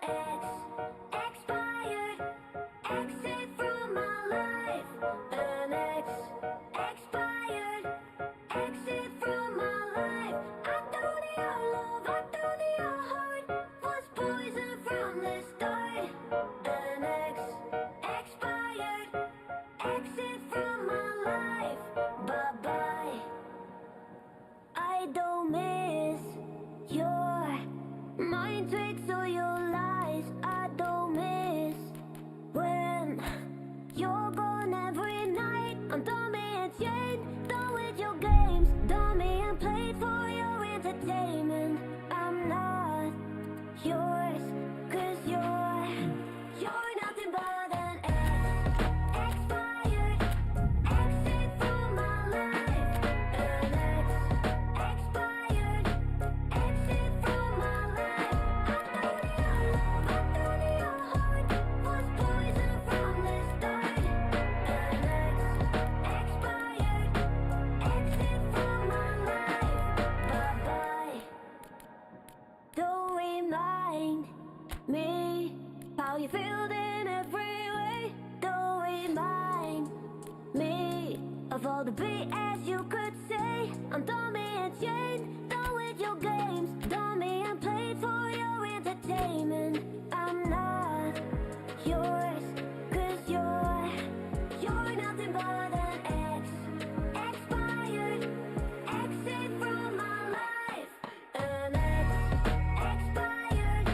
ex, expired, exit from my life. An ex, expired, exit from my life. I thought your love, I thought your heart was poison from the start. An ex, expired, exit from my life. Bye bye. I don't miss your mind tricks or your lies. I don't miss when you're gone every night. I'm done being chained, done with your games, done being played for your entertainment. I'm not yours, 'cause you're nothing but an ex, expired, exit from my life. An ex, expired, exit from my life. I thought your love, I thought your heart was poison from the start. An ex, expired, exit from my life. Bye bye. Don't remind me how you feel in every way. Don't remind me of all the BS you could say. I'm done being chained, done with your games, done being played for your entertainment. I'm not yours, 'cause you're nothing but an ex, expired, exit from my life. An ex, expired,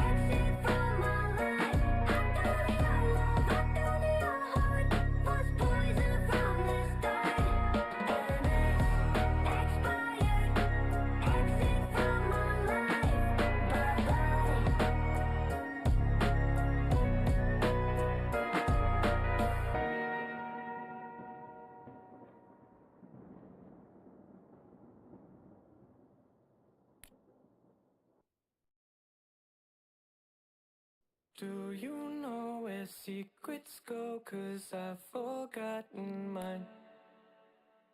exit from my life. I thought your love, I thought your heart was poison from the start. An ex, expired, exit from my life. Bye bye. Do you know where secrets go? 'Cause I've forgotten mine.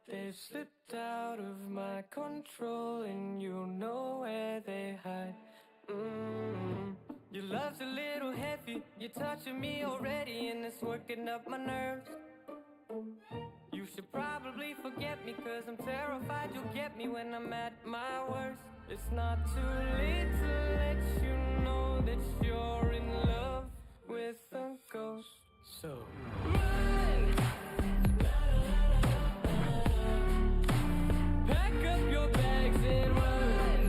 They've slipped out of my control, and you know where they hide. Your love's a little heavy, you're touching me already, and it's working up my nerves. You should probably forget me, 'cause I'm terrified you'll get me when I'm at my worst. It's not too late to let you know that you're in love with a ghost. So run! Pack up your bags and run.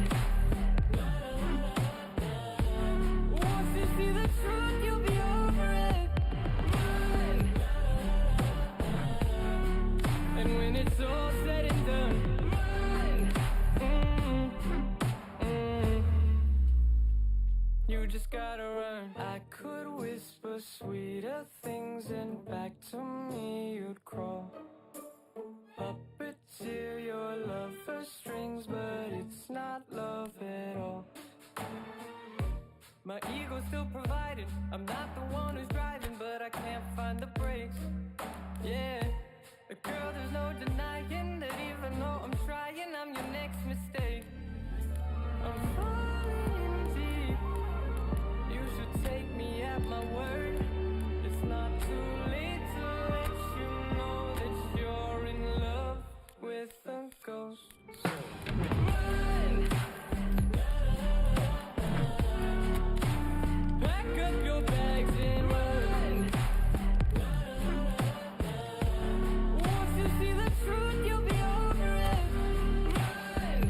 Once you see the truth, you'll be over it. Run! And when it's all said and done, you just gotta run. I could whisper sweeter things, and back to me you'd crawl. Puppeteer your love for strings, but it's not love at all. My ego's still provided, I'm not the one who's driving, but I can't find the brakes. Yeah, girl, there's no denying that even though I'm trying, I'm your next mistake. I'm falling deep. You should take me at my word. It's not too late to let you know that you're in love with a ghost. So run! Pack up your bags and run. Once you see the truth, you'll be over it. Run!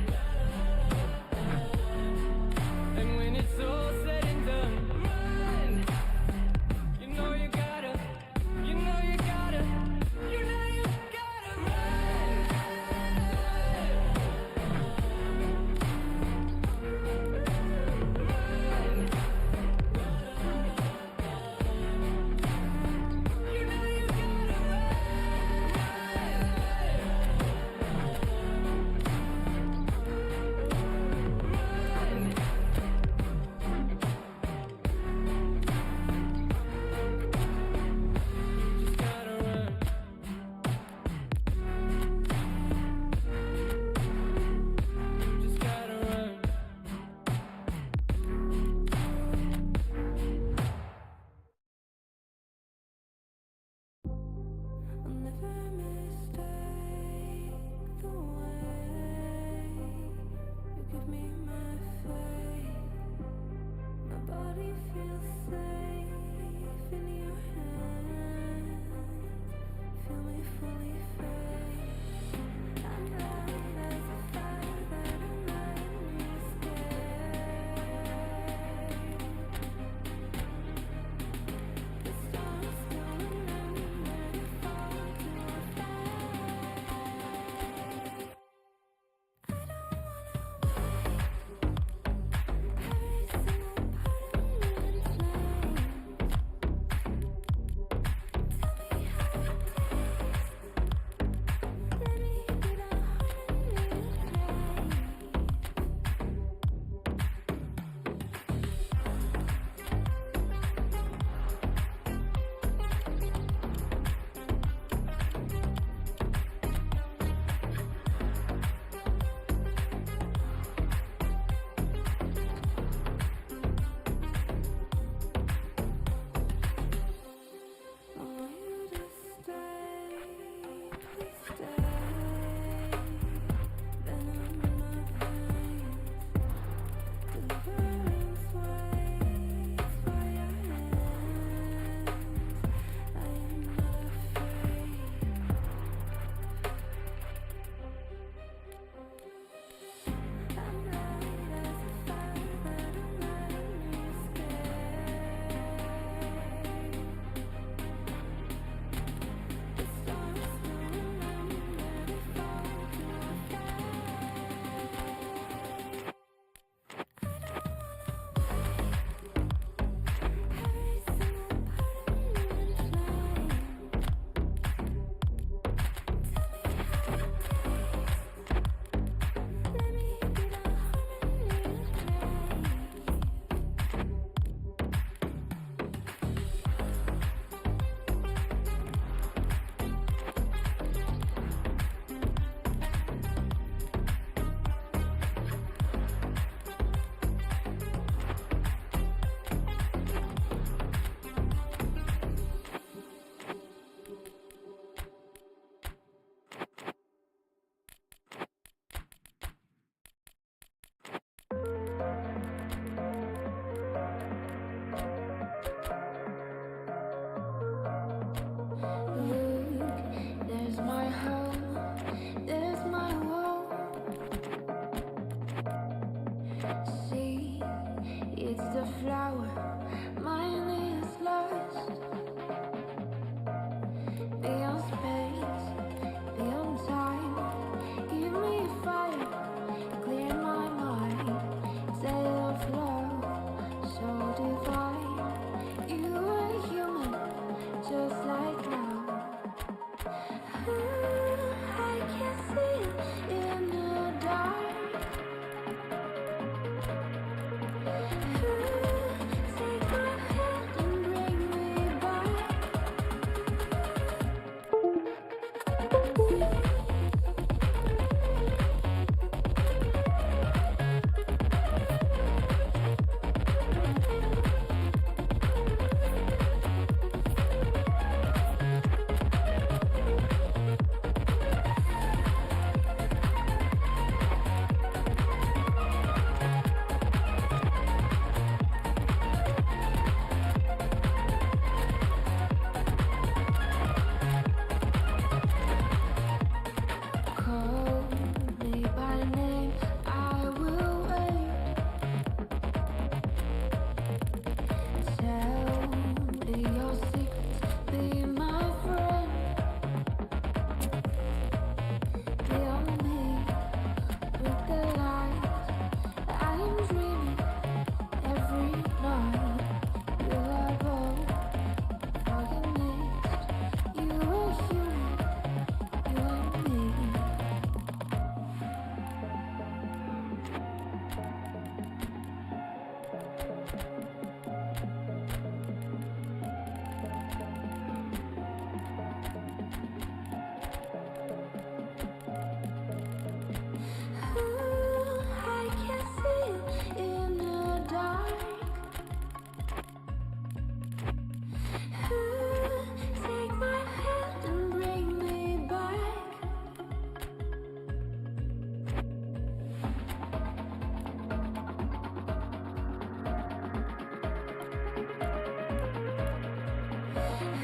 body feels safe in your hands. Feel me fully fade. I'm blind as a fire that I'm letting you escape. The storm's coming and I'm ready for it to fade. I don't wanna wait. Every single part of me inflamed. Tell me how it tastes. Let me be the heart in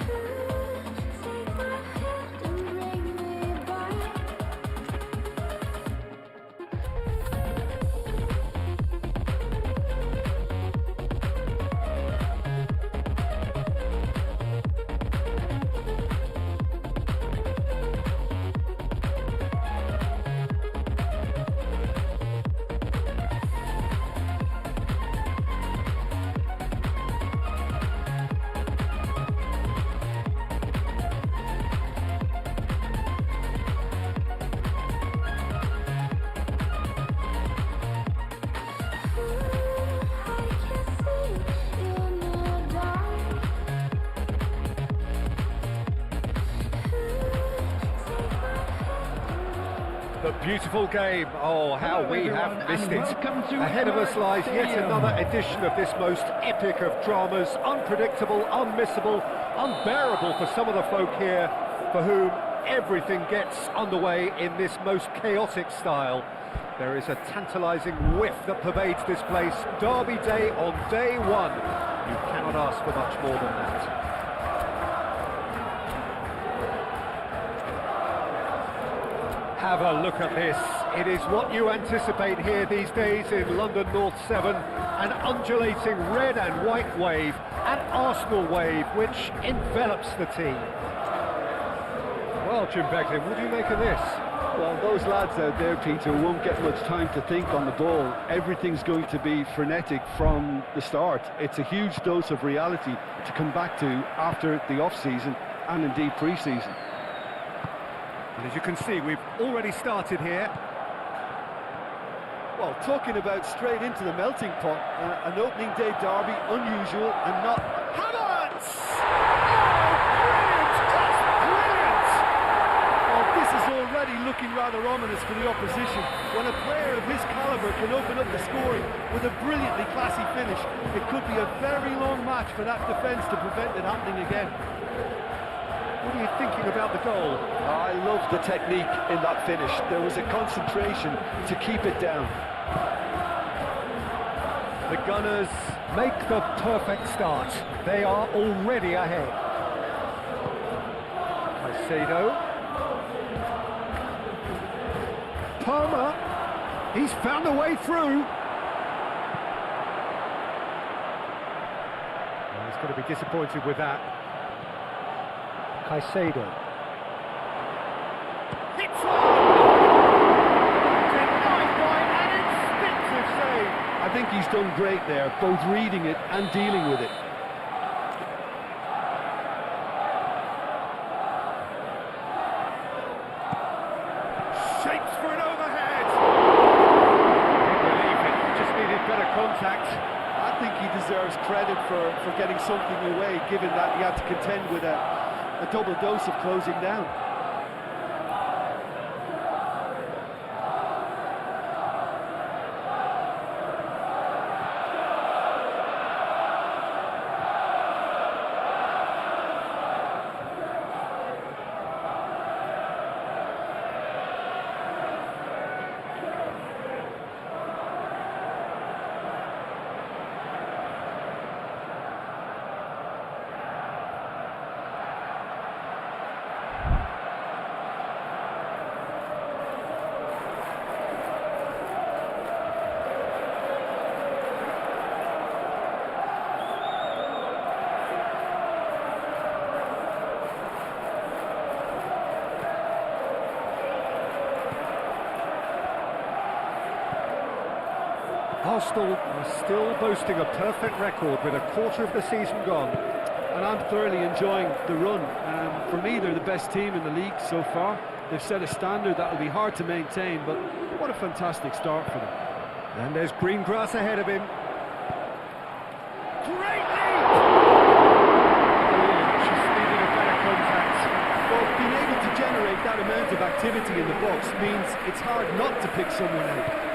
Take my hand and bring me back. The beautiful game. Oh, how we have missed it. Ahead of us lies yet another edition of this most epic of dramas. Unpredictable, unmissable, unbearable for some of the folk here for whom everything gets underway in this most chaotic style. There is a tantalising whiff that pervades this place. Derby day on day one. You cannot ask for much more than that. Have a look at this. It is what you anticipate here these days in London North 7. An undulating red and white wave, an Arsenal wave which envelops the team. Well, Jim Beglin, what do you make of this? Well, those lads out there, Peter, won't get much time to think on the ball. Everything's going to be frenetic from the start. It's a huge dose of reality to come back to after the off-season and indeed pre-season. And as you can see, we've already started here. Well, talking about straight into the melting pot, an opening day derby, unusual and not... Havertz! Oh, brilliant! Oh, this is already looking rather ominous for the opposition. When a player of his calibre can open up the scoring with a brilliantly classy finish, it could be a very long match for that defence to prevent it happening again. What are you thinking about the goal? I love the technique in that finish. There was a concentration to keep it down. The Gunners make the perfect start. They are already ahead. Caicedo. Palmer. He's found a way through. Well, he's going to be disappointed with that. Caicedo. Hits one! Denied by an instinctive save. I think he's done great there, both reading it and dealing with it. Shapes for an overhead. Couldn't believe it. Just needed better contact. I think he deserves credit for getting something away, given that he had to contend with a double dose of closing down. Arsenal are still boasting a perfect record with a quarter of the season gone. And I'm thoroughly enjoying the run. For me, they're the best team in the league so far. They've set a standard that will be hard to maintain, but what a fantastic start for them. And there's green grass ahead of him. Great lead! Just needed a better contact. Well, being able to generate that amount of activity in the box means it's hard not to pick someone out.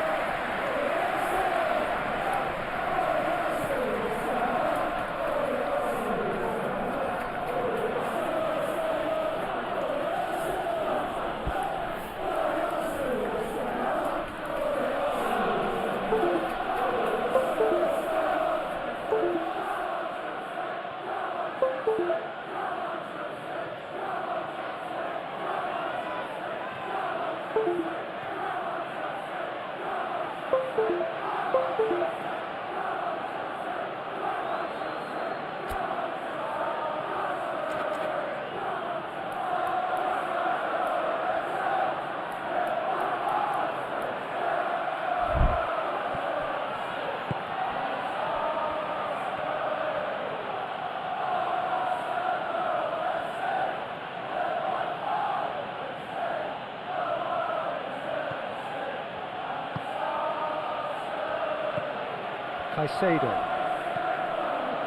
Caicedo.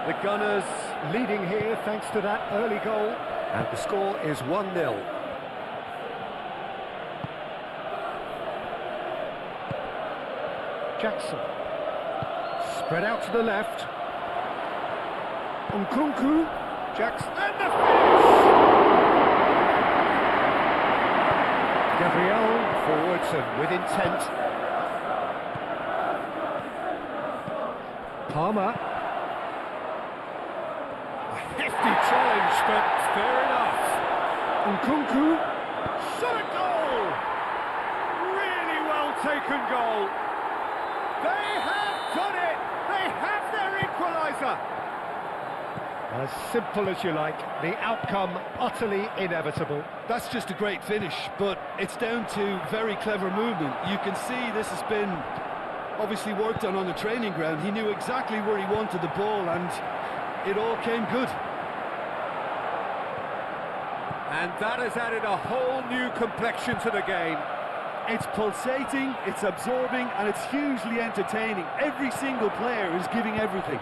The Gunners leading here thanks to that early goal, and the score is 1-0. Jackson. Spread out to the left. Nkunku. Jackson. And the finish! Gabriel forwards and with intent. Palmer. A hefty challenge, but fair enough. Nkunku. Shot a goal! Really well taken goal. They have done it! They have their equaliser! As simple as you like, the outcome utterly inevitable. That's just a great finish, but it's down to very clever movement. You can see this has been obviously worked on the training ground. He knew exactly where he wanted the ball, and it all came good. And that has added a whole new complexion to the game. It's pulsating, it's absorbing, and it's hugely entertaining. Every single player is giving everything.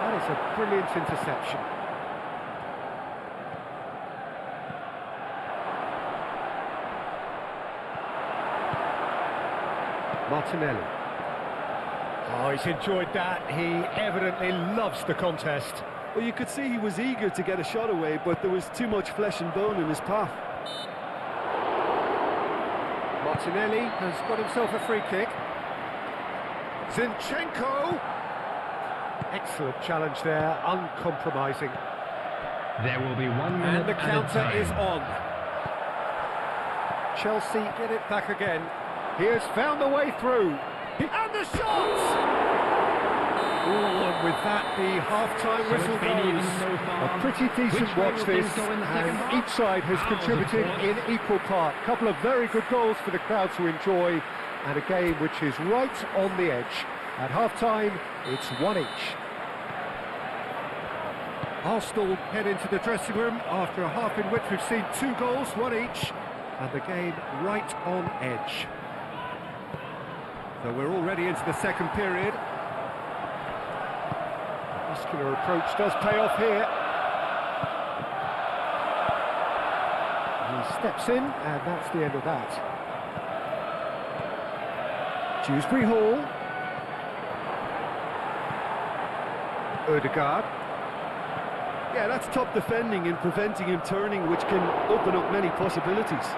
That is a brilliant interception. Martinelli. Oh, he's enjoyed that. He evidently loves the contest. Well, you could see he was eager to get a shot away, but there was too much flesh and bone in his path. Martinelli has got himself a free kick. Zinchenko. Excellent challenge there, uncompromising. There will be 1 minute And the counter at a time. is on. Chelsea get it back again. He has found the way through. And the shot! Oh, and with that, the half-time So it's whistle been even goes. so far. A pretty decent Which way watch will this, things go in the second and half? each side has Hours, of contributed course. in equal part. A couple of very good goals for the crowd to enjoy, and a game which is right on the edge. At half-time, it's 1 each. Arsenal head into the dressing room after a half in which we've seen 2 goals, 1 each, and the game right on edge. So we're already into the second period. Muscular approach does pay off here. He steps in, and that's the end of that. Dewsbury Hall. Ødegaard. Yeah, that's top defending and preventing him turning, which can open up many possibilities.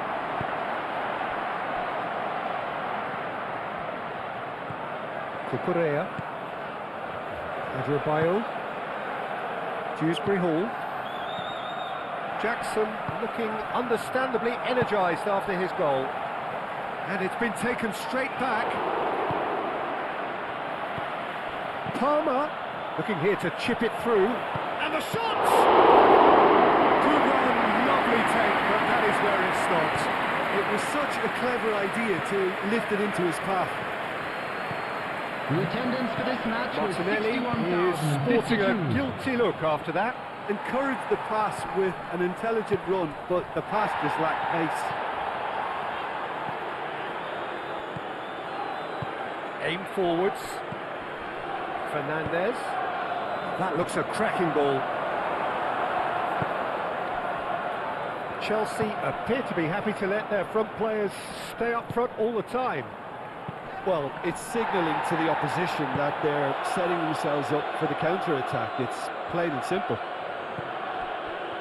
Cucurella. Adebayo. Dewsbury Hall. Jackson looking understandably energised after his goal. And it's been taken straight back. Palmer looking here to chip it through. And the shot! Good run, lovely take, but that is where it stopped. It was such a clever idea to lift it into his path. The attendance for this match was Martinelli is sporting a 61,052. guilty look after that. Encouraged the pass with an intelligent run, but the pass just lacked pace. Aim forwards. Fernandez. That looks a cracking ball. Chelsea appear to be happy to let their front players stay up front all the time. Well, it's signalling to the opposition that they're setting themselves up for the counter-attack. It's plain and simple.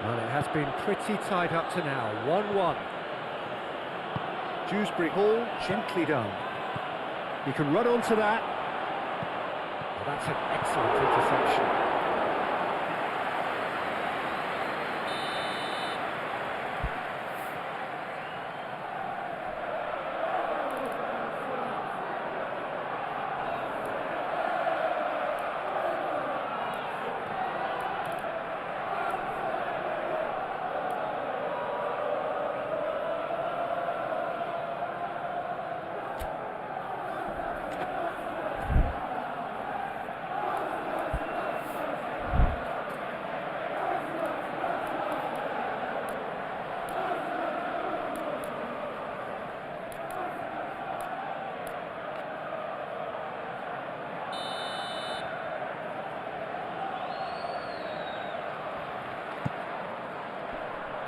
Well, it has been pretty tied up to now. 1-1. Dewsbury Hall, gently done. He can run onto that. Well, that's an excellent interception.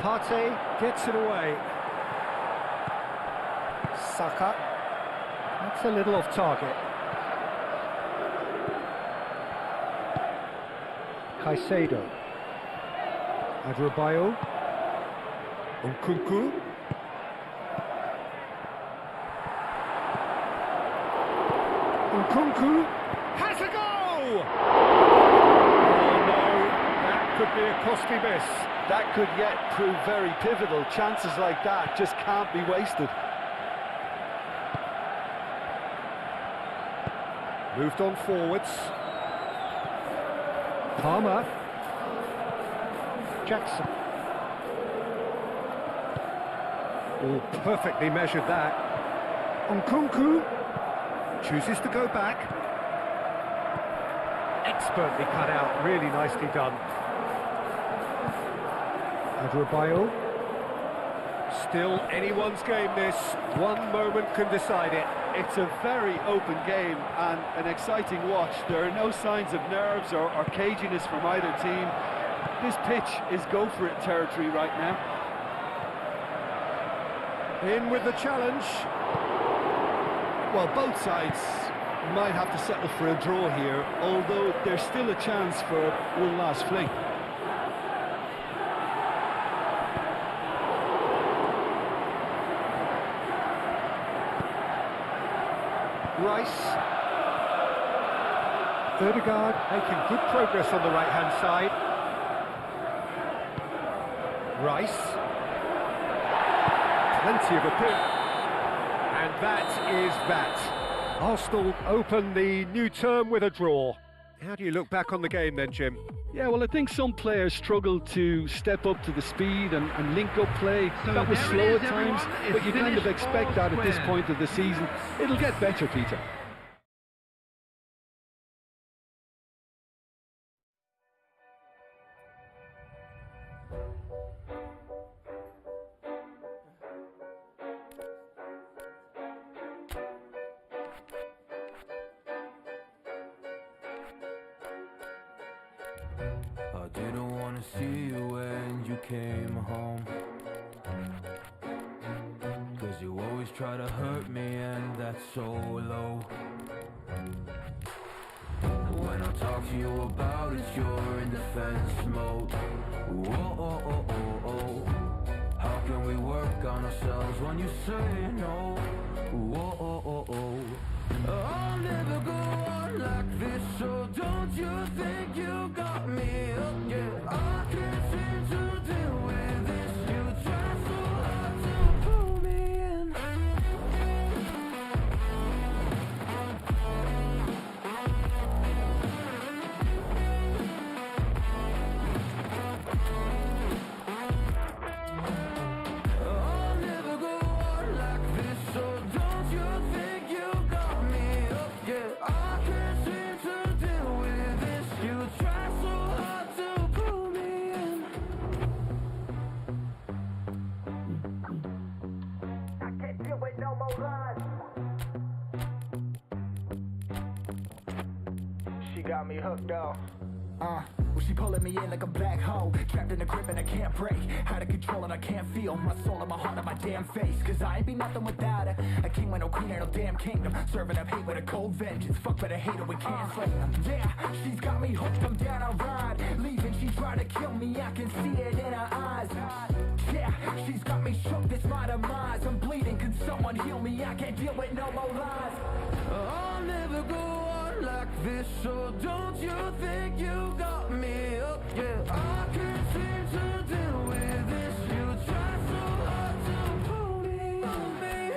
Partey gets it away. Saka. That's a little off target. Caicedo. Adrabayo. Nkunku. Nkunku has a go! Oh no, that could be a costly miss. That could yet prove very pivotal. Chances like that just can't be wasted. Moved on forwards. Palmer. Jackson. Oh, perfectly measured that. Nkunku chooses to go back. Expertly cut out, really nicely done. Adrabayo. Still anyone's game this. One moment can decide it. It's a very open game and an exciting watch. There are no signs of nerves or caginess from either team. This pitch is go-for-it territory right now. In with the challenge. Well, both sides might have to settle for a draw here, although there's still a chance for one last fling. Rice. Ødegaard making good progress on the right-hand side. Rice. Plenty of appeal. And that is that. Arsenal open the new term with a draw. How do you look back on the game then, Jim? Yeah, well, I think some players struggled to step up to the speed and link up play. So that was there slow it is, at times, everyone. but It's you kind of finished expect that at this square. point of the season. It'll get better, Peter. I didn't wanna see you when you came home, 'cause you always try to hurt me and that's so low. When I talk to you about it, you're in defense mode. Whoa, oh, oh, oh, oh. How can we work on ourselves when you say no? Whoa, oh, oh, oh. I'll never go on like this, so don't you think you got me up yet? I can't seem to deal with this. You try so hard to pull me in. I'll never go on like this, so don't you think you got me up yet? I can't seem to deal with this. You try so hard to pull me in. I can't deal with no more lies. She got me hooked up. Well, she pulling me in like a black hole, trapped in a grip and I can't break. Out of control and I can't feel my soul and my heart and my damn face. 'Cause I ain't be nothing without her. A king with no queen and no damn kingdom, serving up hate with a cold vengeance. Fuck but I hate her, we can't slay them. Yeah, she's got me hooked, I'm down a ride. Leaving, she tried to kill me, I can see it in her eyes. Yeah, she's got me shook, this my demise. I'm bleeding, can someone heal me? I can't deal with no more lies. I'll never go on like this, so don't you think you got me up yet? I can't seem to deal with this. You try so hard to pull me on me.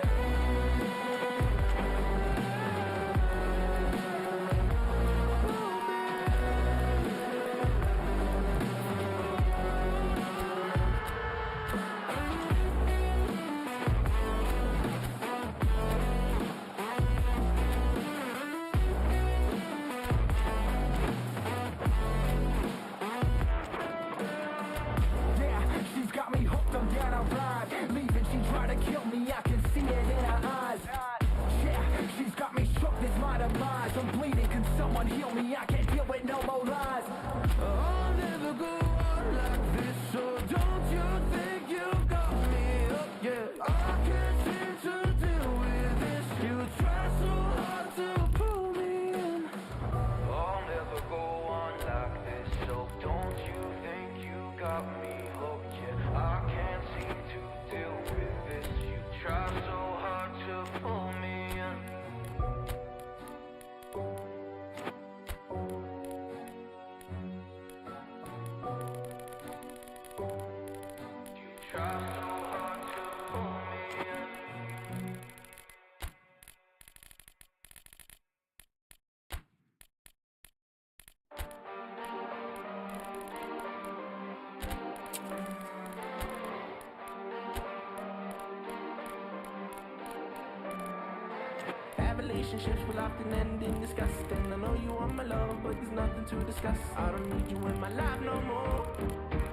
relationships will often end in disgust. And I know you want my love, but there's nothing to discuss. I don't need you in my life no more.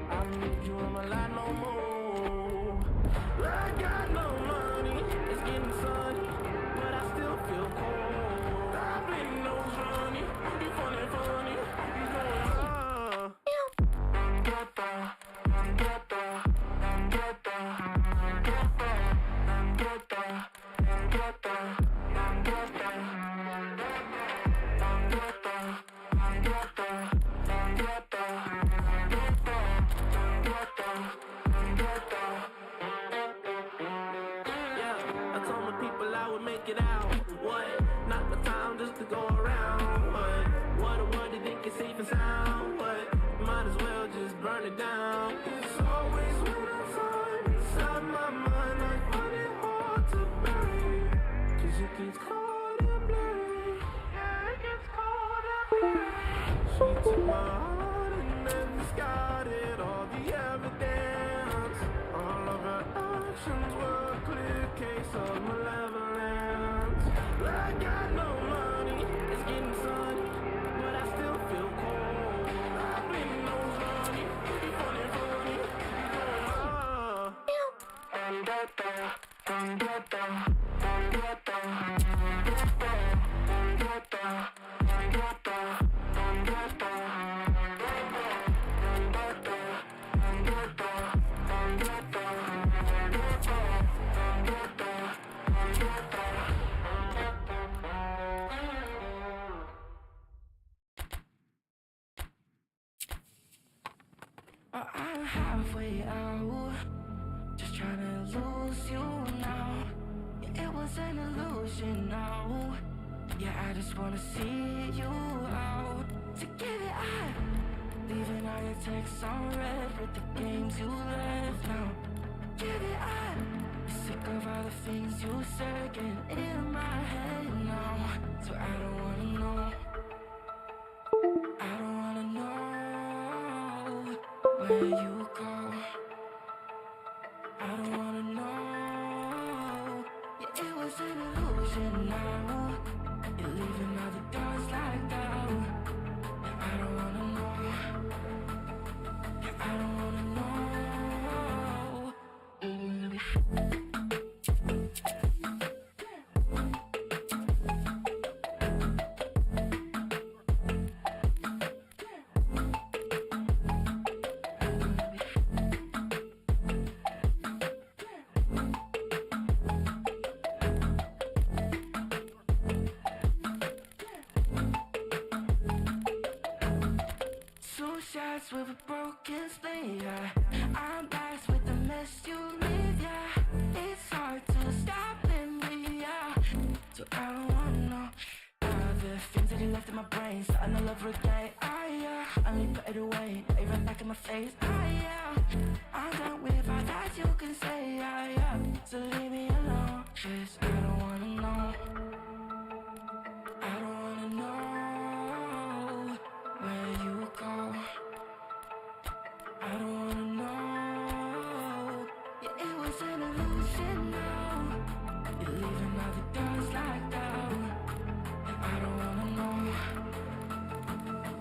I don't need you in my life no more. I got no money, it's getting sunny, but I still feel cold. I blame nose running, you funny, you going it out. What? Not the time just to go around. What do you think is safe and sound? What? Might as well just burn it down. It's always when I find inside my mind, I find it hard to bury. Cause it gets cold and blurry. Yeah, it gets cold and blurry. She took my heart and then discarded all the evidence. All of her actions were a clear case of malevolence. I got no money, it's getting sunny, but I still feel cold. I've been nose running, you funny, you I'm halfway out, just trying to lose you now. Yeah, it was an illusion now. Yeah, I just wanna see you out. To get it out, leaving all your texts on red with the games you left now. Get it out, sick of all the things you said getting in my head now. So I don't wanna know, I don't wanna know where you go. I don't wanna know. Yeah, it was an illusion now. You're leaving all the doors like that. Yeah, I don't wanna know. Yeah, I don't wanna know. Shots with a broken spleen, yeah. I'm blessed with the mess you leave, yeah. It's hard to stop and breathe, yeah. So I don't wanna know all the things that you left in my brain, starting all over again, yeah. I need to put it away, they run back in my face, yeah. I'm done with all that you can say, yeah. So leave me alone, 'cause I don't wanna know. I don't wanna know where you go. I don't wanna know. Yeah, it was an illusion now. You're leaving all the doors like that. Yeah, I don't wanna know.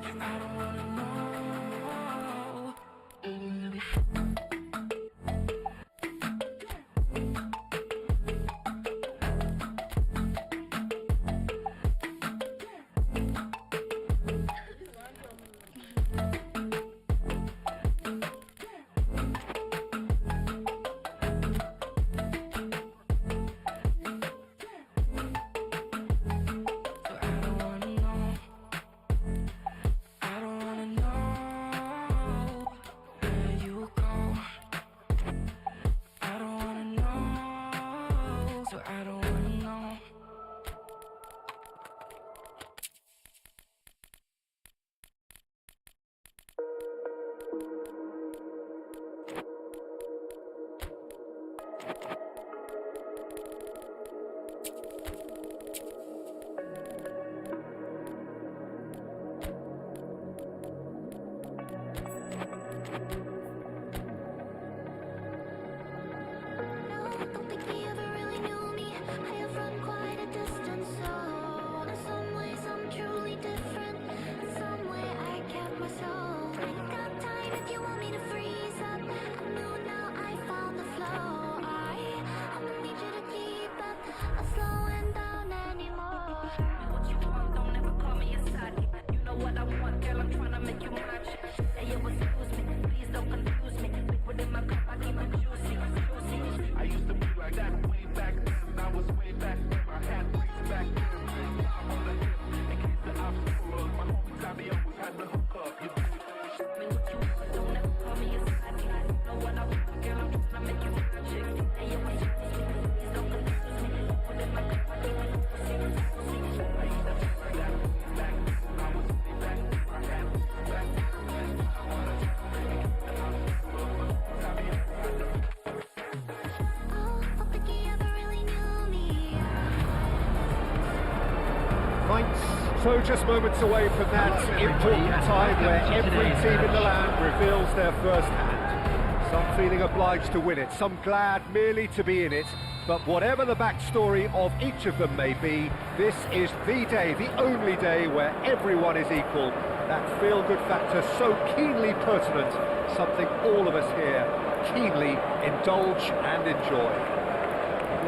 Yeah, I don't wanna know. No, don't think he ever really knew me. I have run quite a distance, so me to freeze up. I know now I found the flow. I don't need you to keep up. I'm slowing down anymore. What you want, don't ever call me a side. You know what I want, girl, I'm trying to make you mine. Hey, yo, excuse me, please don't confuse me. Liquid in my cup, I keep it juicy, juicy. I used to be like that way back then. I was way back then. I had things back then. I'm on the hip. In case the obstacle was my homies, I be always had the hook up. You do it, what you want, don't ever call me a side. You know what I want, girl, I'm trying to make you mine. Hey, yo, excuse me, please don't confuse me. Liquid in my cup, I keep it juicy, juicy. I used to be like that way back then. I was way back then. I had things back then. I wanna try to make it. The obstacle was my homies, I be always had the hook up. Oh, don't think you ever really knew me. Mainz, so just moments away from that important time where every team in the land reveals their first hand. Some feeling obliged to win it, some glad merely to be in it. But whatever the backstory of each of them may be, this is the day, the only day where everyone is equal. That feel-good factor so keenly pertinent, something all of us here keenly indulge and enjoy.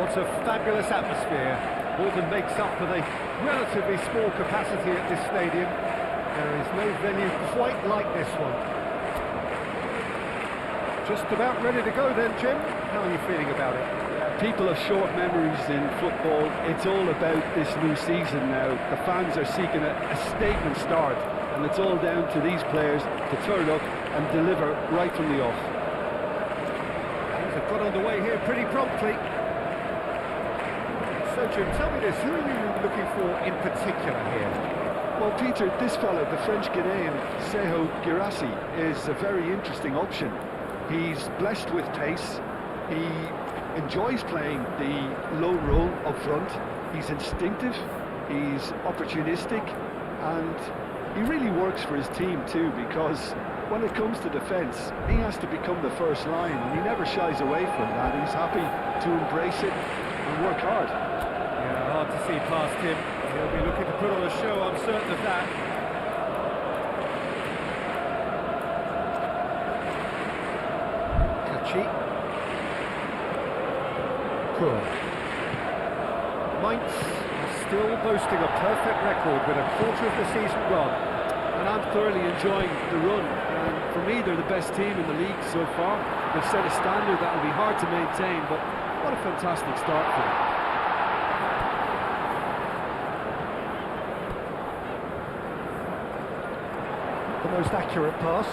What a fabulous atmosphere. More than makes up for the relatively small capacity at this stadium. There is no venue quite like this one. Just about ready to go then, Jim. How are you feeling about it? People have short memories in football. It's all about this new season now. The fans are seeking a statement start, and it's all down to these players to turn up and deliver right from the off. Things have got underway here pretty promptly. So, Jim, tell me this, who are you looking for in particular here? Well, Peter, this fella, the French Ghanaian, Seho Girassi, is a very interesting option. He's blessed with pace. He enjoys playing the low role up front. He's instinctive, he's opportunistic, and he really works for his team too, because when it comes to defence, he has to become the first line, and he never shies away from that. He's happy to embrace it and work hard. Yeah, hard to see past him. He'll be looking to put on a show, I'm certain of that. Kachi. Cool. Mainz are still boasting a perfect record with a quarter of the season gone. And I'm thoroughly enjoying the run. And for me, they're the best team in the league so far. They've set a standard that will be hard to maintain, but what a fantastic start for them. The most accurate pass.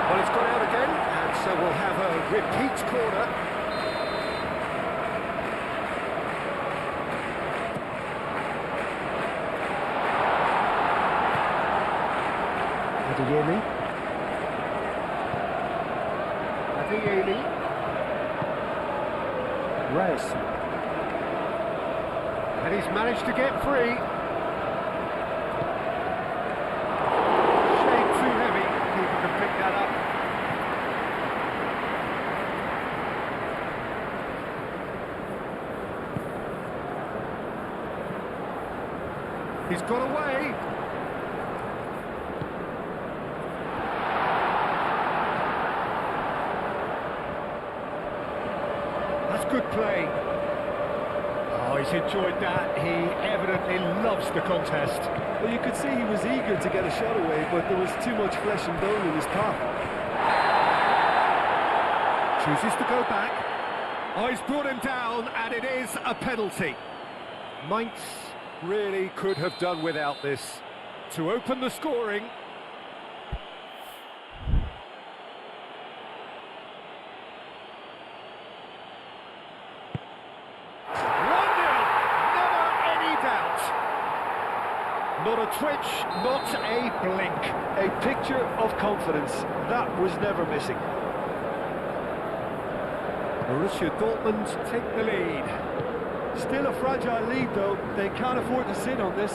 Well, it's gone out again, and so we'll have a repeat corner. Adeyemi. Reyes. And he's managed to get free. Shade too heavy. Keeper can pick that up. He's got away. That's good play. Oh, he's enjoyed that. He evidently loves the contest. Well, you could see he was eager to get a shot away, but there was too much flesh and bone in his path. Chooses to go back. Oh, he's brought him down, and it is a penalty. Mainz really could have done without this to open the scoring. Not a twitch, not a blink. A picture of confidence. That was never missing. Borussia Dortmund take the lead. Still a fragile lead, though. They can't afford to sit on this.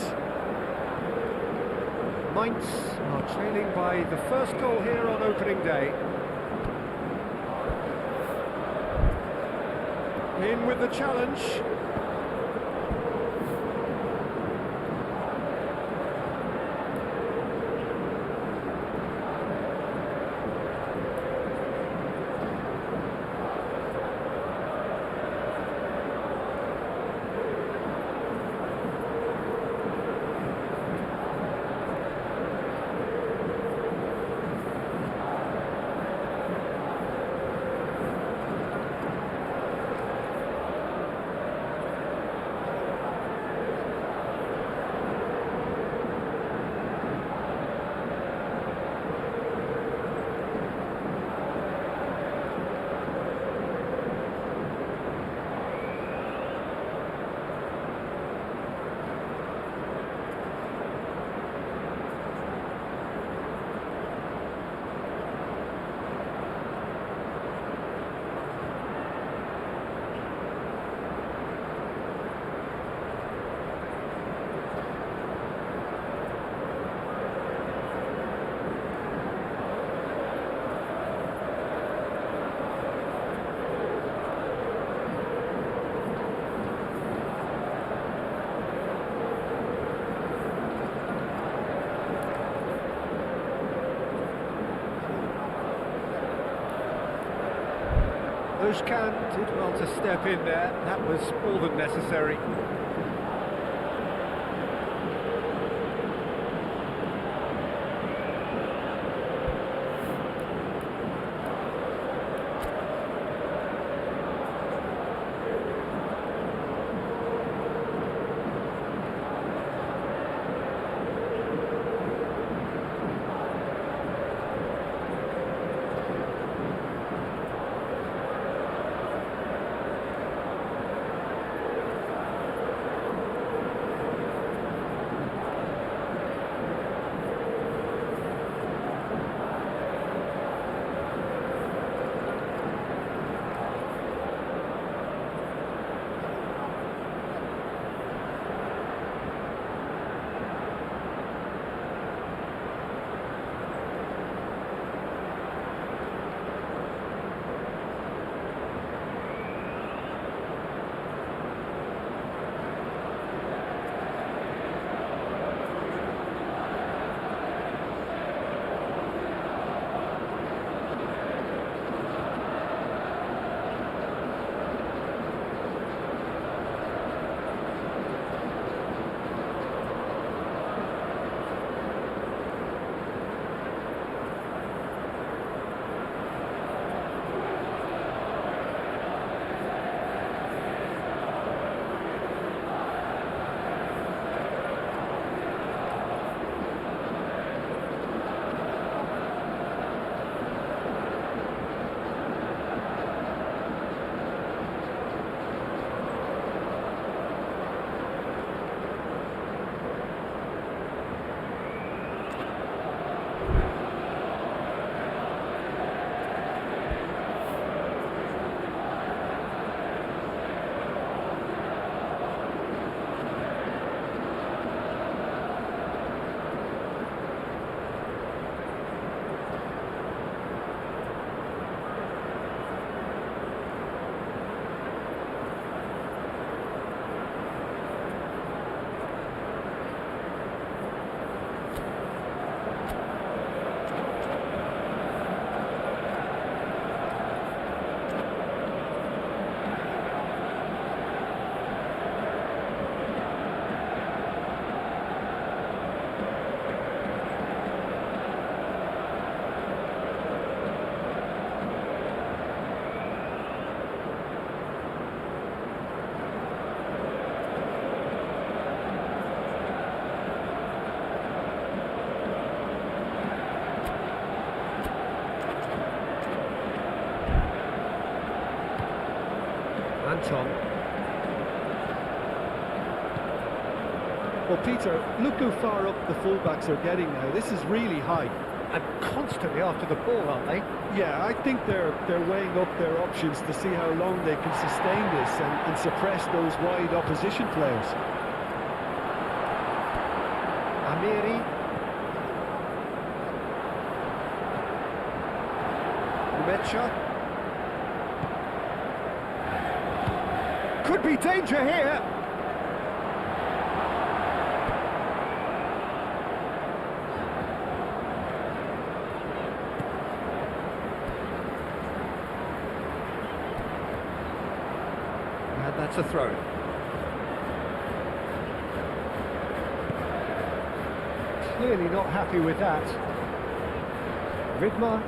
Mainz are trailing by the first goal here on opening day. In with the challenge. Özcan did well to step in there. That was more than necessary. Anton. Well, Peter, look how far up the fullbacks are getting now. This is really high. And constantly after the ball, aren't they? Yeah, I think they're weighing up their options to see how long they can sustain this and suppress those wide opposition players. Amiri. Umecha. Could be danger here. And that's a throw. Clearly not happy with that. Vidmar.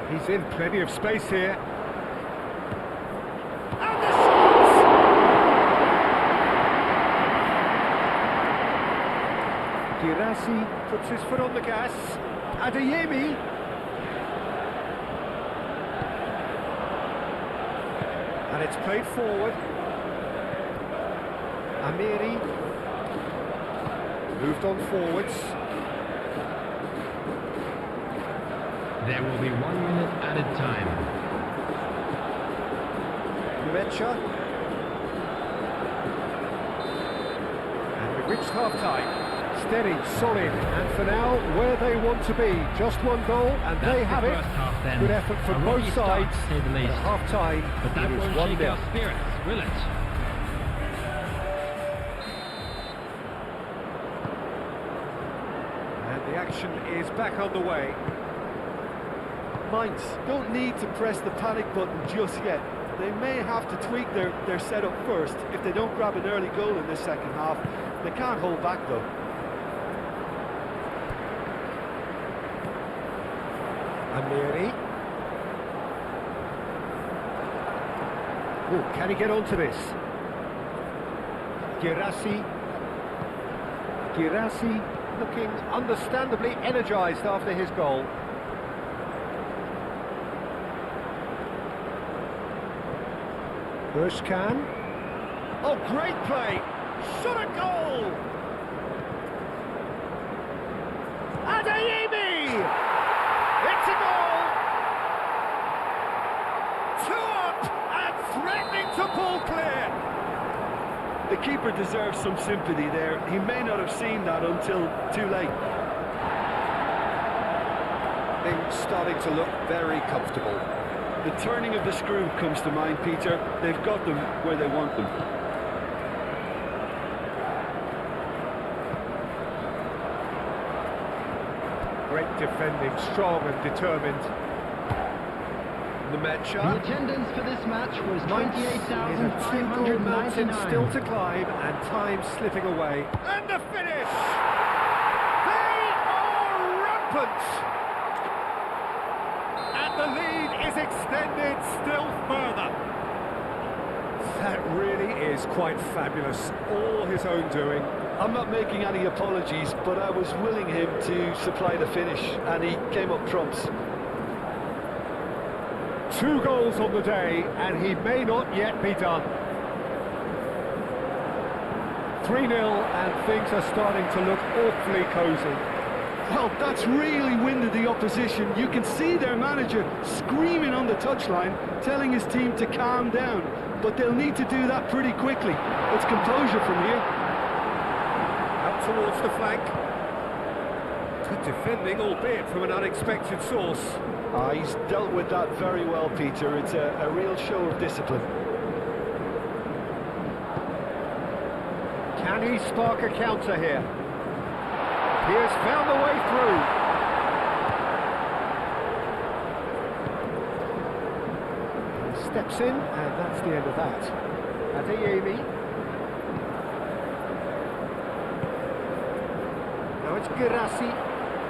He's in plenty of space here. And the shot! Girassi puts his foot on the gas. Adeyemi. And it's played forward. Amiri. Moved on forwards. There will be 1 minute added time. Lumecha. And we've reached half-time. Steady, solid, and for now, where they want to be. Just one goal, and That's they have the it. first half then. Good effort from A rocky both start, sides. to say the least. At half-time, But that it is won't 1-0. shake our spirits, will it? And the action is back on the way. Mainz don't need to press the panic button just yet. They may have to tweak their setup first if they don't grab an early goal in this second half. They can't hold back though. Amiri. Oh, can he get onto this? Girassi. Girassi looking understandably energised after his goal. Bushkan. Oh, great play! Shot a goal! Adeyemi! It's a goal! 2 up and threatening to pull clear! The keeper deserves some sympathy there. He may not have seen that until too late. Things starting to look very comfortable. The turning of the screw comes to mind, Peter. They've got them where they want them. Great defending, strong and determined. Lumecha. The attendance for this match was Mainz with a 2-goal mountain 28,599. still to climb and time slipping away. And the finish! They are rampant! And the lead is extended still further. That really is quite fabulous. All his own doing. I'm not making any apologies, but I was willing him to supply the finish, and he came up trumps. 2 goals on the day, and he may not yet be done. 3-0, and things are starting to look awfully cosy. Well, that's really winded the opposition. You can see their manager screaming on the touchline, telling his team to calm down. But they'll need to do that pretty quickly. It's composure from here. Out towards the flank. Good defending, albeit from an unexpected source. He's dealt with that very well, Peter. It's a real show of discipline. Can he spark a counter here? He has found the way through. He steps in, and that's the end of that. Adeyemi. Now it's Girassi.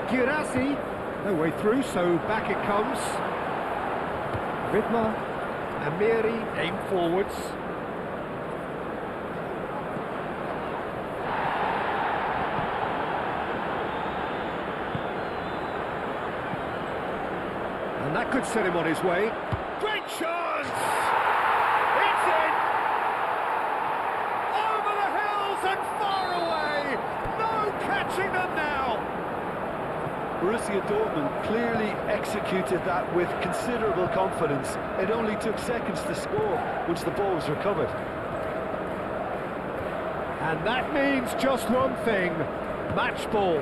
Girassi. No way through, so back it comes. Vidmar. Amiri. Aim forwards. And that could set him on his way. Great chance! It's in! Over the hills and far away! No catching them now! Borussia Dortmund clearly executed that with considerable confidence. It only took seconds to score once the ball was recovered. And that means just one thing. Match ball.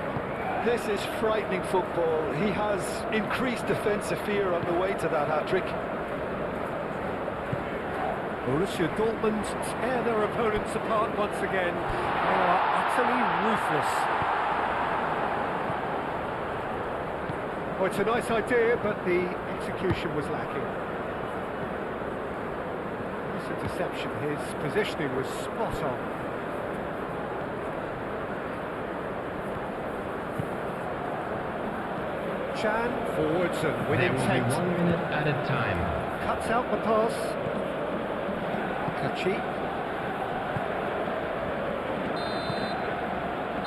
This is frightening football. He has increased defensive fear on the way to that hat-trick. Borussia Dortmund tear their opponents apart once again. They are utterly ruthless. Well, it's a nice idea, but the execution was lacking. This interception, his positioning was spot on. Chan forwards and with There will be intent. 1 minute at a time. Cuts out the pass. Kachi.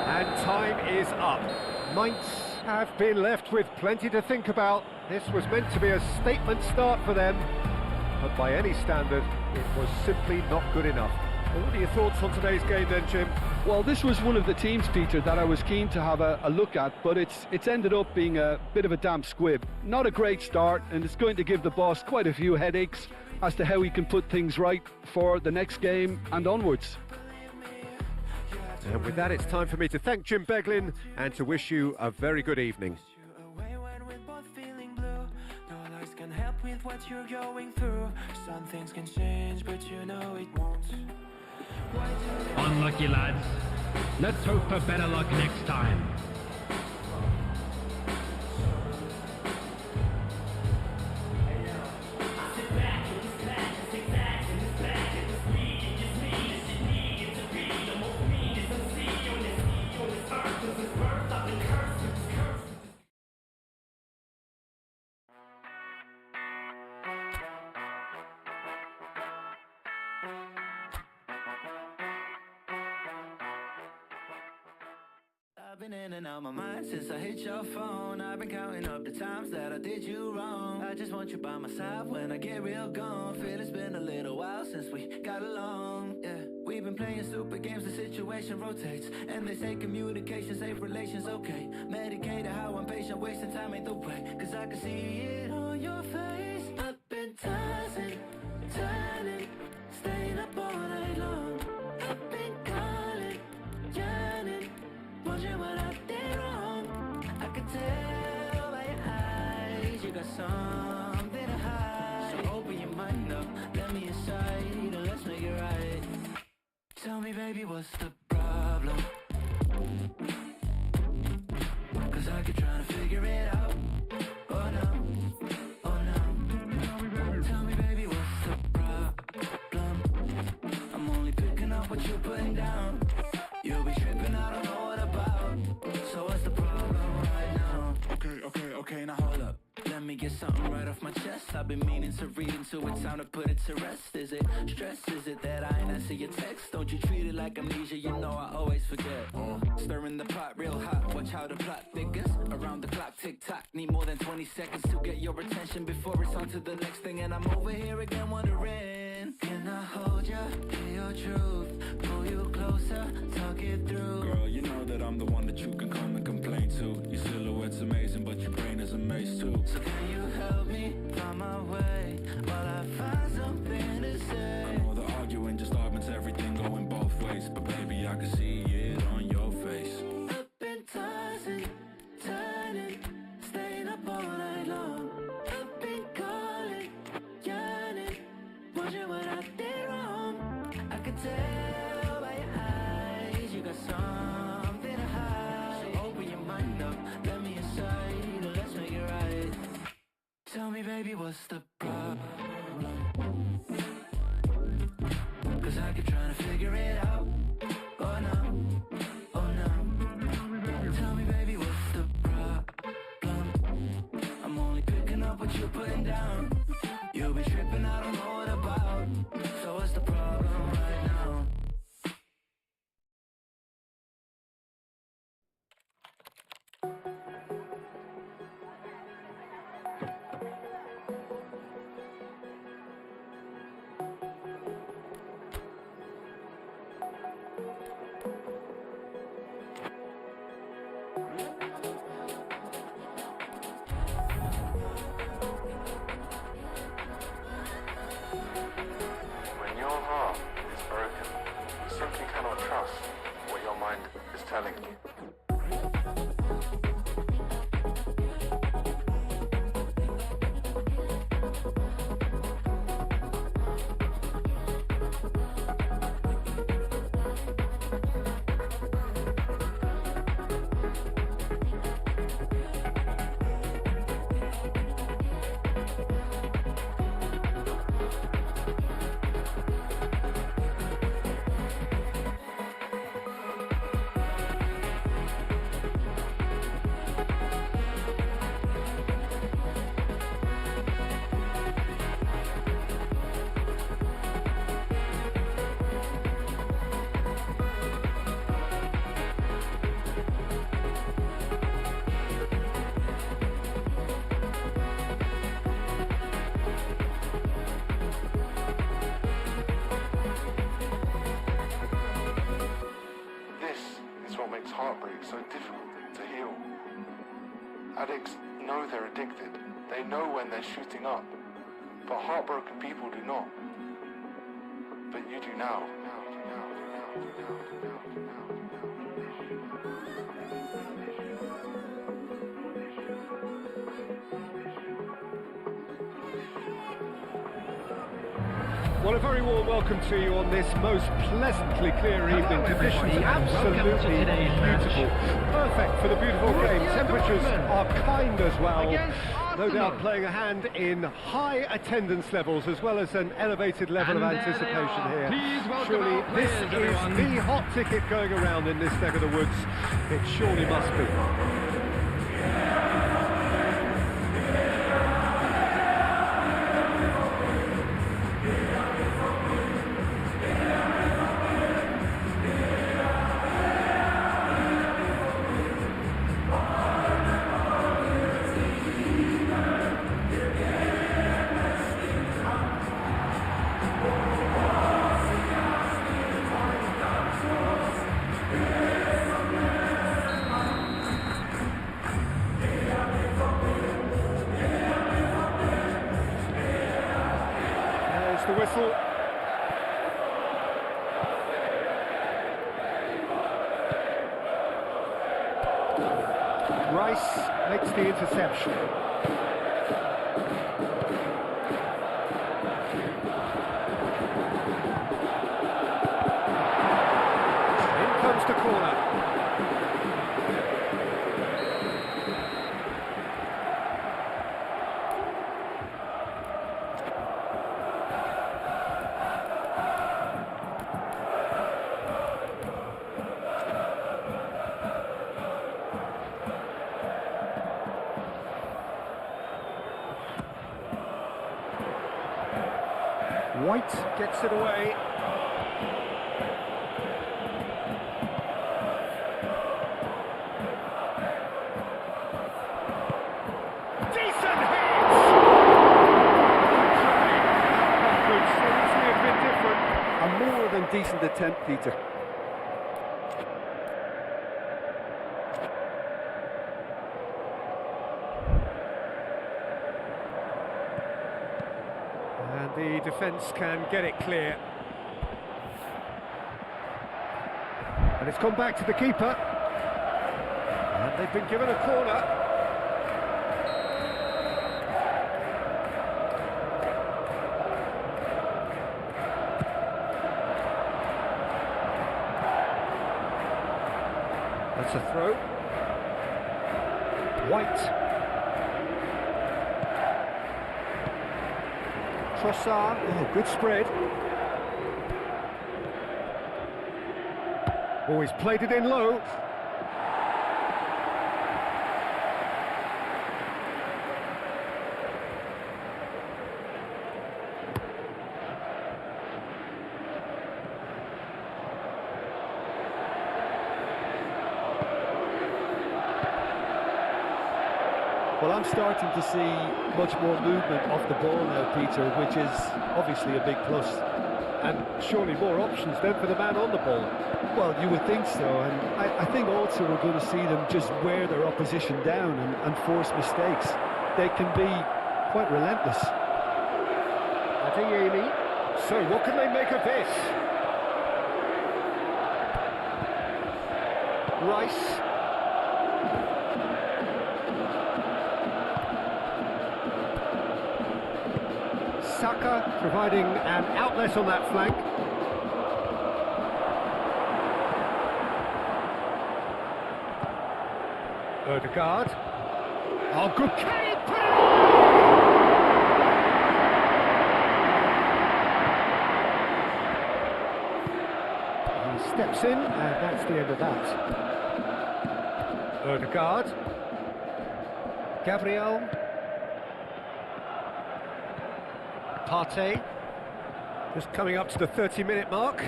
And time is up. Mainz have been left with plenty to think about. This was meant to be a statement start for them, but by any standard, it was simply not good enough. Well, what are your thoughts on today's game then, Jim? Well, this was one of the teams, Peter, that I was keen to have a look at, but it's ended up being a bit of a damp squib. Not a great start, and it's going to give the boss quite a few headaches as to how he can put things right for the next game and onwards. And with that, it's time for me to thank Jim Beglin and to wish you a very good evening. Away when we're both feeling blue. No lies can help with what you're going through. Some things can change, but you know it won't. Unlucky, lads. Let's hope for better luck next time. I've been in and out my mind since I hit your phone. I've been counting up the times that I did you wrong. I just want you by my side when I get real gone. Feel it's been a little while since we got along. Yeah, we've been playing stupid games, the situation rotates. And they say communication, safe relations, okay. Medicated how I'm patient, wasting time ain't the way. Cause I can see it on your face. I've been tossing, turning, staying up all night long. I've been calling, yearning, wondering what I did wrong. I could tell by your eyes you got something to hide. So open your mind up, let me inside, and let's make it right. Tell me, baby, what's the problem? Cause I keep trying to figure it out. Oh no, oh no. Tell me, baby, what's the problem? I'm only picking up what you're putting down. You'll be tripping, I don't know what about. So what's the problem right now? Okay, now hold up. Let me get something right off my chest. I've been meaning to read into it, time to put it to rest. Is it stress? Is it that I ain't answer your text? Don't you treat it like amnesia, you know I always forget. Stirring the pot real hot, watch how the plot thickens. Around the clock, tick tock, need more than 20 seconds to get your attention before it's on to the next thing. And I'm over here again wondering, can I hold ya, hear your truth, pull you closer, talk it through. Girl, you know that I'm the one that you can come and complain to. Your silhouette's amazing, but your brain is a maze too. So can you help me find my way while I find something to say? I know the arguing just augments everything going both ways, but baby, I can see it on your face. I've been tossing, turning, staying up all night long. I've been calling, yearning, wondering what I did wrong. I could tell by your eyes you got something to hide. So open your mind up, let me inside, and let's make it right. Tell me, baby, what's the problem? Cause I keep trying to figure it out. Oh no, oh no. Tell me, baby, what's the problem? I'm only picking up what you're putting down. You'll be tripping, I don't know what about. So what's the problem right now? When you're Addicts know they're addicted. They know when they're shooting up. But heartbroken people do not. But you do now. Well, a very warm welcome to you on this most pleasantly clear evening. Conditions absolutely beautiful. Perfect for the beautiful game. Temperatures are kind as well. No doubt playing a hand in high attendance levels as well as an elevated level of anticipation here. Surely this is the hot ticket going around in this neck of the woods. It surely must be. The whistle. Rice makes the interception. In comes the corner. White gets it away. Decent hit! That could seriously have been different. A more than decent attempt, Peter. And the defence can get it clear. And it's gone back to the keeper. And they've been given a corner. That's a throw. White. Trossard, oh, good spread. Oh, he's played it in low. Well, I'm starting to see much more movement off the ball now, Peter, which is obviously a big plus. And surely more options then for the man on the ball. Well, you would think so, and I think also we're going to see them just wear their opposition down and force mistakes. They can be quite relentless. Adeyemi. So what can they make of this? Rice. Saka providing an outlet on that flank. Odegaard. Oh, good keeper! He steps in, and that's the end of that. Odegaard. Gabriel. Partey, just coming up to the 30-minute mark.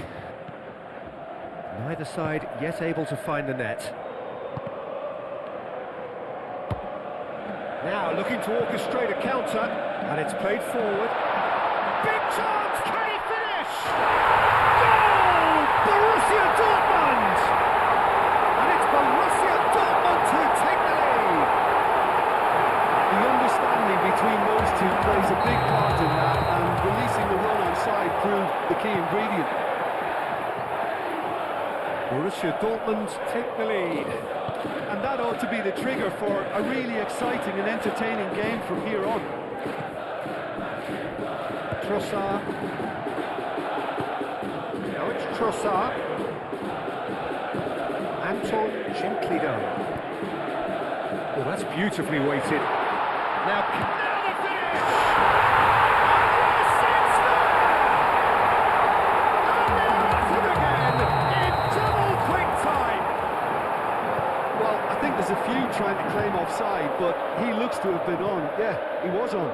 Neither side yet able to find the net. Now looking to orchestrate a counter, and it's played forward. Big chance, can he finish? Goal! Borussia Dortmund! And it's Borussia Dortmund who take the lead. between those two plays a big part in that, and releasing the run on side proved the key ingredient. Borussia Dortmund take the lead. And that ought to be the trigger for a really exciting and entertaining game from here on. Trossard. Now it's Trossard. Anton gently done. Oh, that's beautifully weighted. Now the finish! There's a few trying to claim offside, but he looks to have been on. Yeah, he was on.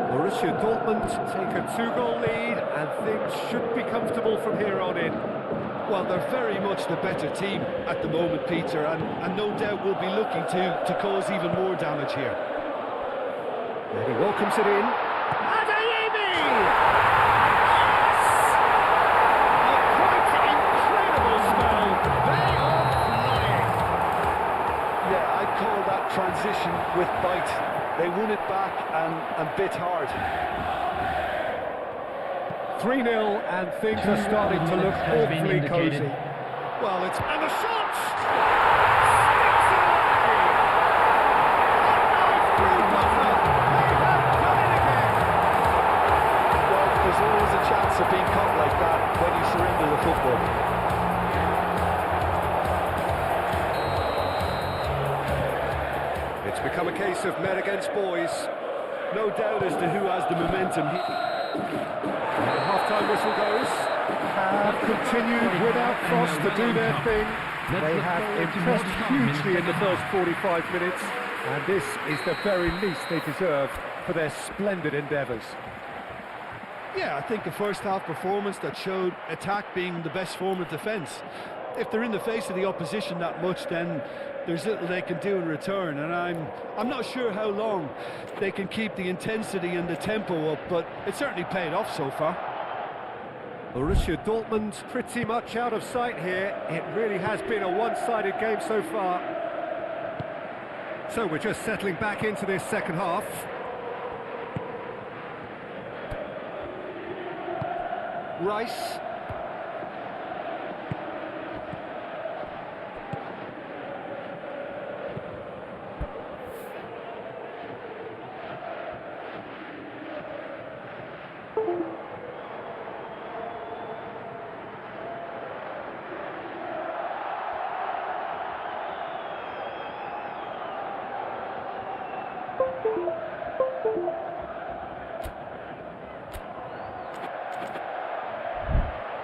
Borussia Dortmund take a 2-goal lead, and things should be comfortable from here on in. Well, they're very much the better team at the moment, Peter, and no doubt will be looking to cause even more damage here. And he welcomes it in. Transition with bite. They won it back and bit hard. 3-0, and things are starting to look awfully cosy. Well, it's... And the shot! Well, there's always a chance of being caught like that when you surrender the football. It's become a case of men against boys. No doubt as to who has the momentum. The half-time whistle goes. Have continued without Frost to do their thing. They have impressed hugely in the first 45 minutes, and this is the very least they deserve for their splendid endeavours. Yeah, I think a first-half performance that showed attack being the best form of defence. If they're in the face of the opposition that much, then there's little they can do in return, and I'm not sure how long they can keep the intensity and the tempo up, but it certainly paid off so far. Borussia Dortmund pretty much out of sight here. It really has been a one-sided game so far. So we're just settling back into this second half. Rice.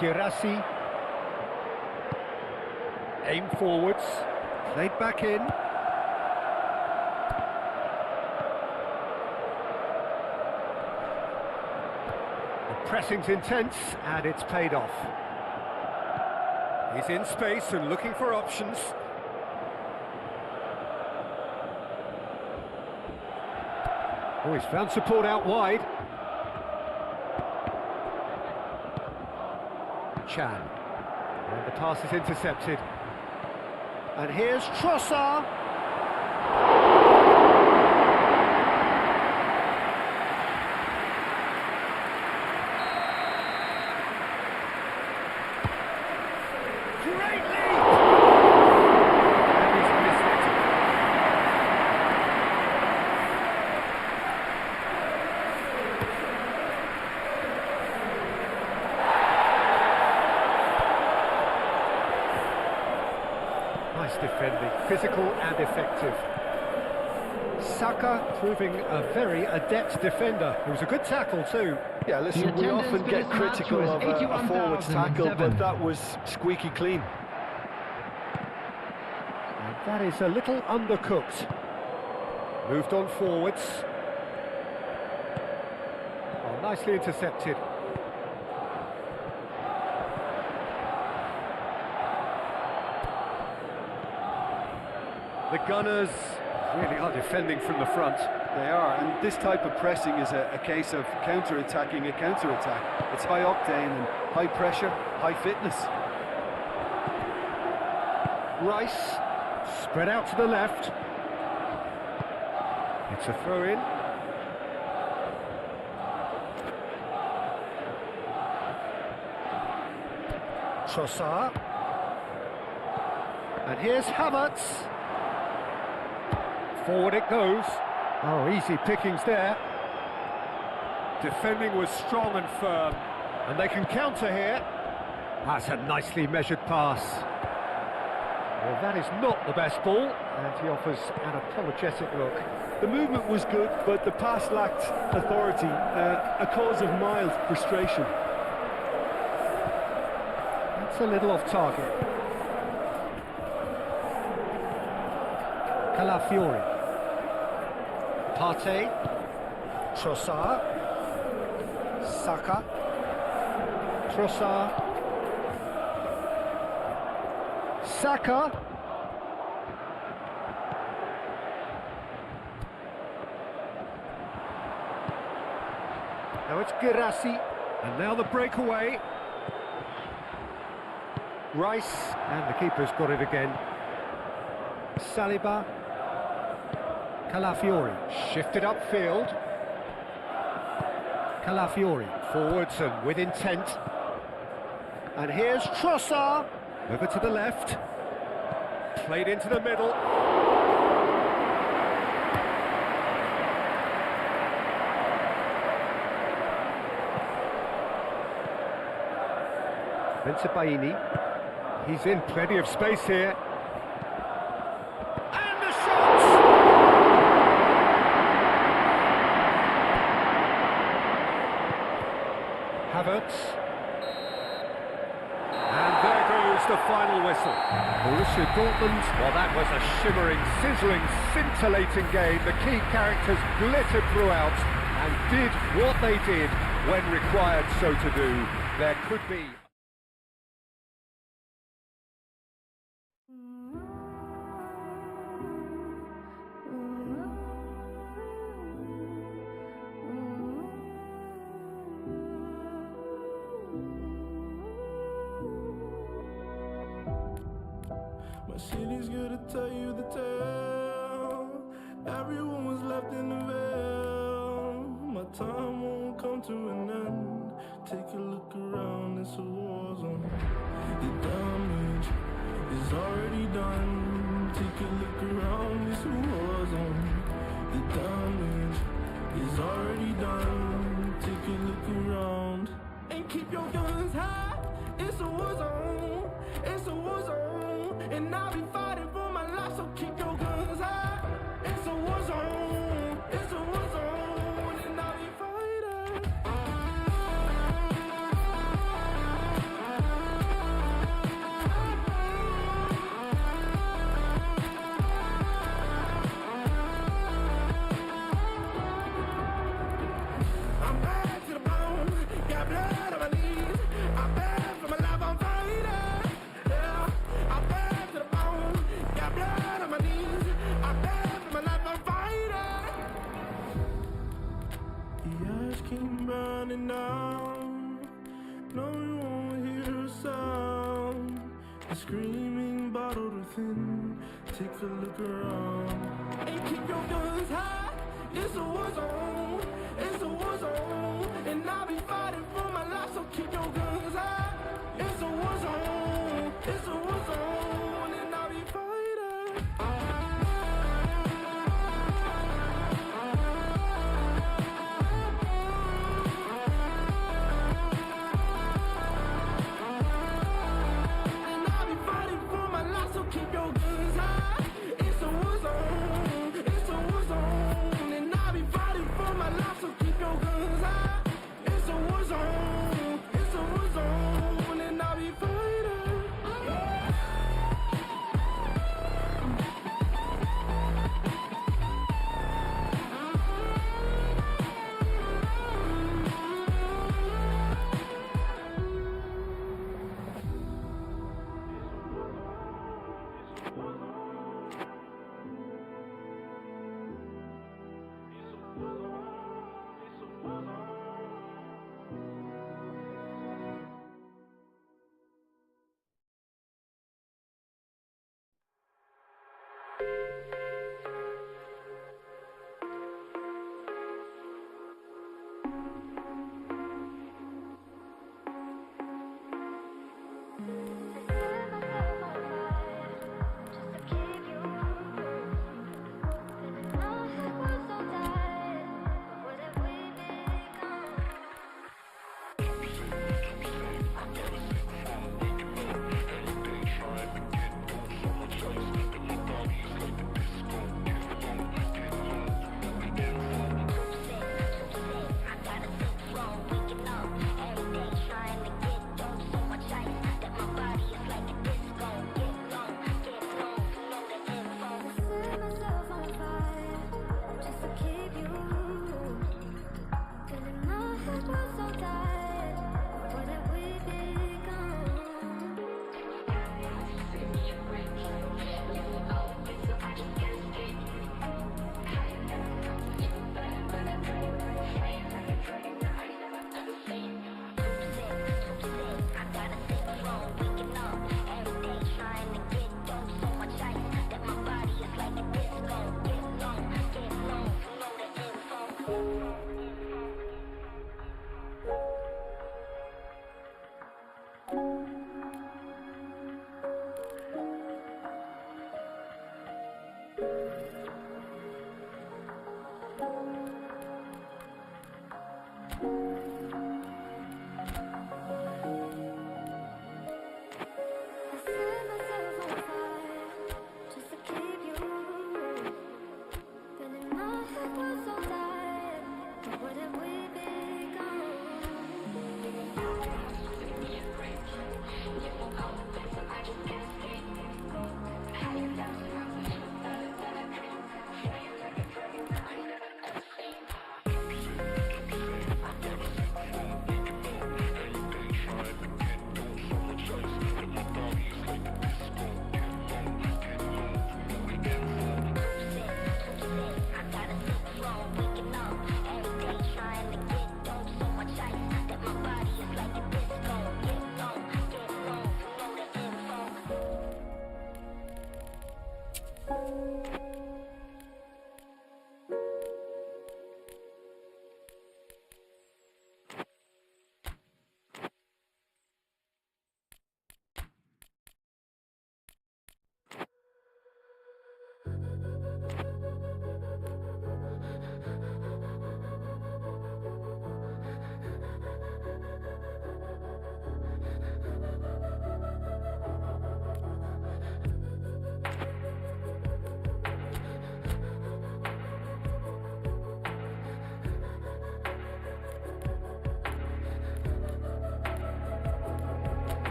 Girassi. Aim forwards. Played back in. The pressing's intense, and it's paid off. He's in space and looking for options. Oh, he's found support out wide. Chan. And the pass is intercepted. And here's Trossard. Great lead! And he's missed it. Nice defending, physical and effective. Saka proving a very adept defender. It was a good tackle too. Yeah, listen, we often get critical of a forward's tackle, but that was squeaky clean. And that is a little undercooked. Moved on forwards. Oh, nicely intercepted. The Gunners really are defending from the front. They are, and this type of pressing is a case of counter-attacking a counter-attack. It's high octane and high pressure, high fitness. Rice, spread out to the left. It's a throw-in. Trossard. And here's Havertz. Forward it goes. Oh, easy pickings there. Defending was strong and firm. And they can counter here. That's a nicely measured pass. Well, that is not the best ball. And he offers an apologetic look. The movement was good, but the pass lacked authority, a cause of mild frustration. That's a little off target. Calafiori. Partey. Trossard. Saka. Trossard. Saka. Now it's Girassi. And now the breakaway. Rice. And the keeper's got it again. Saliba. Calafiori. Shifted upfield. Calafiori. Forwards and with intent. And here's Trossard. Over to the left. Played into the middle. Bensebaini. He's in plenty of space here. And the shot! Havertz. And there goes the final whistle. Borussia Dortmund, well, that was a shimmering, sizzling, scintillating game. The key characters glittered throughout and did what they did when required so to do. There could be... My city's gonna tell you the tale. Everyone was left in the veil. My time won't come to an end. Take a look around, it's a war zone. The damage is already done. Take a look around, it's a war zone. The damage is already done. Take a look around and keep your guns high. It's a war zone. It's a war zone. And I'll be fighting for my life, so keep your guns high. It's a war zone. It's a war zone. And I'll be fighting. I'm back to the bone. Got blood on my knees. I'm back for my life, I'm fighting. Yeah, I'm back to the bone. Got blood on my knees. I'm back for my life, I'm fighting. The ash came burning down. No, you won't hear a sound. The screaming bottled within. Take a look around and keep your guns high. It's a war zone. It's a war zone. And I'll be fighting for my life, so keep your guns high. It's a war zone. It's a war zone. And I'll be fighting. And I'll be fighting for my life, so keep your guns high. It's a war zone. It's a war zone.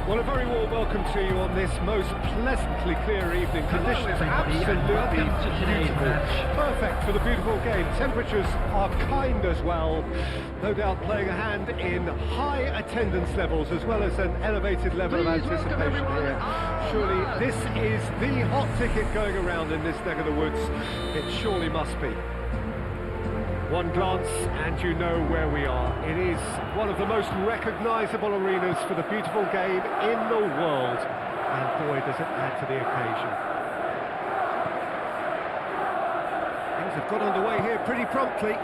Well, a very warm welcome to you on this most pleasantly clear evening. Conditions absolutely beautiful. Perfect for the beautiful game. Temperatures are kind as well. No doubt playing a hand in high attendance levels as well as an elevated level of anticipation here. Surely this is the hot ticket going around in this neck of the woods. It surely must be. One glance and you know where we are. It is one of the most recognisable arenas for the beautiful game in the world. And boy, does it add to the occasion. Things have got underway here pretty promptly.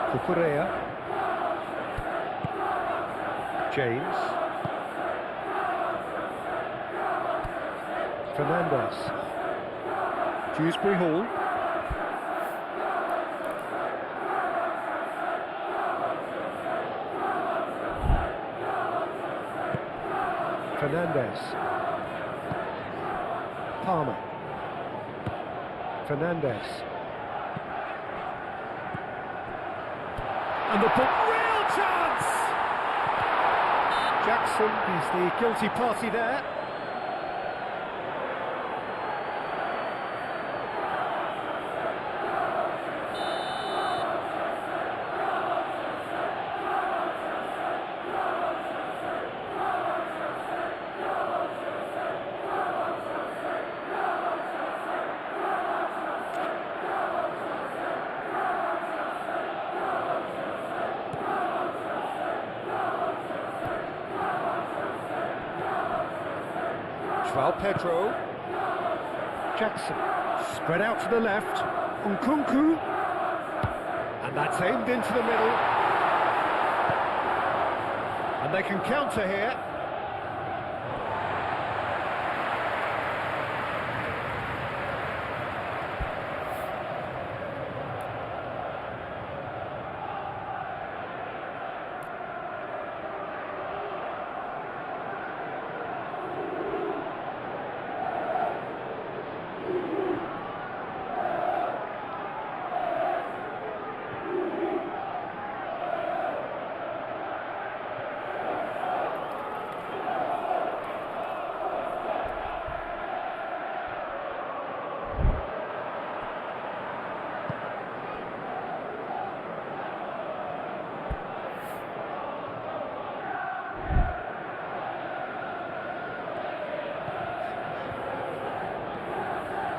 Cucurella. James. Fernandez. Dewsbury Hall. Fernandez. Palmer. Fernandez. And the ball. Real chance! Jackson is the guilty party there. João Pedro. Jackson. Spread out to the left. Nkunku. And that's aimed into the middle. And they can counter here.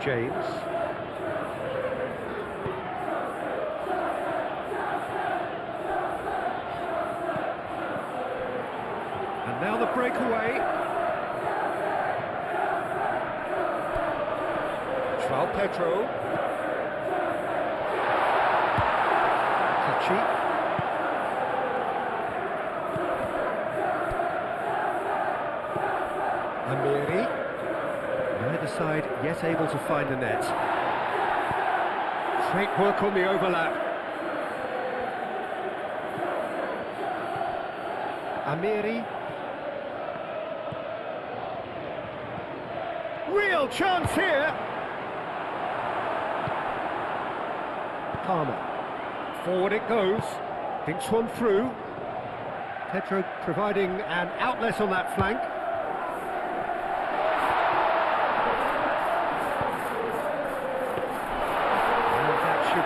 James. And now the breakaway. João Pedro. Touchy. Amiri. Neither side yet able to find the net. Great work on the overlap. Amiri. Real chance here. Palmer. Forward it goes. Thinks one through. Pedro providing an outlet on that flank.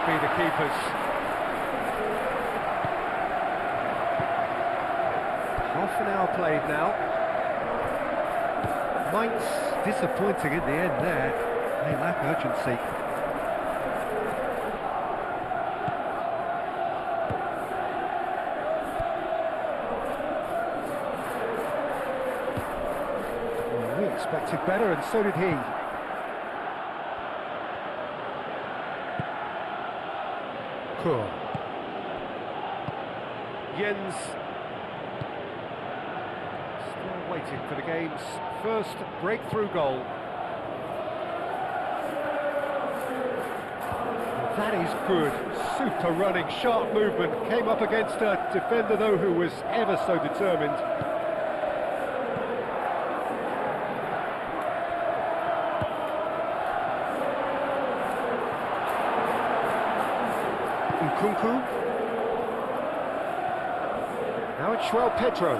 Be the keepers. Half an hour played now. Mainz disappointing in the end there. They lack urgency. Well, we expected better, and so did he. Cool. Jens still waiting for the game's first breakthrough goal. That is good. Super running, sharp movement. Came up against a defender though who was ever so determined. Nkunku. Now it's João Pedro.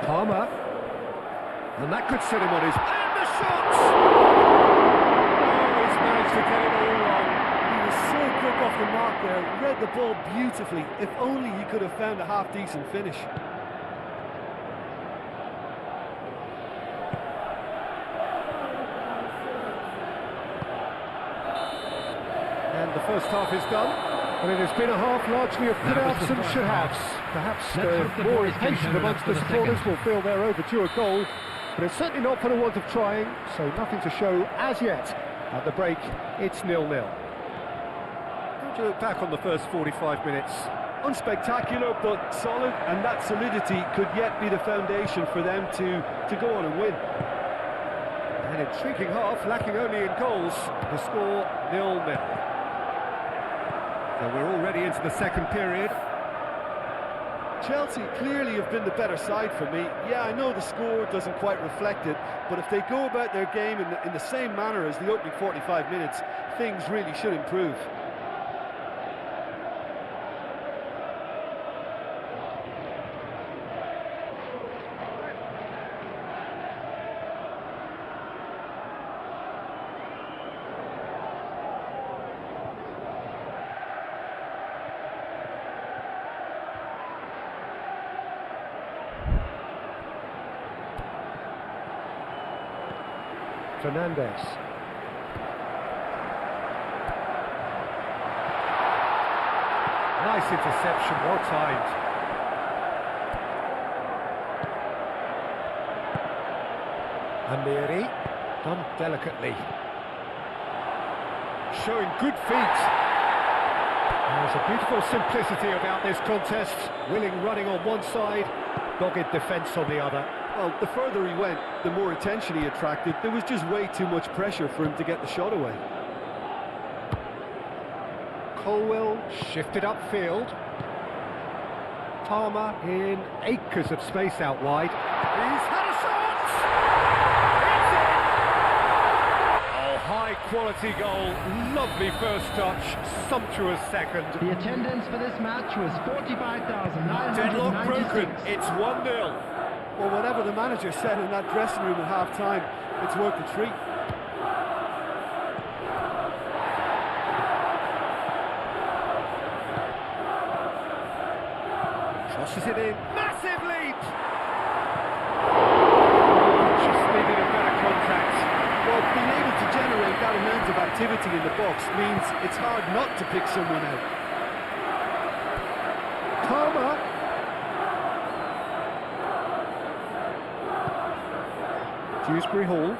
Palmer. And that could set him on his... And the shot! Oh, he's managed to get it all wrong. He was so quick off the mark there, read the ball beautifully. If only he could have found a half-decent finish. And the first half is done. And it has been a half largely of good-outs and should-haves. Perhaps the more impatient amongst the supporters will feel they're overdue a goal, but it's certainly not for the want of trying, so nothing to show as yet. At the break, it's 0-0. How do you look back on the first 45 minutes? Unspectacular, but solid, and that solidity could yet be the foundation for them to go on and win. An intriguing half, lacking only in goals. The score 0-0. So we're already into the second period. Chelsea clearly have been the better side for me. Yeah, I know the score doesn't quite reflect it, but if they go about their game in the same manner as the opening 45 minutes, things really should improve. Fernandez. Nice interception, well timed. Amiri, done delicately. Showing good feet. There's a beautiful simplicity about this contest. Willing running on one side, dogged defence on the other. Well, the further he went, the more attention he attracted. There was just way too much pressure for him to get the shot away. Colwell shifted upfield. Palmer in acres of space out wide. He's had a shot! It's in! Oh, high quality goal. Lovely first touch, sumptuous second. The attendance for this match was 45,996. Deadlock broken, it's 1-0. Well, whatever the manager said in that dressing room at half-time, it's worth the treat. Crosses it in, massive leap! Just needed a better contact. Well, being able to generate that amount of activity in the box means it's hard not to pick someone out. Palmer. Dewsbury Hall.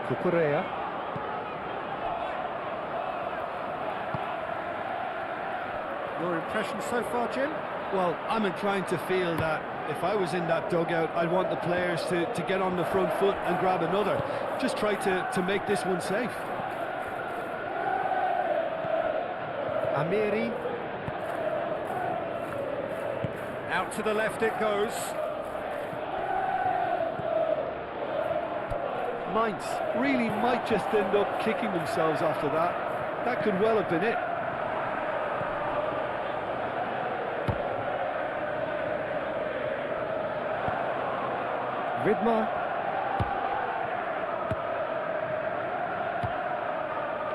Cucurella. Your impression so far, Jim? Well, I'm inclined to feel that if I was in that dugout, I'd want the players to get on the front foot and grab another. Just try to make this one safe. Amiri. Out to the left it goes. Mainz really might just end up kicking themselves after that. That could well have been it. Widmer.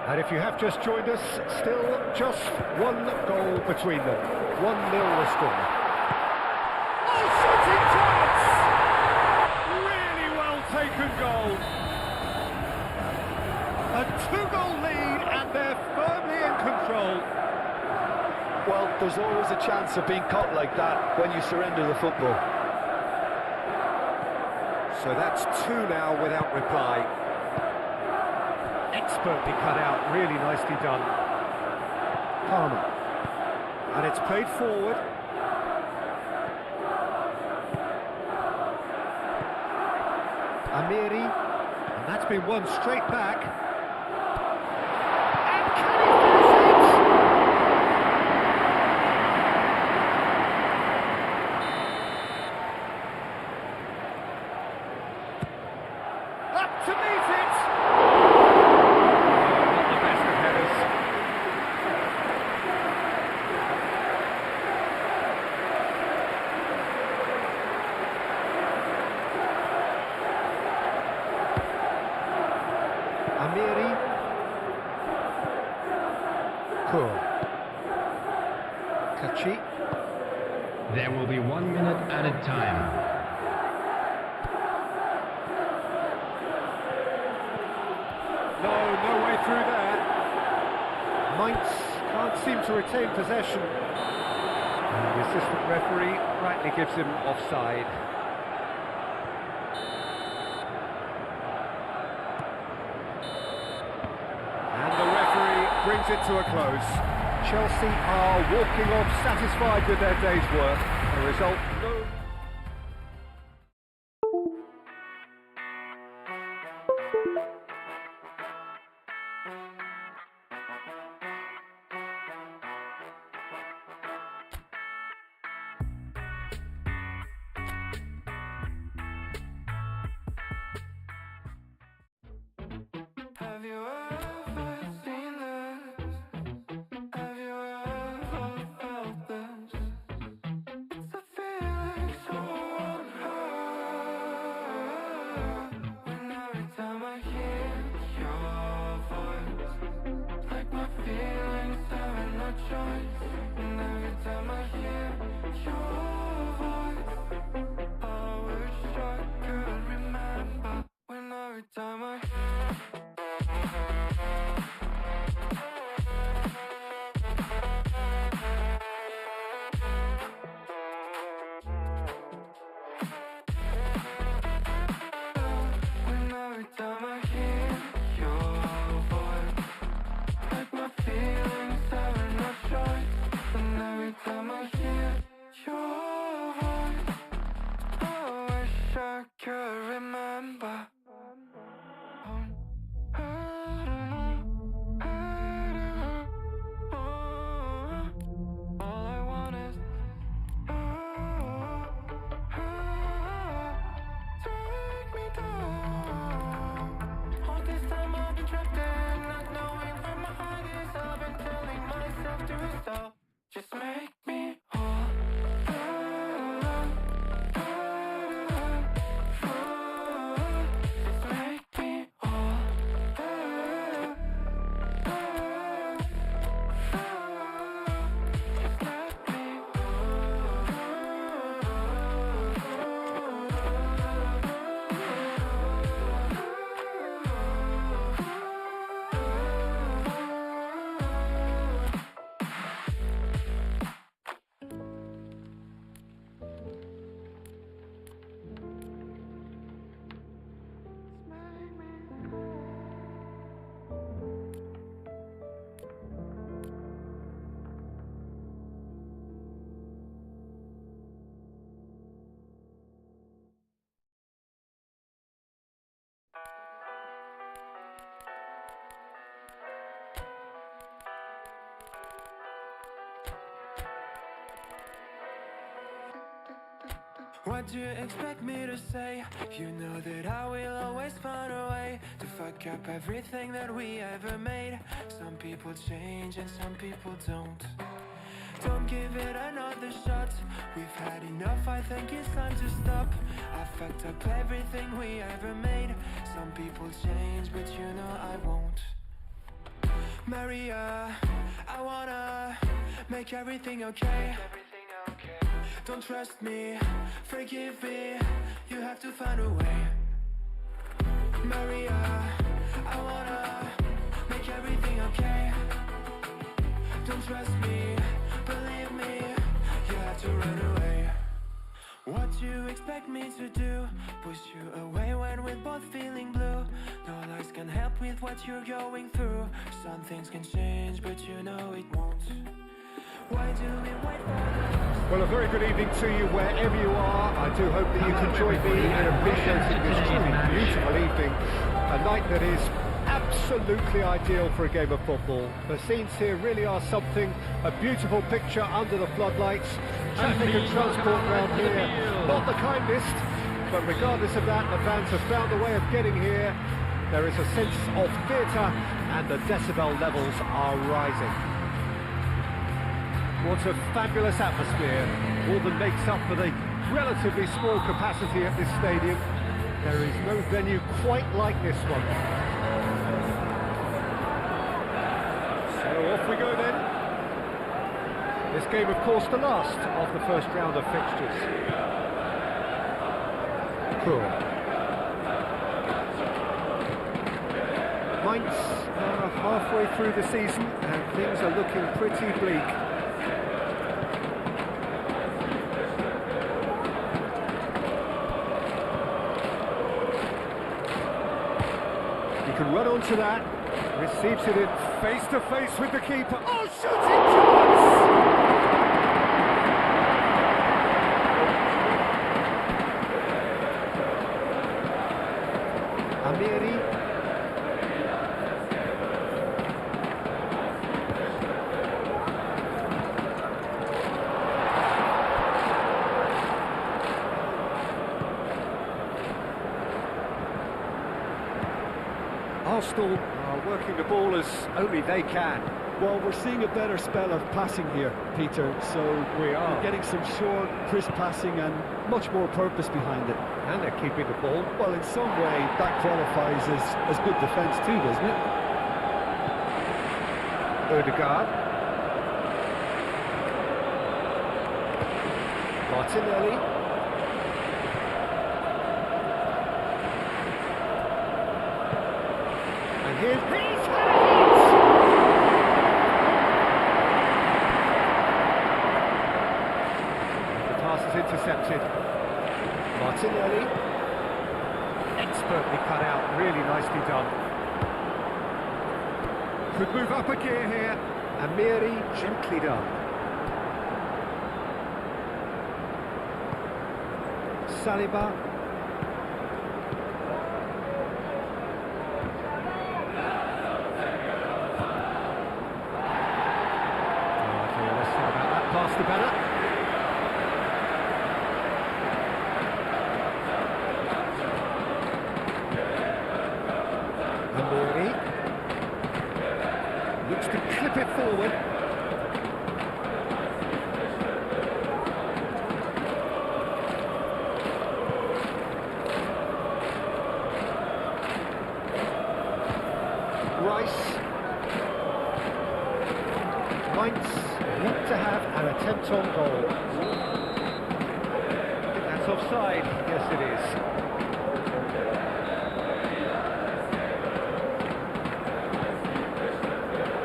And if you have just joined us, still just one goal between them. 1-0 the score. Oh, shooting chance! Really well taken goal. A 2-goal lead and they're firmly in control. Well, there's always a chance of being caught like that when you surrender the football. So that's 2 now without reply. Expertly cut out, really nicely done. Palmer. And it's played forward. Amiri. And that's been won straight back. And can he finish it? Up to meet it! Not the best of headers. Amiri. Cool. Kachi. There will be 1 minute added time. No way through there. Mainz can't seem to retain possession. And the assistant referee rightly gives him offside. And the referee brings it to a close. Chelsea are walking off satisfied with their day's work. The result, no... Have you ever seen this? Have you ever felt this? It's a feeling my feelings having no choice. And every time I hear your voice, I wish I could remember. I don't know. All I want is take me down. All this time I've been trapped in, not knowing where my heart is. I've been telling myself to stop. Just make me whole. Just make me whole. Just let me What do you expect me to say? You know that I will always find a way to fuck up everything that we ever made. Some people change and some people don't. Don't give it another shot. We've had enough, I think it's time to stop. I fucked up everything we ever made. Some people change, but you know I won't. Maria, I wanna make everything okay. Don't trust me, forgive me, you have to find a way. Maria, I wanna make everything okay. Don't trust me, believe me, you have to run away. What you expect me to do? Push you away when we're both feeling blue. No lies can help with what you're going through. Some things can change, but you know it won't. Why do we wait for the... Well, a very good evening to you wherever you are. I do hope that you can join me in appreciating this truly beautiful evening. A night that is absolutely ideal for a game of football. The scenes here really are something. A beautiful picture under the floodlights. Traffic and transport around here, not the kindest. But regardless of that, the fans have found a way of getting here. There is a sense of theatre and the decibel levels are rising. What a fabulous atmosphere, more than makes up for the relatively small capacity at this stadium. There is no venue quite like this one. So off we go then. This game, of course, the last of the first round of fixtures. Cool. Mainz are halfway through the season and things are looking pretty bleak. Can run onto that, receives it in face to face with the keeper. Oh, shooting chance! Amiri. Arsenal are working the ball as only they can. Well, we're seeing a better spell of passing here, Peter, so we are we're getting some short, crisp passing and much more purpose behind it. And they're keeping the ball. Well, in some way, that qualifies as good defence too, doesn't it? Odegaard. Martinelli. Here's his hands! The pass is intercepted. Martinelli. Expertly cut out, really nicely done. Could move up a gear here. Amiri, gently done. Saliba. Okay, let's think about that pass to Bennett. Amiri. Looks to clip it forward. Rice. Mainz yet to have an attempt on goal. I think that's offside. Yes, it is.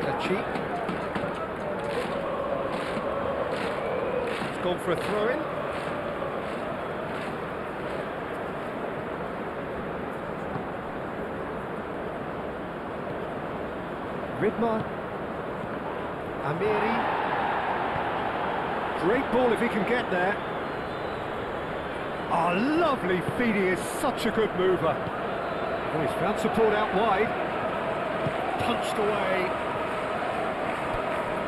Kachi. It's gone for a throw-in. Ridma, Amiri, great ball if he can get there. Oh, lovely feed, he is such a good mover. Oh, he's found support out wide, punched away.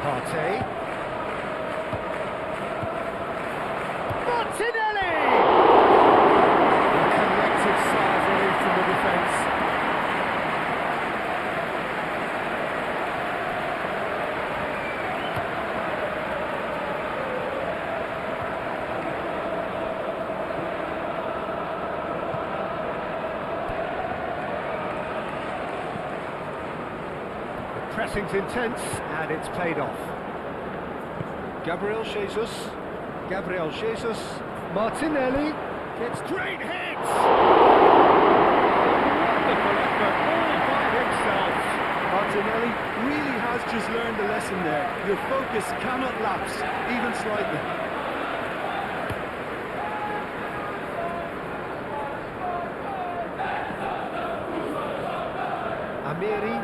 Partey. Martinelli! A collective sigh of relief from the defence. Pressing's intense, and it's paid off. Gabriel Jesus. Martinelli gets great hits! Wonderful effort, all by himself. Martinelli really has just learned a lesson there. Your focus cannot lapse, even slightly. Amiri.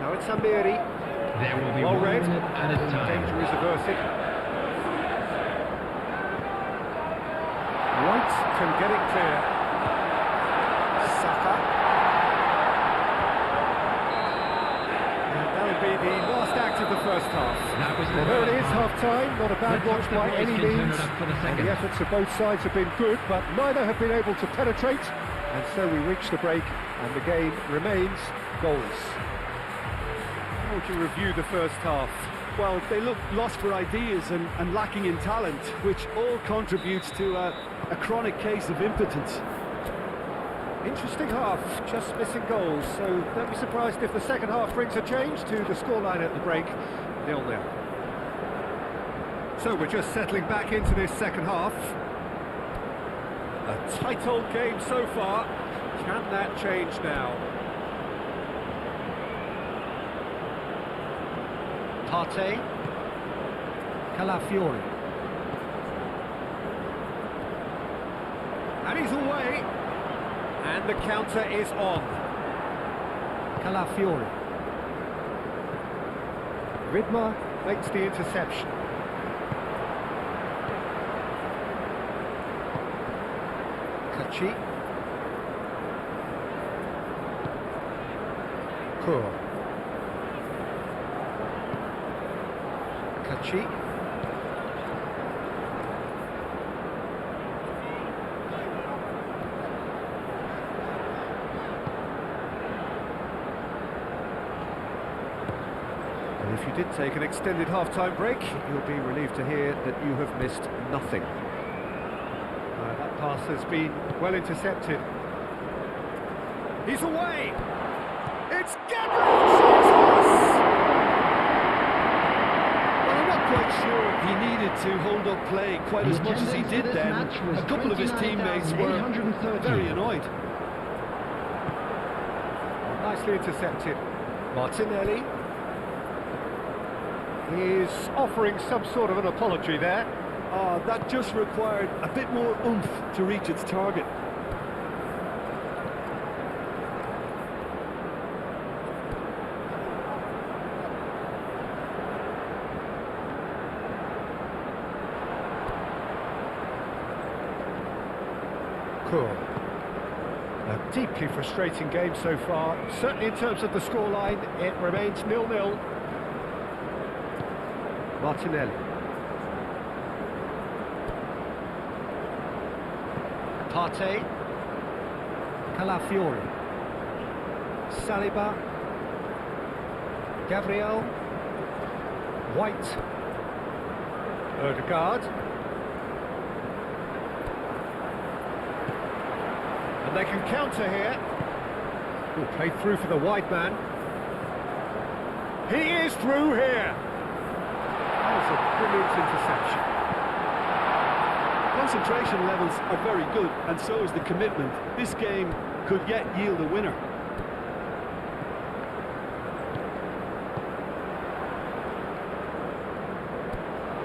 Now it's Amiri. There will be Well 1 read. minute at a time. Danger is averted. White can get it clear. Saka. And that'll be the last act of the first half. That was the Well, there it is, first half. half-time. Not a bad Let's watch hope the by boys any can turn means. it up for the And second. the efforts of both sides have been good, but neither have been able to penetrate. And so we reach the break, and the game remains goals. How would you review the first half? Well, they look lost for ideas and lacking in talent, which all contributes to a chronic case of impotence. Interesting half, just missing goals, so don't be surprised if the second half brings a change to the scoreline at the break, 0-0. So we're just settling back into this second half. A tight old game so far. Can that change now? Partey. Calafiori. And he's away. And the counter is on. Calafiori. Ridma makes the interception. Kachi. Kur. Kachi. And if you did take an extended half-time break, you'll be relieved to hear that you have missed nothing. That pass has been well intercepted. He's away! It's Gabriel Jesus! Well, I'm not quite sure he needed to hold up play quite as much as he did then. A couple of his teammates were very annoyed. Nicely intercepted. Martinelli is offering some sort of an apology there. That just required a bit more oomph to reach its target. Bentancur. A deeply frustrating game so far. Certainly in terms of the scoreline, it remains 0-0. Martinelli. Partey. Calafiori. Saliba. Gabriel. White. Odegaard. And they can counter here. Ooh, played through for the wide man. He is through here. That was a brilliant interception. Concentration levels are very good, and so is the commitment. This game could yet yield a winner.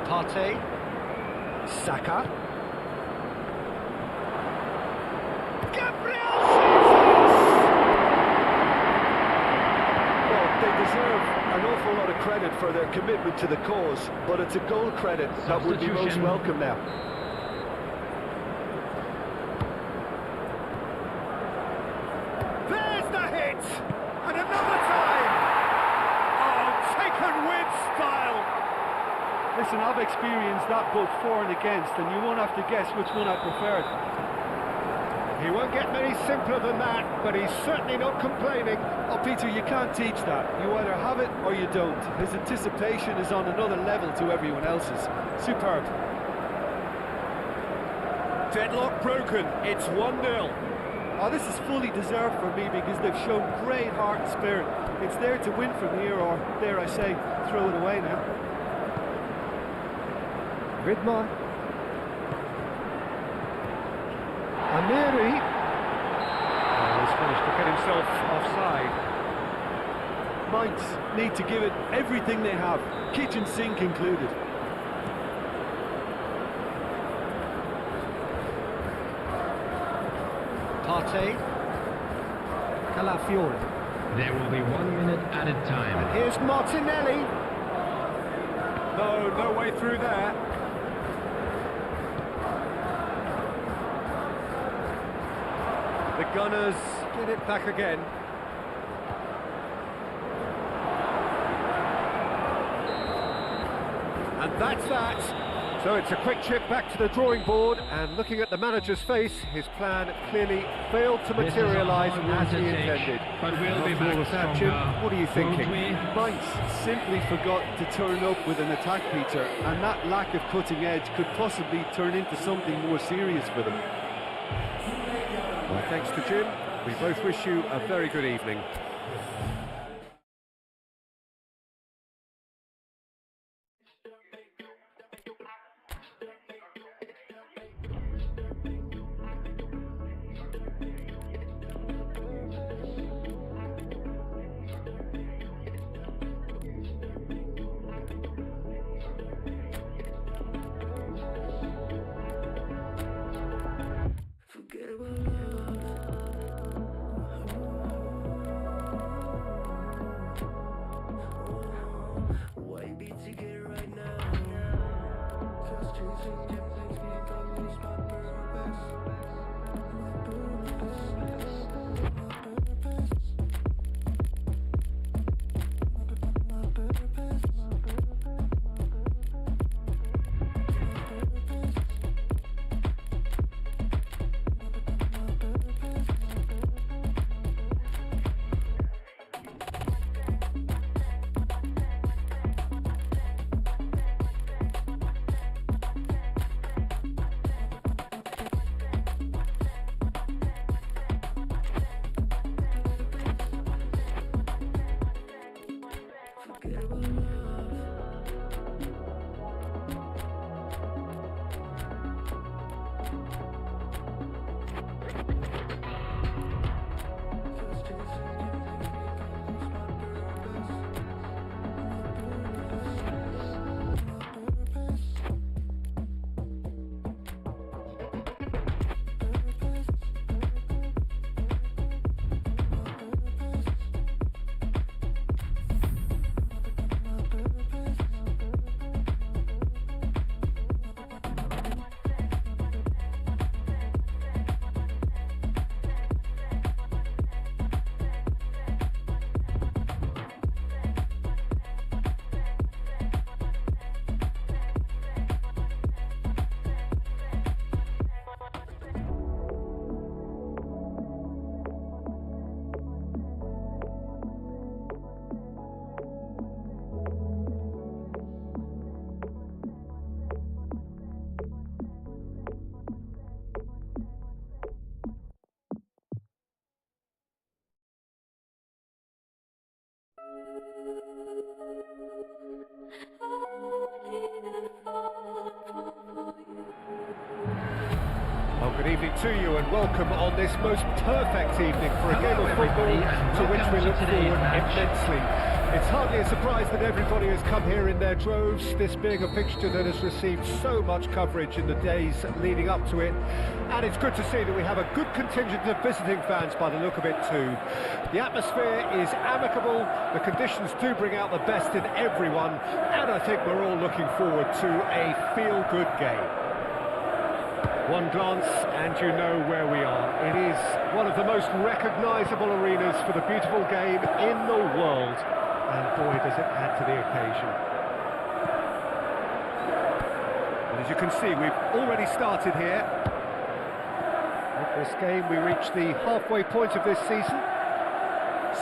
Partey. Saka. Gabriel Jesus! Well, they deserve an awful lot of credit for their commitment to the cause, but it's a goal credit that would be most welcome now. There's the hit! And another time! Oh, taken with style! Listen, I've experienced that both for and against, and you won't have to guess which one I preferred. He won't get many simpler than that, but he's certainly not complaining. Oh, Peter, you can't teach that. You either have it or you don't. His anticipation is on another level to everyone else's. Superb. Deadlock broken. It's 1-0. Oh, this is fully deserved for me because they've shown great heart and spirit. It's there to win from here, or, dare I say, throw it away now. Vidmar. Amiri. Oh, he's managed to get himself offside. Mainz need to give it everything they have, kitchen sink included. Partey. Calafiori. There will be 1 minute added time. And here's Martinelli. No way through there. The Gunners get it back again. And that's that. So it's a quick trip back to the drawing board, and looking at the manager's face, his plan clearly failed to materialise as he intended. But we'll be back that, Jim, what are you thinking? Mainz simply forgot to turn up with an attack, Peter, and that lack of cutting edge could possibly turn into something more serious for them. Well, thanks to Jim. We both wish you a very good evening. Forget about love. Well, good evening to you and welcome on this most perfect evening for a game of football to which we look forward immensely. It's hardly a surprise that everybody has come here in their droves, this being a fixture that has received so much coverage in the days leading up to it. And it's good to see that we have a good contingent of visiting fans by the look of it too. The atmosphere is amicable, the conditions do bring out the best in everyone, and I think we're all looking forward to a feel-good game. One glance and you know where we are. It is one of the most recognisable arenas for the beautiful game in the world. And boy, does it add to the occasion. And as you can see, we've already started here. With this game, we reach the halfway point of this season.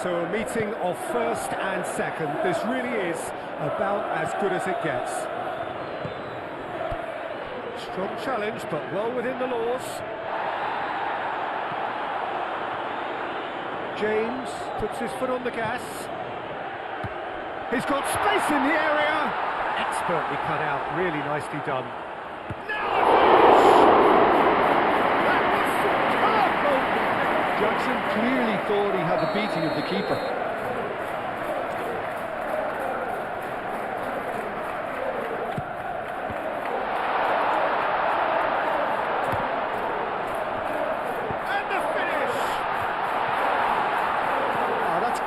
So a meeting of first and second. This really is about as good as it gets. Strong challenge, but well within the laws. James puts his foot on the gas. He's got space in the area. Expertly cut out, really nicely done. Now that was superb! Jackson clearly thought he had the beating of the keeper.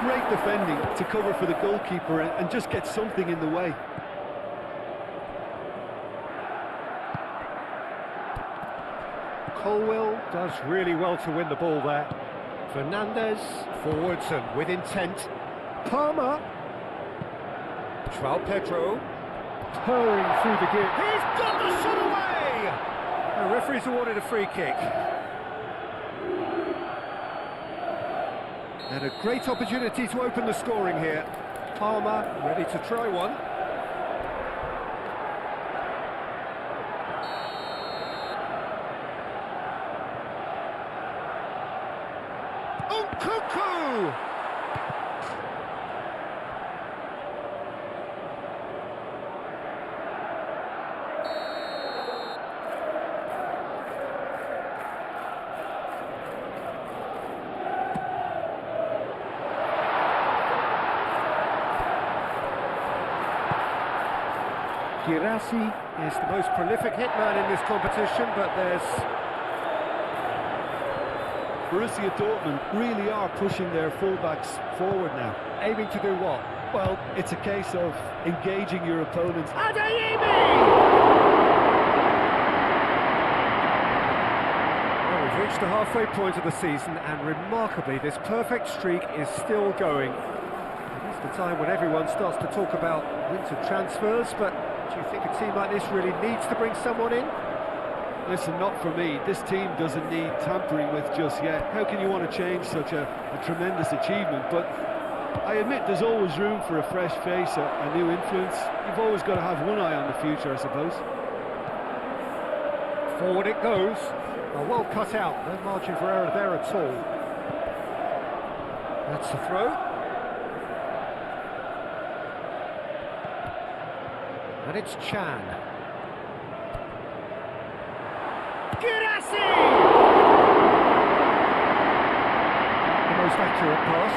Great defending to cover for the goalkeeper and just get something in the way. Colwell does really well to win the ball there. Fernandez forwards and with intent. Palmer. João Pedro purring through the gear. He's got the shot away! The referee's awarded a free kick. And a great opportunity to open the scoring here. Palmer ready to try one. Nkunku! Girassi is the most prolific hitman in this competition, but there's... Borussia Dortmund really are pushing their fullbacks forward now. Aiming to do what? Well, it's a case of engaging your opponents. Adeyemi! Well, we've reached the halfway point of the season, and remarkably, this perfect streak is still going. It's the time when everyone starts to talk about winter transfers, but do you think a team like this really needs to bring someone in? Listen, not for me. This team doesn't need tampering with just yet. How can you want to change such a tremendous achievement? But I admit there's always room for a fresh face, a new influence. You've always got to have one eye on the future, I suppose. Forward it goes. Well cut out. No margin for error there at all. That's the throw. And it's Chan. Girassi! The most accurate pass.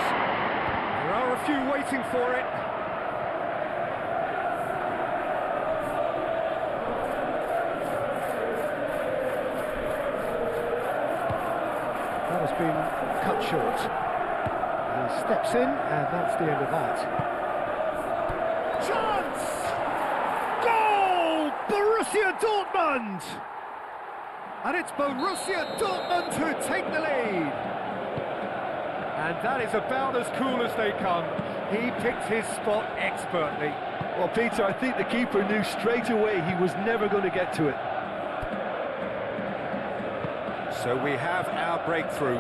There are a few waiting for it. That has been cut short. He steps in, and that's the end of that. Chance! Goal! Borussia Dortmund! And it's Borussia Dortmund who take the lead. And that is about as cool as they come. He picked his spot expertly. Well, Peter, I think the keeper knew straight away he was never going to get to it. So we have our breakthrough.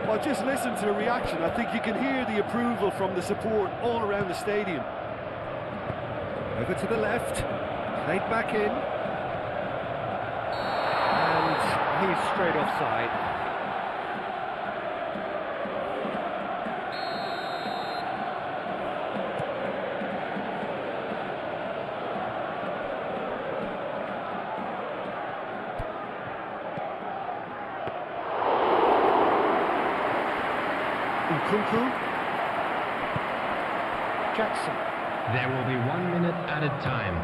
Well, just listen to the reaction. I think you can hear the approval from the support all around the stadium. Over to the left, played back in. And he's straight offside. Nkunku. Jackson. There will be 1 minute added time.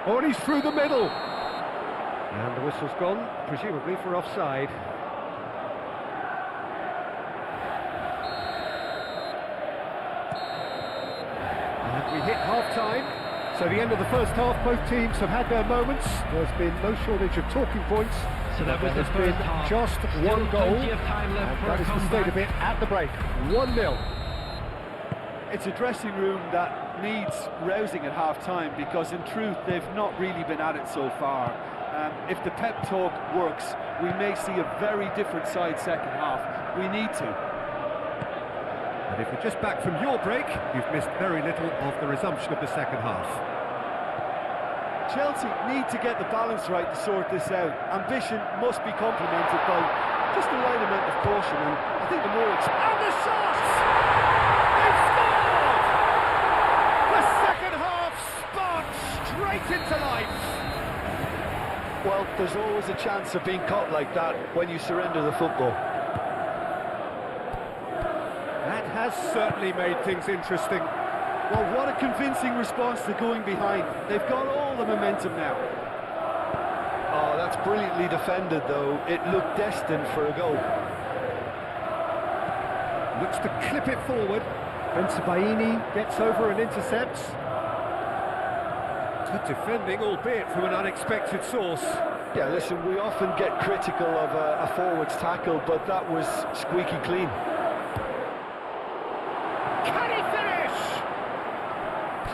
Oh, and he's through the middle. And the whistle's gone, presumably for offside. And we hit half-time. So the end of the first half, both teams have had their moments. There's been no shortage of talking points. So that was the There's first been half. just Still one goal. plenty of time left And for that a is the state of comeback. it at the break. 1-0. It's a dressing room that needs rousing at half-time because, in truth, they've not really been at it so far. If the pep talk works, we may see a very different side second half. We need to. And if you're just back from your break, you've missed very little of the resumption of the second half. Chelsea need to get the balance right to sort this out. Ambition must be complemented by just the right amount of caution, and I think the more And the shots! They scored! The second half sparked straight into life. well, there's always a chance of being caught like that when you surrender the football. That has certainly made things interesting. Well, what a convincing response to going behind. They've got all the momentum now. Oh, that's brilliantly defended, though. It looked destined for a goal. Looks to clip it forward. Bensabaini gets over and intercepts. Good defending, albeit from an unexpected source. Yeah, listen, we often get critical of a forward's tackle, but that was squeaky clean. Can he finish?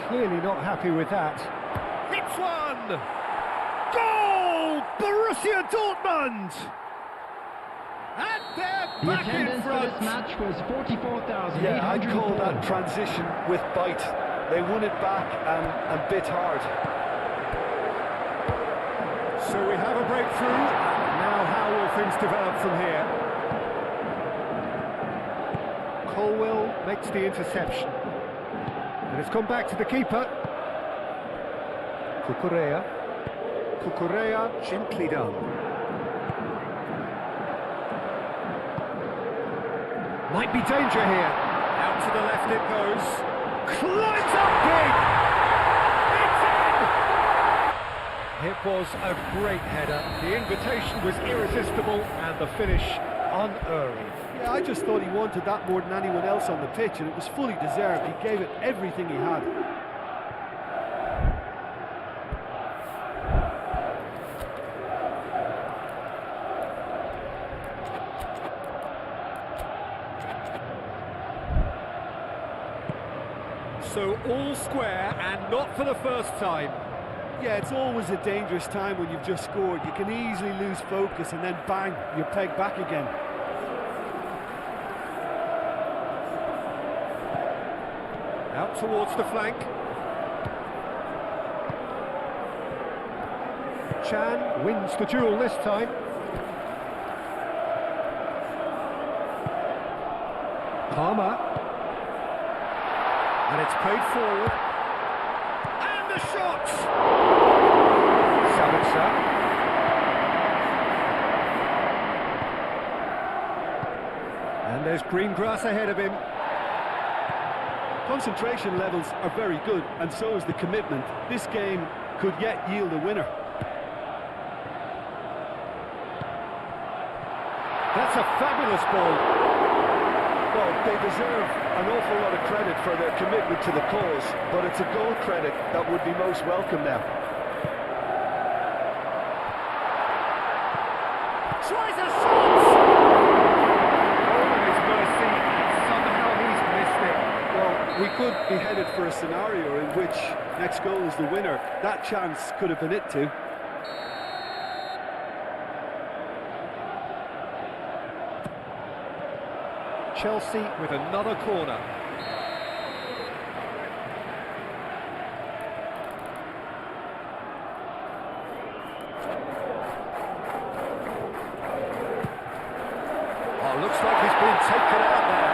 Clearly not happy with that. Hits one! Goal! Borussia Dortmund! And they're The back in attendance for front! this match was 44,804. Yeah, I'd call that transition with bite. They won it back and bit hard. So we have a breakthrough. Now how will things develop from here? Colwell makes the interception. And it's come back to the keeper. Cucurella. Cucurella, gently done. Might be danger here. Out to the left it goes. Climbs up big! It's in! It was a great header. The invitation was irresistible and the finish unerring. Yeah, I just thought he wanted that more than anyone else on the pitch, and it was fully deserved. He gave it everything he had. So all square and not for the first time. Yeah, it's always a dangerous time when you've just scored. You can easily lose focus and then bang, you're pegged back again. Out towards the flank. Chan wins the duel this time. Palmer. And it's played forward. And the shot! Sabitzer. And there's green grass ahead of him. Concentration levels are very good, and so is the commitment. This game could yet yield a winner. That's a fabulous ball. Well, they deserve an awful lot of credit for their commitment to the cause, but it's a goal credit that would be most welcome now. Tries a shot! Oh, his mercy, and somehow he's missed it. Well, we could be headed for a scenario in which next goal is the winner. That chance could have been it too. Chelsea with another corner. Oh, looks like he's been taken out there.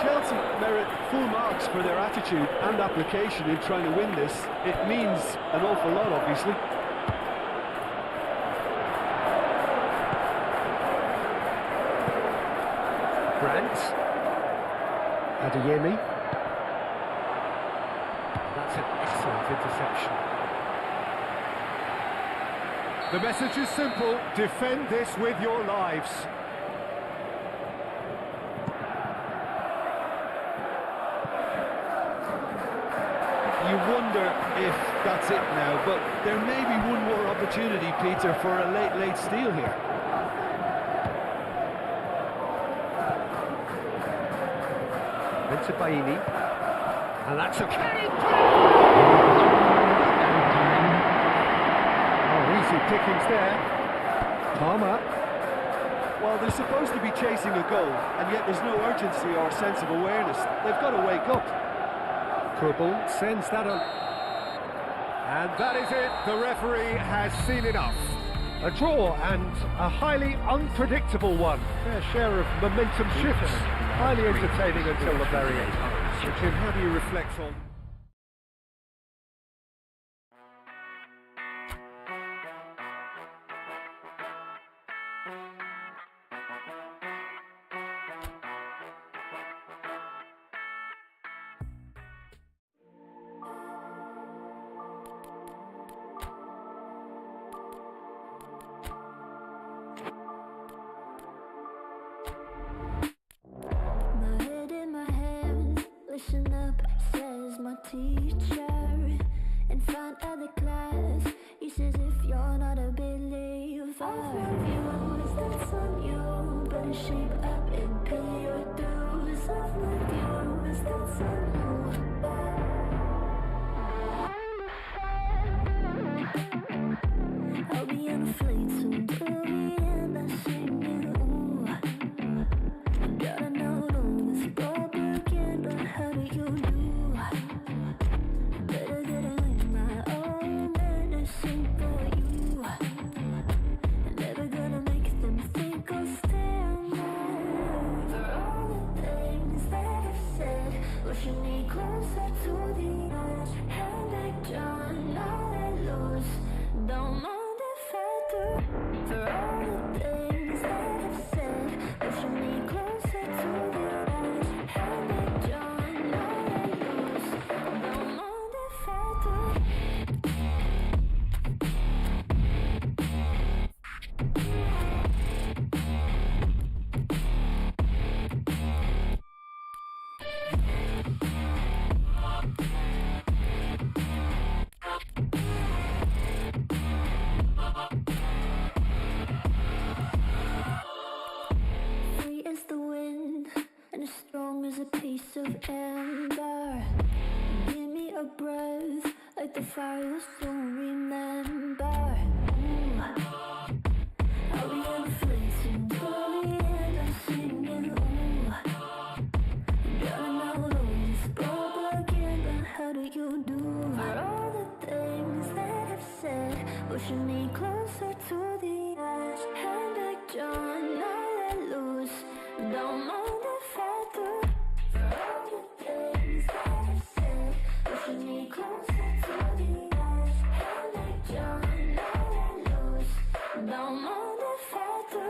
Chelsea merit full marks for their attitude and application in trying to win this. It means an awful lot, obviously. Grant. Adeyemi. That's an excellent interception. The message is simple: defend this with your lives. You wonder if that's it now, but there may be one more opportunity, Peter, for a late steal here. Into Baini. And that's okay. Oh, easy pickings there. Palmer. Well, they're supposed to be chasing a goal, and yet there's no urgency or sense of awareness. They've got to wake up. Krubel sends that on. And that is it. The referee has seen enough. A draw and a highly unpredictable one. Fair share of momentum shifts. Highly entertaining until the very end. Jim, how do you reflect on? Listen up, says my teacher. In front of the class, he says if you're not a believer, I've refused, that's on you. Better shape up and pay your dues. I've refused, that's on you. I'll be on a flight soon to the end. I sing you. Gotta know this propaganda. How do you do? Better get in my own medicine for you. Never gonna make them think I'll stand there. For all the things that I've said, pushing me closer to the edge. Hand back John, now let loose. Don't mind if I do. For all the things that I've said, pushing me closer to the edge. Hand back John, now let loose. Don't mind if I do. Free as the wind and as strong as a piece of amber. Give me a breath like the fire you'll soon remember. Ooh. I'll be inflating till the end. I'm singing. Ooh. Gotta know this propaganda. How do you do? For all the things that I've said, pushing me closer to the edge. Hand back John, now let loose. Don't mind if I do. For all the things that I've said, pushing me closer to the edge. Hand back John, now let loose. Don't mind if I do.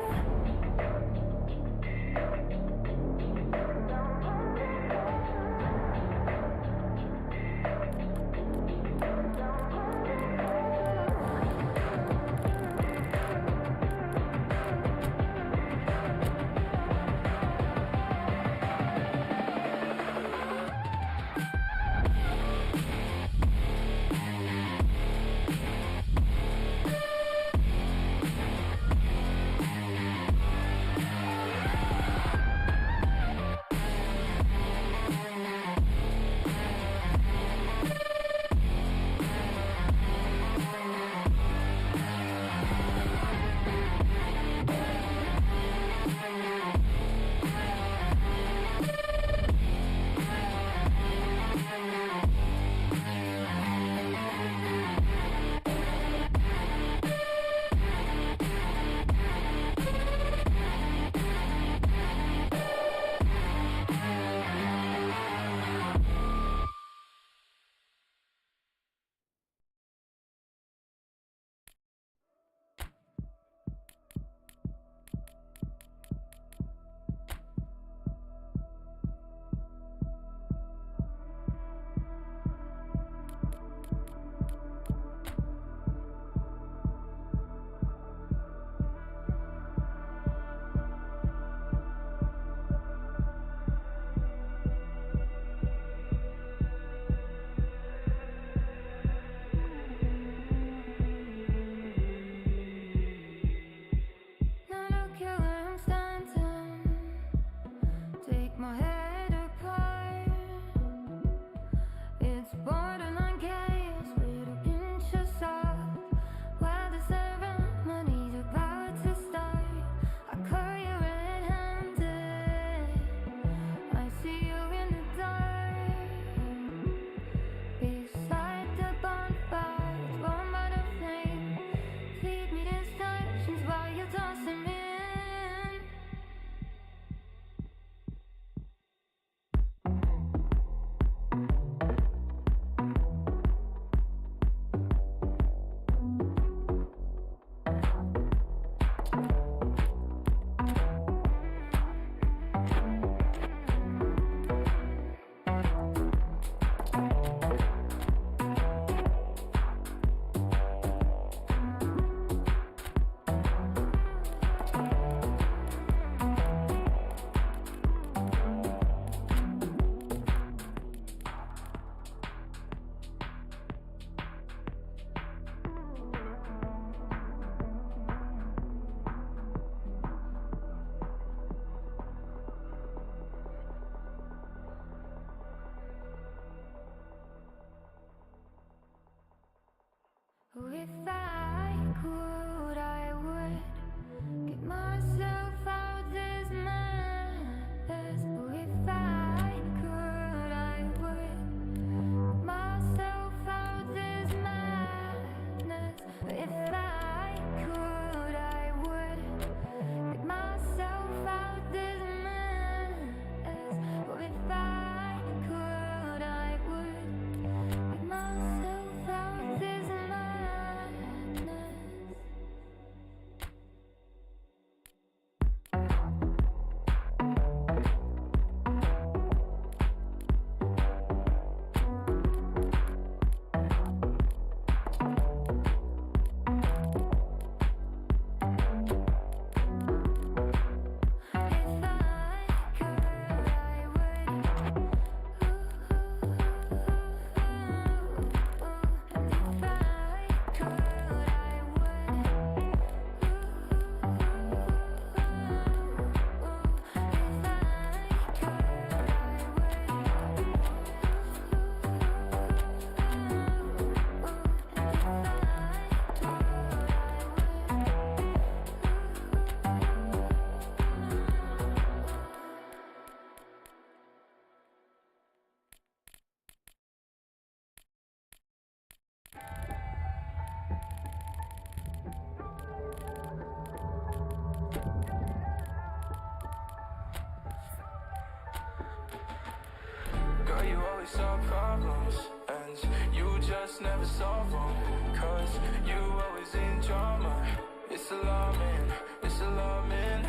Girl, you always solve problems, and you just never solve them. Cause you always in drama. It's alarming, it's alarming.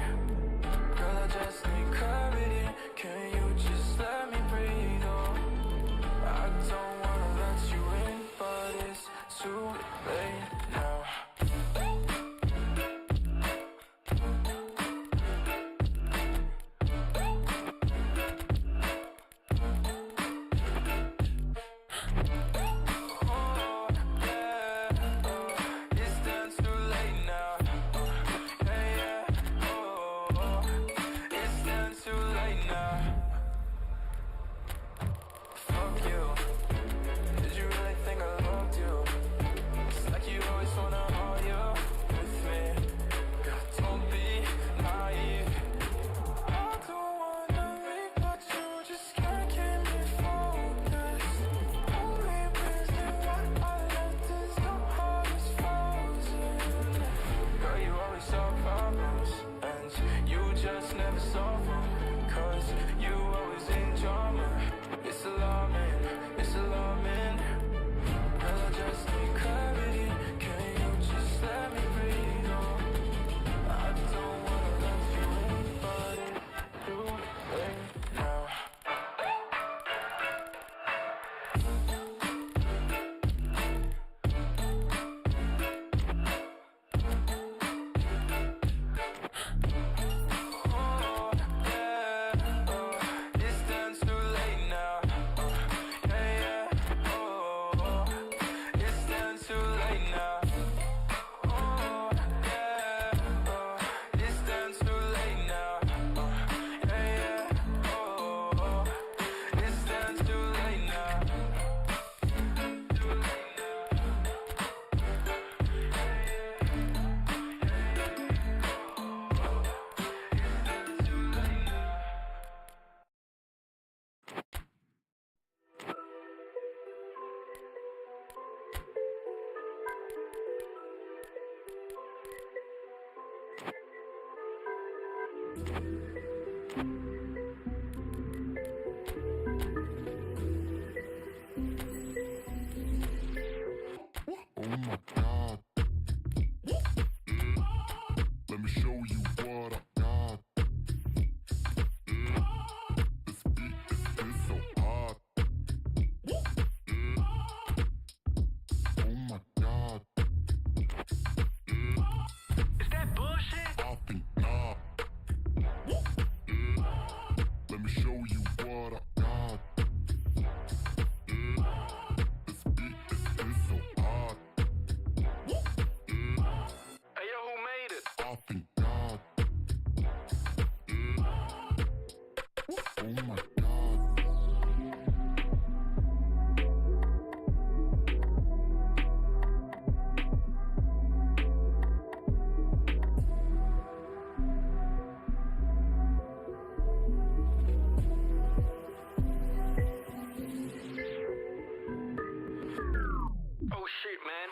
Girl, I just need clarity. Can you just let me breathe? Oh, I don't wanna let you in, but it's too late now.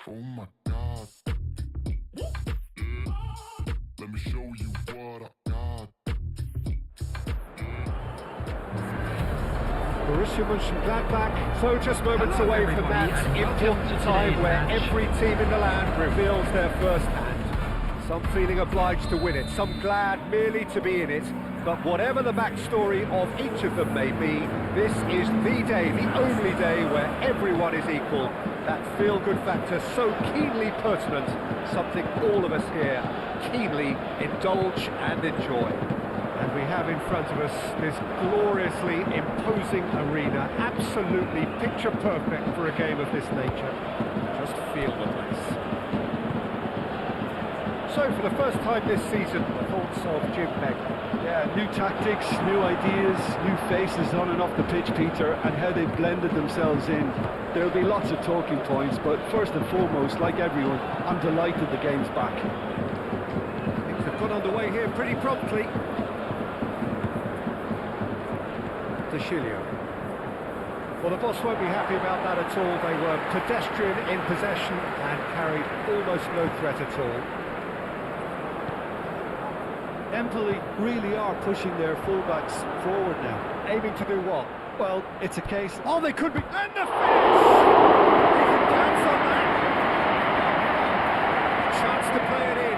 Oh my God. Let me show you what I got. Borussia Mönchengladbach, so just moments away from that important time where every team in the land reveals their first hand. Some feeling obliged to win it, some glad merely to be in it. But whatever the backstory of each of them may be, this is the day, the only day where everyone is equal. That feel-good factor so keenly pertinent, something all of us here keenly indulge and enjoy. And we have in front of us this gloriously imposing arena, absolutely picture perfect for a game of this nature. Just feel the place. So for the first time this season, the thoughts of Jim Begley. Yeah, new tactics, new ideas, new faces on and off the pitch, Peter, and how they blended themselves in. There'll be lots of talking points, but first and foremost, like everyone, I'm delighted the game's back. Things have got underway here pretty promptly. Chilio. Well, the boss won't be happy about that at all. They were pedestrian in possession and carried almost no threat at all. Empoli really are pushing their fullbacks forward now. Aiming to do what? Well, it's a case... Oh, they could be... And the finish! He can dance on that. Chance to play it in.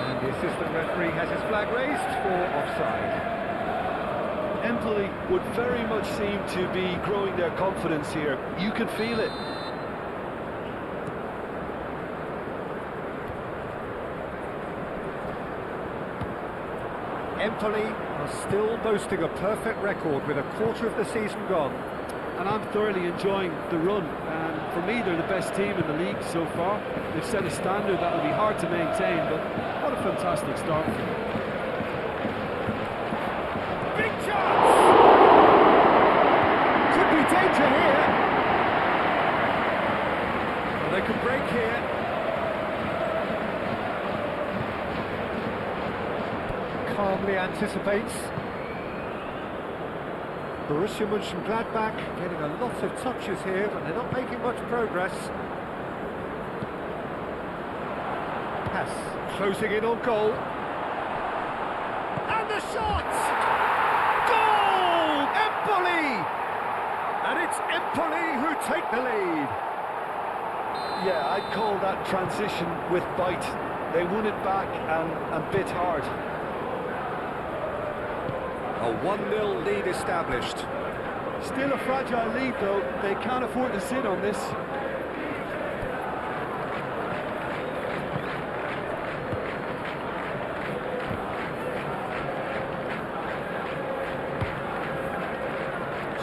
And the assistant referee has his flag raised for offside. Empoli would very much seem to be growing their confidence here. You can feel it. Empoli are still boasting a perfect record with a quarter of the season gone. And I'm thoroughly enjoying the run. And for me, they're the best team in the league so far. They've set a standard that will be hard to maintain, but what a fantastic start. Big chance! Could be danger here. Well, they could break here. Calmly anticipates. Borussia Mönchengladbach getting a lot of touches here, but they're not making much progress. Pass closing in on goal. And the shot! Goal! Empoli! And it's Empoli who take the lead. Yeah, I'd call that transition with bite. They won it back and bit hard. A 1-0 lead established. Still a fragile lead though, they can't afford to sit on this.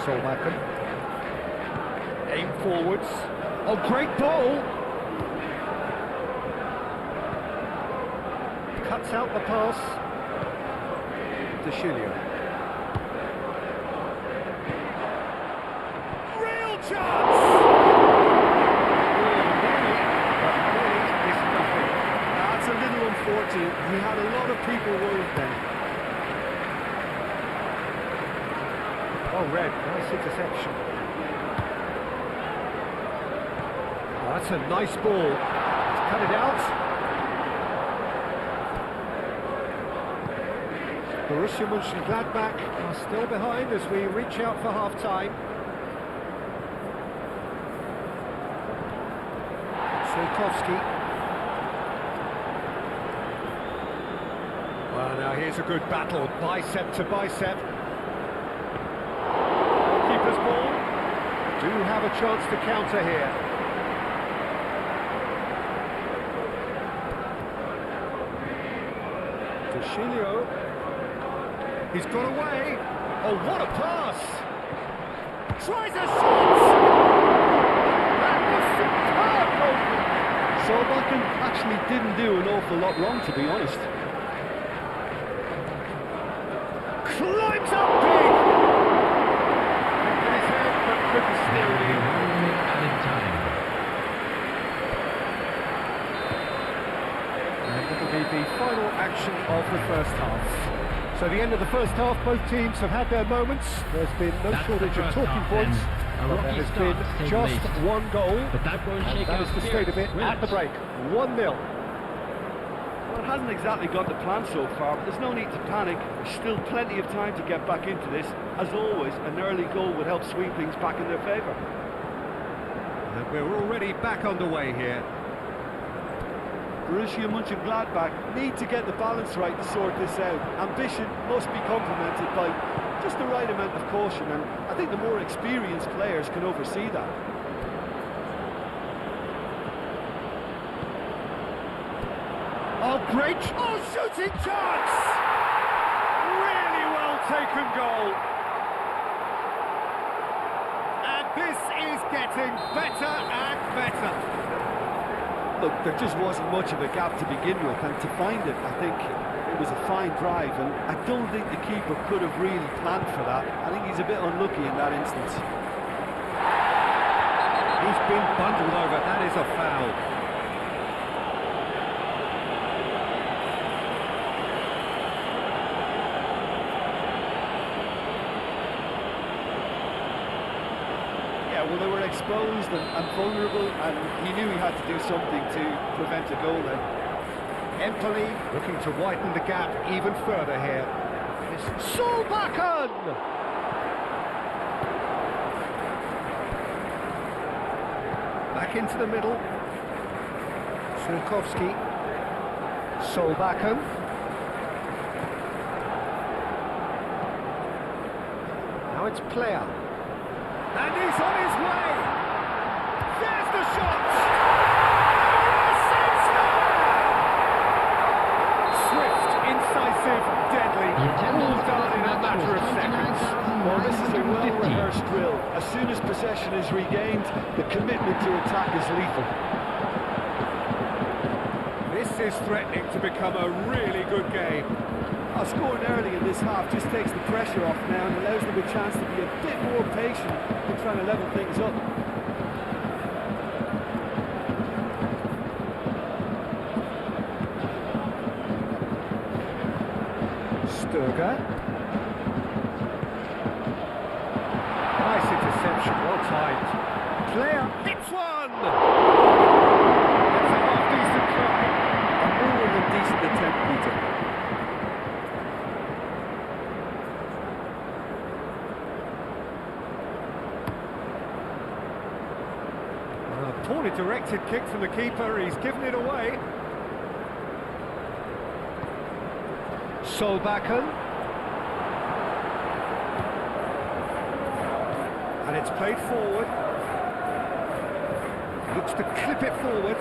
Solbakken. Aim forwards. Oh, great ball! Cuts out the pass. De Chilio. Chance! That's a little unfortunate. He had a lot of people worried then. Oh, red. Nice interception. Oh, that's a nice ball. He's cut it out. Borussia Mönchengladbach are still behind as we reach out for half-time. Solkowski. Well, now here's a good battle, bicep to bicep. Keeper's ball. Do have a chance to counter here. De Chilio. He's got away. Oh, what a pass! Tries a shot! Solbakken actually didn't do an awful lot wrong, to be honest. Climbs up big! His head, but couldn't steer it in. And it'll be the final action of the first half. So the end of the first half, both teams have had their moments. There's been no shortage of talking points. There has been just one goal, but that won't shake that is the state of it at the break. 1-0. Well, it hasn't exactly gone to plan so far, but there's no need to panic. There's still plenty of time to get back into this. As always, an early goal would help swing things back in their favour. And we're already back underway here. Borussia Mönchengladbach need to get the balance right to sort this out. Ambition must be complemented by just the right amount of caution, and I think the more experienced players can oversee that. Oh, great! Oh, shooting chance! Really well taken goal. And this is getting better and better. Look, there just wasn't much of a gap to begin with, and to find it, I think it was a fine drive, and I don't think the keeper could have really planned for that. I think he's a bit unlucky in that instance. He's been bundled over, that is a foul. Well, they were exposed and vulnerable, and he knew he had to do something to prevent a goal then. Empoli looking to widen the gap even further here. It's Solbakken! Back into the middle. Sulkowski. Solbakken. Now it's Player. And he's on his way! There's the shot! Yes, it's there! Swift, incisive, deadly, all done in a matter of seconds. Well, this is a well-rehearsed drill. As soon as possession is regained, the commitment to attack is lethal. This is threatening to become a really good game. Scoring early in this half just takes the pressure off now and allows them a chance to be a bit more patient in trying to level things up. Sturger. Nice interception, well timed. Player hits one! That's a half-decent try. A more than decent attempt, Peter. A poorly directed kick from the keeper, he's given it away. Solbakken. And it's played forward. Looks to clip it forward.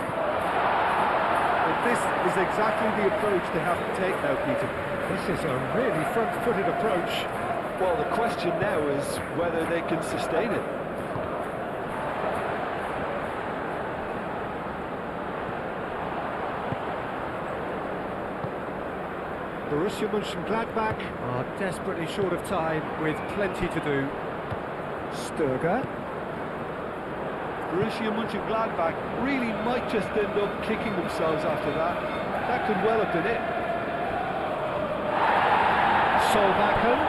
But this is exactly the approach they have to take now, Peter. This is a really front-footed approach. Well, the question now is whether they can sustain it. Borussia Mönchengladbach are desperately short of time with plenty to do. Sturger. Borussia Mönchengladbach really might just end up kicking themselves after that. That could well have been it. Solbakken.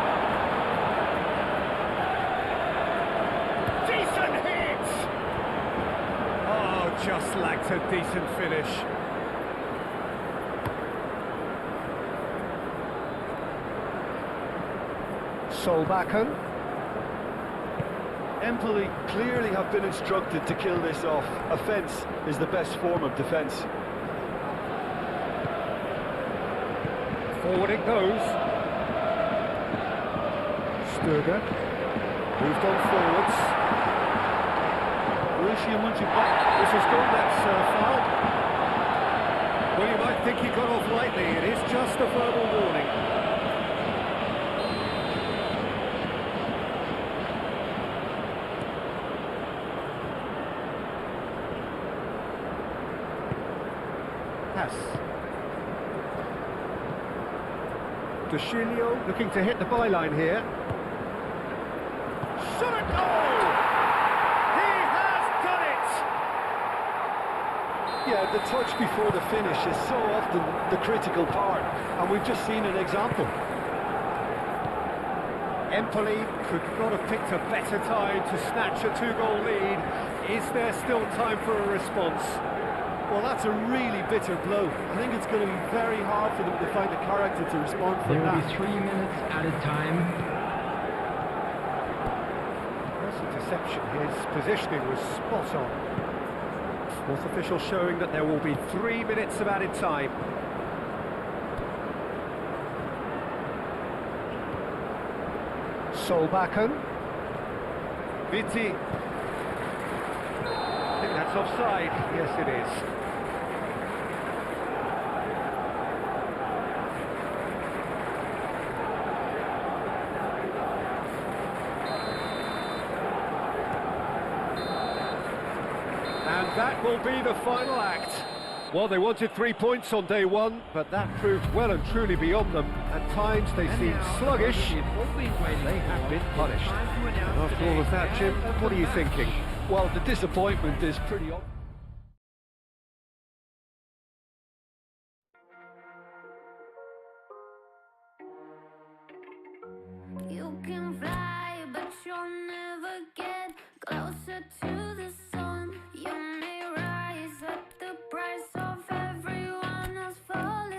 Decent hit! Oh, just lacked a decent finish. Solbakken. Empoli clearly have been instructed to kill this off. Offence is the best form of defence. Forward it goes. Sturger. Moved on forwards. Borussia Mönchengladbach. This has gone, that's foul. Well, you might think he got off lightly. It is just a verbal warning. Pass. Dushilio looking to hit the byline here. Shot it! Oh! He has done it! Yeah, the touch before the finish is so often the critical part, and we've just seen an example. Empoli could not have picked a better time to snatch a two-goal lead. Is there still time for a response? Well, that's a really bitter blow. I think it's going to be very hard for them to find the character to respond from There will that. be 3 minutes added time. First interception, his positioning was spot on. Fourth official showing that there will be 3 minutes of added time. Solbakken. Vitti. I think that's offside. Yes, it is. And that will be the final act. Well, they wanted 3 points on day one, but that proved well and truly beyond them. At times they seemed sluggish, and they have been punished. And after all of that, Jim, what are you thinking? Well, the disappointment is pretty obvious. You can fly, but you'll never get closer to the sun. You may rise at the price of everyone else falling.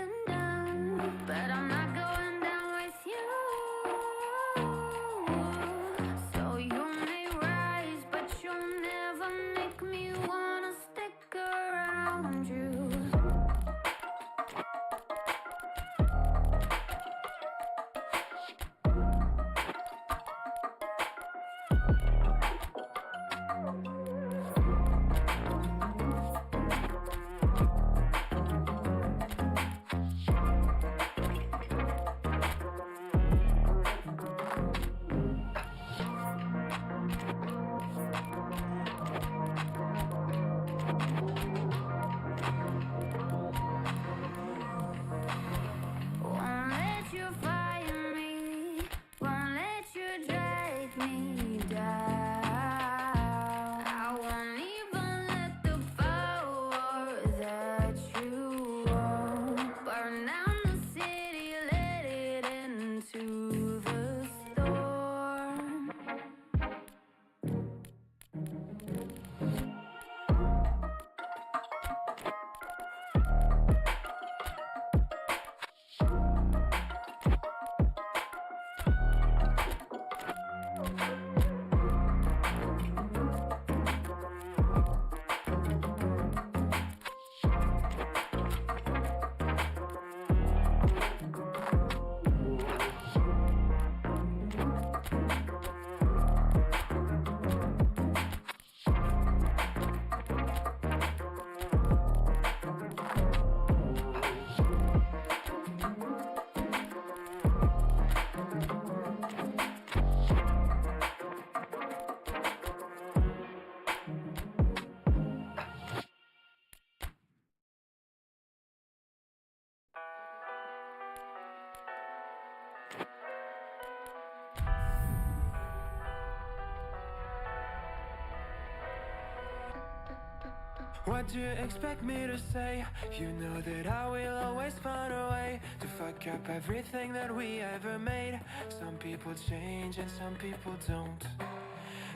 What do you expect me to say? You know that I will always find a way to fuck up everything that we ever made. Some people change and some people don't.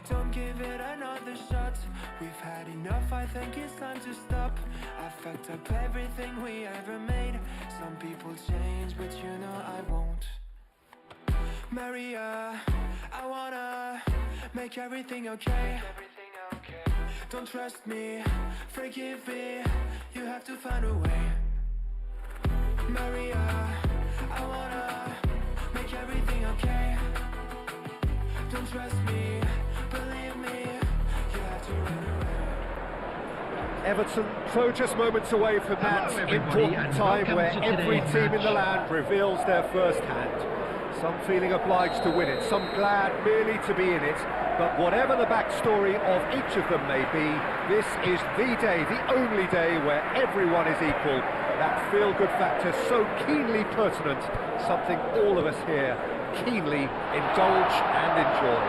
Don't give it another shot. We've had enough, I think it's time to stop. I fucked up everything we ever made. Some people change, but you know I won't. Maria, I wanna make everything okay. Don't trust me, forgive me, you have to find a way. Maria, I wanna make everything okay. Don't trust me, believe me, you have to run away. Everton, so just moments away from that important time where every team in the land reveals their first hand. Some feeling obliged to win it, some glad merely to be in it. But whatever the backstory of each of them may be, this is the day, the only day where everyone is equal. That feel-good factor so keenly pertinent, something all of us here keenly indulge and enjoy.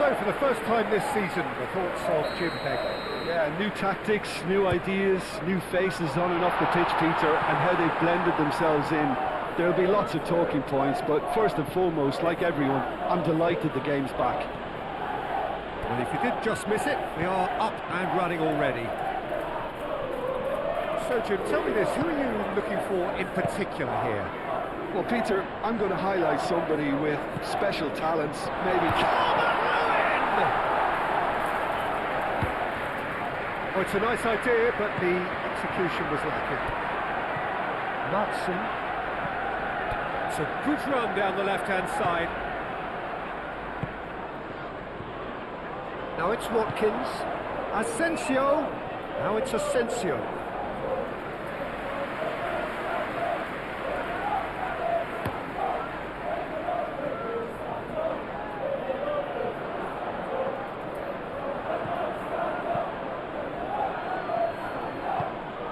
So for the first time this season, the thoughts of Jim Pegg. Yeah, new tactics, new ideas, new faces on and off the pitch, Peter, and how they've blended themselves in. There'll be lots of talking points, but first and foremost, like everyone, I'm delighted the game's back. Well, if you did just miss it, we are up and running already. So, Jim, tell me this, who are you looking for in particular here? Well, Peter, I'm going to highlight somebody with special talents, maybe... Well, it's a nice idea, but the execution was lacking. Matson. It's a good run down the left-hand side. Now it's Watkins. Asensio. Now it's Asensio.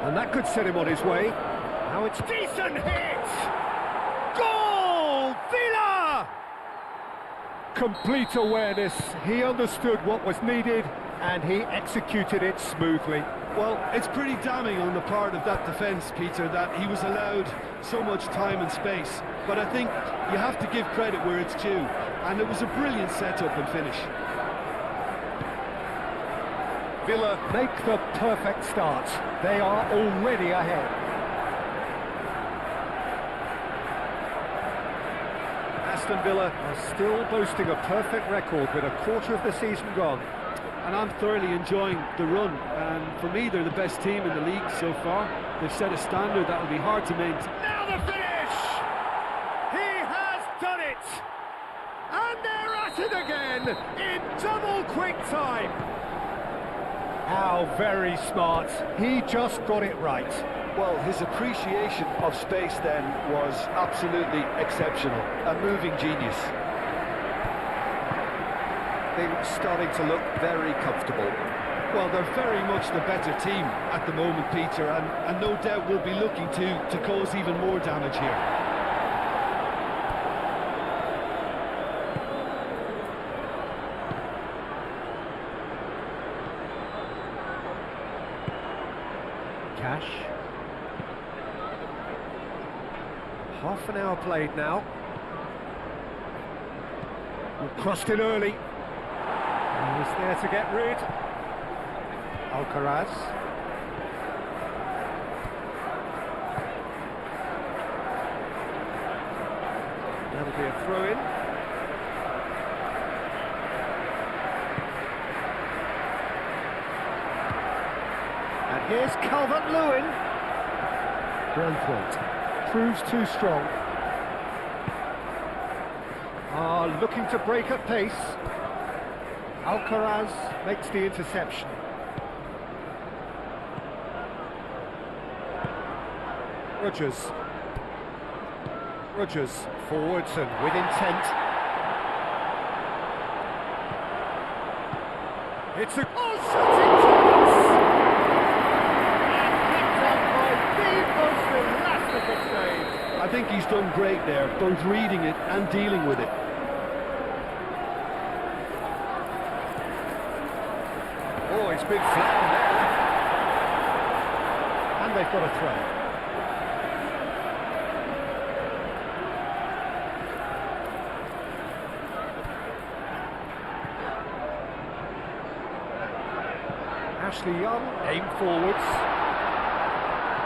And that could set him on his way. Now it's decent hit! Goal! Villa! Complete awareness. He understood what was needed and he executed it smoothly. Well, it's pretty damning on the part of that defence, Peter, that he was allowed so much time and space. But I think you have to give credit where it's due. And it was a brilliant setup and finish. Villa make the perfect start. They are already ahead. Aston Villa are still boasting a perfect record with a quarter of the season gone. And I'm thoroughly enjoying the run. And for me, they're the best team in the league so far. They've set a standard that will be hard to maintain. Now the finish! He has done it! And they're at it again in double quick time. How very smart. He just got it right. Well, his appreciation of space then was absolutely exceptional. A moving genius. Things starting to look very comfortable. Well, they're very much the better team at the moment, Peter, and no doubt will be looking to cause even more damage here. Cash. Half an hour played now. Crossed in early. He was there to get rid. Alcaraz. That'll be a throw-in. And here's Calvert-Lewin. Branthwaite proves too strong. Looking to break at pace. Alcaraz makes the interception. Rodgers forwards and with intent. It's a shooting chance! And picked up by the most elastic of saves. I think he's done great there, both reading it and dealing with it. Oh, it's been flattened there. And they've got a throw. Ashley Young, aim forwards.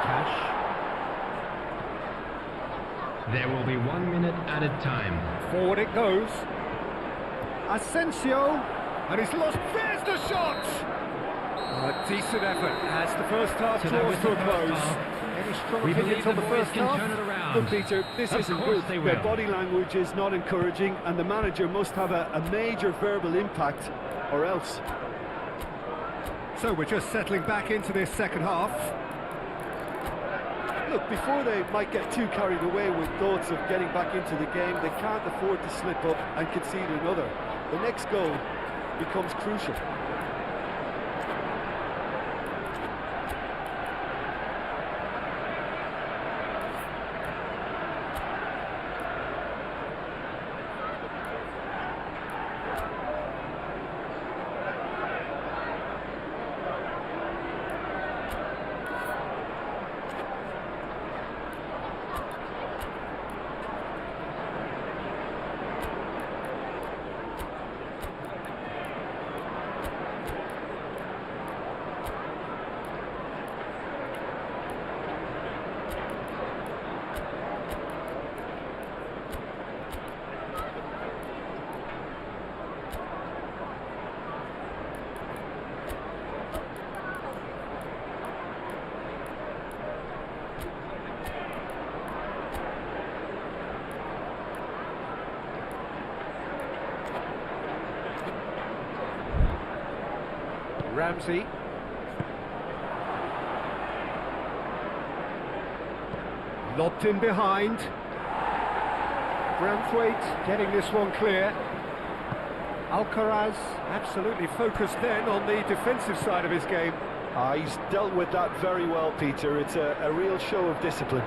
Cash. There will be 1 minute added time. Forward it goes. Asensio, and he's lost. There's the shot! A decent effort as the first half So that draws was to the a first close. half. Any strong We opinions believe on the the boys first can half? turn it around. Look, Peter, this Of isn't course good. they Their will. body language is not encouraging, and the manager must have a major verbal impact, or else. So we're just settling back into this second half. Look, before they might get too carried away with thoughts of getting back into the game, they can't afford to slip up and concede another. The next goal becomes crucial. Ramsey. Lobbed in behind. Branthwaite getting this one clear. Alcaraz absolutely focused then on the defensive side of his game. He's dealt with that very well, Peter. It's a real show of discipline.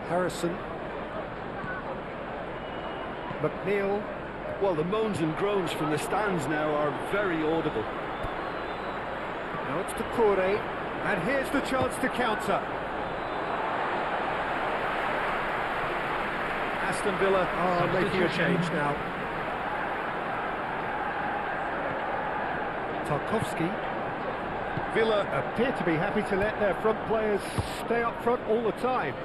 Harrison. McNeil. Well, the moans and groans from the stands now are very audible. Now it's to Kore, and here's the chance to counter. Aston Villa are making a change now. Tarkovsky. Villa appear to be happy to let their front players stay up front all the time.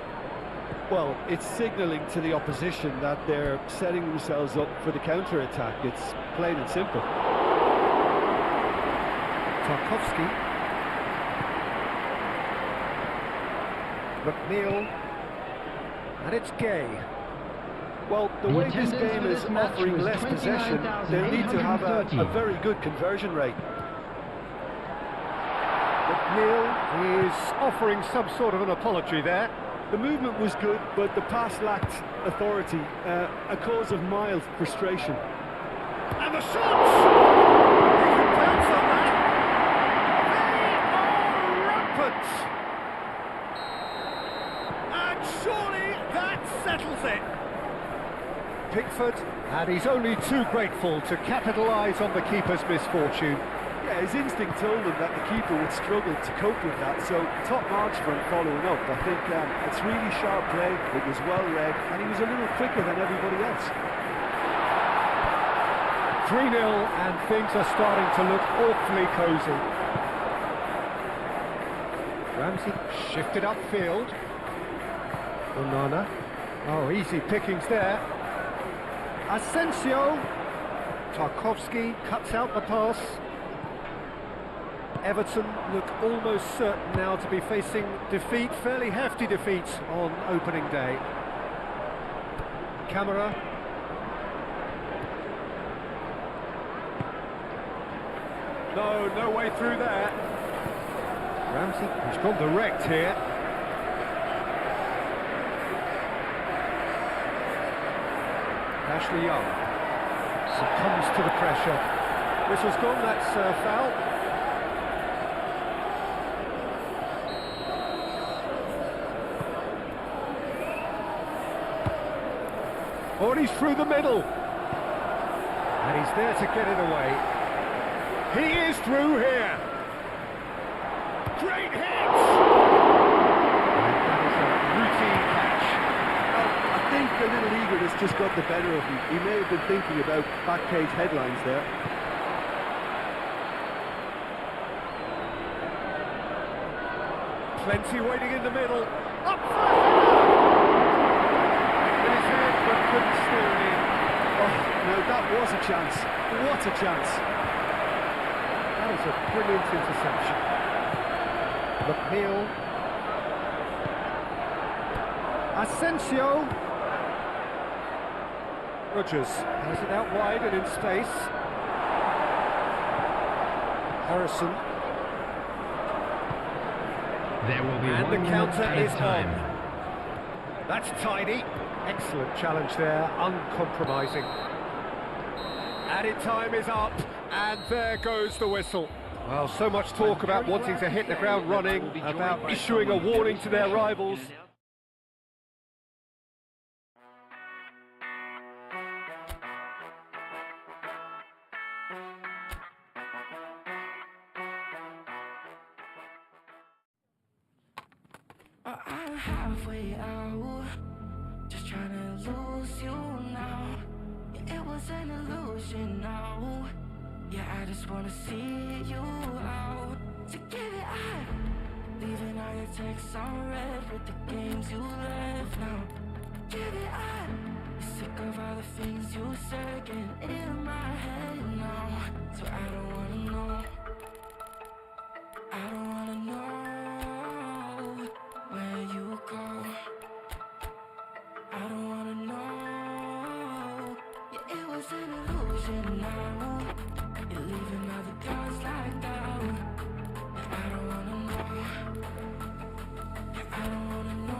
Well, it's signalling to the opposition that they're setting themselves up for the counter-attack. It's plain and simple. Tarkovsky. McNeil. And it's Gay. Well, the way this game is offering less possession, they need to have a very good conversion rate. McNeil is offering some sort of an apology there. The movement was good, but the pass lacked authority, a cause of mild frustration. And the shots! He can bounce on that. They are rampant. And surely that settles it. Pickford, and he's only too grateful to capitalise on the keeper's misfortune. Yeah, his instinct told him that the keeper would struggle to cope with that, so top marks for him following up. I think it's really sharp play, it was well read, and he was a little quicker than everybody else. 3-0, and things are starting to look awfully cosy. Ramsey shifted upfield. Onana. Oh, easy pickings there. Asensio. Tarkovsky cuts out the pass. Everton look almost certain now to be facing defeat, fairly hefty defeat on opening day. Camera. No way through there. Ramsey has gone direct here. Ashley Young succumbs to the pressure. Whistle's gone, that's foul. Oh, and he's through the middle. And he's there to get it away. He is through here. Great hit! And that is a routine catch. I think a little eagerness just got the better of him. He may have been thinking about back page headlines there. Plenty waiting in the middle. Up front! With his head, but couldn't steer it in. Oh, now that was a chance. What a chance. That is a brilliant interception. McNeil. Asensio. Rodgers has it out wide and in space. Harrison. There will be And one the minute counter added is time. on. That's tidy. Excellent challenge there, uncompromising. Added time is up, and there goes the whistle. Well, so much talk about wanting to hit the ground running, about issuing a warning to their rivals. I'm halfway out, just trying to lose you now. Yeah, it was an illusion now. Yeah, I just wanna see you out. So give it up, leaving all your texts on red with the games you left now. Give it up, you're sick of all the things you said getting in my head now. So I don't wanna know, I don't wanna know where you go. I don't wanna know. Yeah, it was an illusion now. You're leaving all the doors like that. Yeah, I don't wanna know. Yeah, I don't wanna know.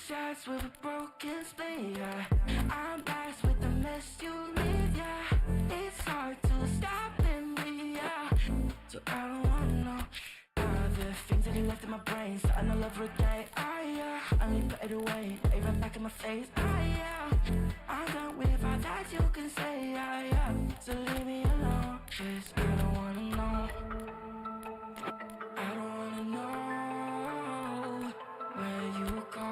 Shots with a broken spleen, yeah. I'm blessed with the mess you leave, yeah. It's hard to stop and breathe, yeah. So I don't wanna know the things that you left in my brain, starting all over again. Yeah, I only put it away, lay right back in my face. Yeah, I'm done with all that you can say, yeah. So leave me alone, 'cause I don't wanna know. I don't wanna know where you go.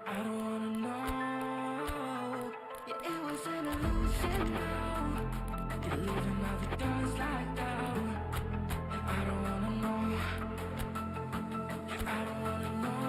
I don't wanna know. Yeah, it was an illusion now. You're leaving all the doors like that. Yeah, I don't wanna know. Yeah, I don't wanna know.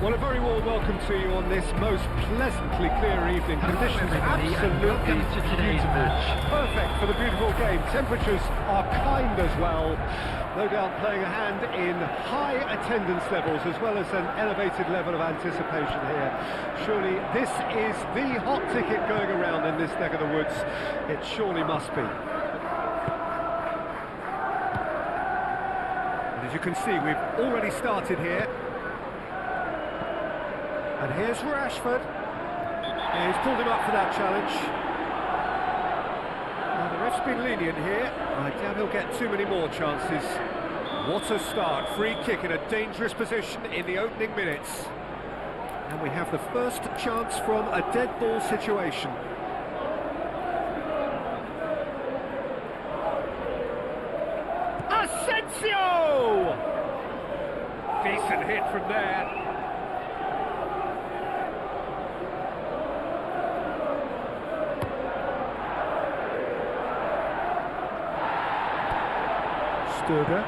Well, a very warm welcome to you on this most pleasantly clear evening. Hello, Conditions everybody, and absolutely welcome to today's beautiful. match. Perfect for the beautiful game. Temperatures are kind as well. No doubt playing a hand in high attendance levels as well as an elevated level of anticipation here. Surely this is the hot ticket going around in this neck of the woods. It surely must be. can see we've already started here. And here's Rashford. Yeah, he's pulled him up for that challenge. Well, the ref's been lenient here. I doubt he'll get too many more chances. What a start. Free kick in a dangerous position in the opening minutes. And we have the first chance from a dead ball situation. Asensio! Decent hit from there. Sturger.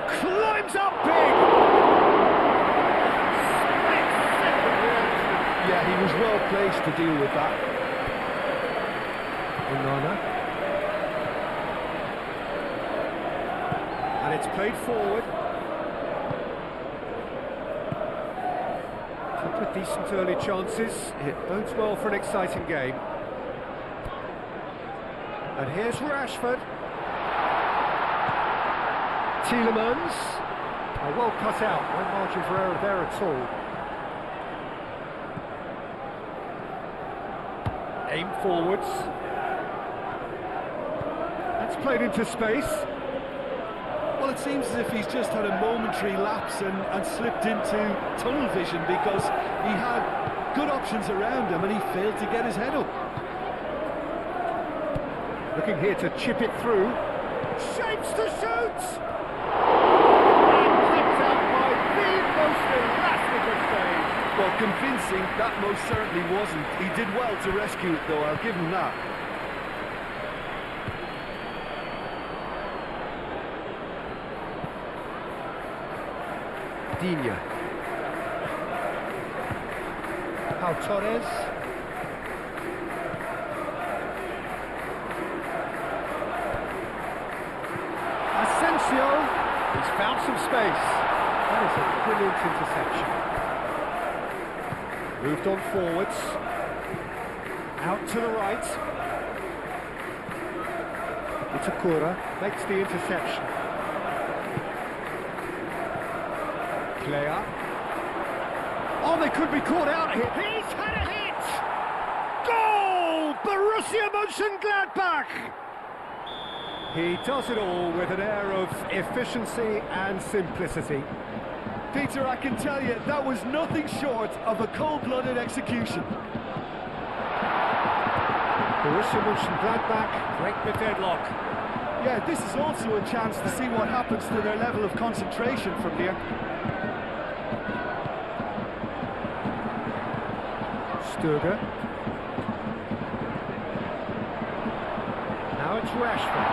Climbs up big! Yeah, he was well placed to deal with that. And it's played forward. A couple of decent early chances. It bodes well for an exciting game. And here's Rashford. Tielemans. Oh, well cut out. No margin for error there at all. Aim forwards. That's played into space. Well, it seems as if he's just had a momentary lapse and slipped into tunnel vision because he had good options around him and he failed to get his head up. Looking here to chip it through. Shapes to shoot! And kept out by the most elastic of saves. Well, convincing, that most certainly wasn't. He did well to rescue it, though, I'll give him that. Digne. Pau Torres. Asensio. He's found some space. That is a brilliant interception. Moved on forwards. Out to the right. Itakura makes the interception. Player. Oh, they could be caught out here. He's had a hit! Goal! Borussia Mönchengladbach! He does it all with an air of efficiency and simplicity. Peter, I can tell you, that was nothing short of a cold-blooded execution. Borussia Mönchengladbach break the deadlock. Yeah, this is also a chance to see what happens to their level of concentration from here. Sturger. Now it's Rashford.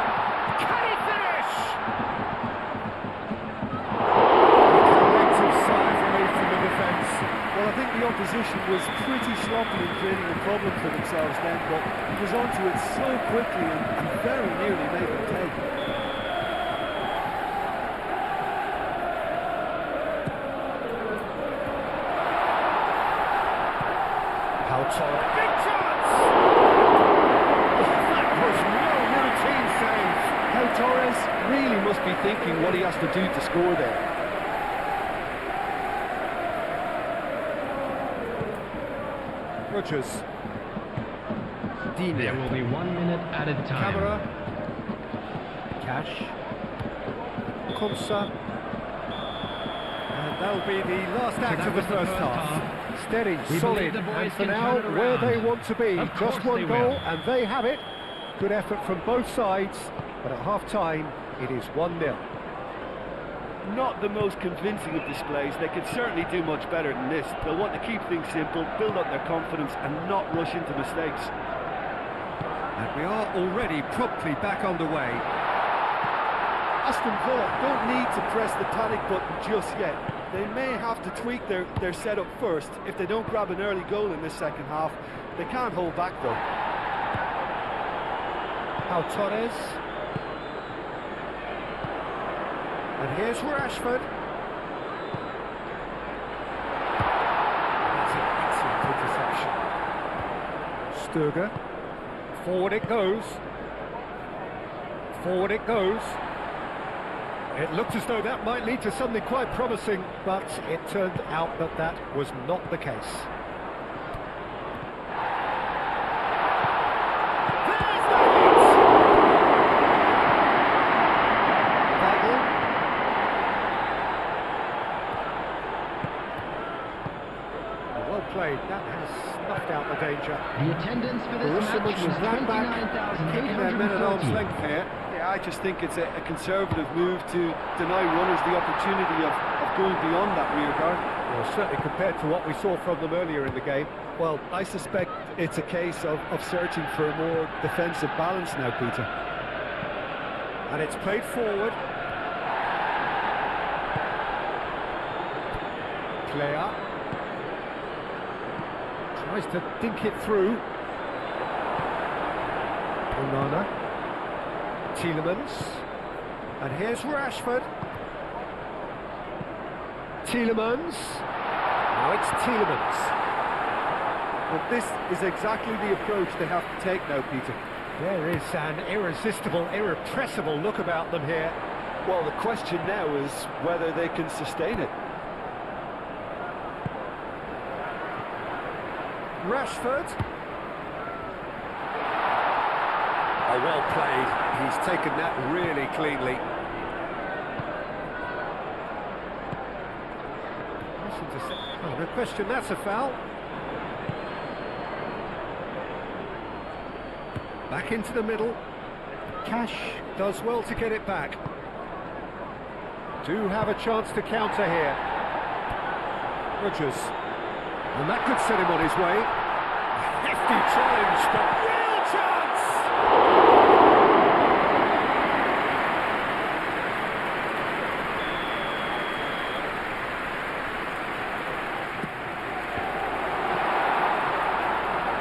Can he finish? Collective sigh of relief from the defence. Well, I think the opposition was pretty sloppy in creating a problem for themselves then, but he was onto it so quickly and very nearly made them take. Big chance! That was no routine save. Pau Torres really must be thinking what he has to do to score there. Rodgers. Digne. There will be 1 minute added time. Camera. Cash. Konsa. And that'll be the last act of the first half. Steady, solid, and for now, where they want to be. Just one goal, and they have it. Good effort from both sides, but at half-time, it is 1-0. Not the most convincing of displays. They could certainly do much better than this. They'll want to keep things simple, build up their confidence, and not rush into mistakes. And we are already promptly back underway. Aston Villa don't need to press the panic button just yet. They may have to tweak their setup first. If they don't grab an early goal in this second half, they can't hold back though. Pau Torres. And here's Rashford. That's an excellent interception. Sturger. Forward it goes. Forward it goes. It looked as though that might lead to something quite promising, but it turned out that that was not the case. There's the hit! Weigl. Well played, that has snuffed out the danger. The attendance for this match was Keeping their men at arm's 29,840. length here. Yeah, I just think it's a conservative move to deny runners the opportunity of going beyond that rear guard. Well, certainly compared to what we saw from them earlier in the game. Well, I suspect it's a case of searching for a more defensive balance now, Peter. And it's played forward. Player tries to dink it through. Onana. Tielemans. And here's Rashford. Tielemans. Now it's Tielemans. But this is exactly the approach they have to take now, Peter. There is an irresistible, irrepressible look about them here. Well, the question now is whether they can sustain it. Rashford. Oh, well played. He's taken that really cleanly. Oh, no question, that's a foul. Back into the middle. Cash does well to get it back. Do have a chance to counter here. Rodgers. And that could set him on his way. A hefty challenge, but real chance!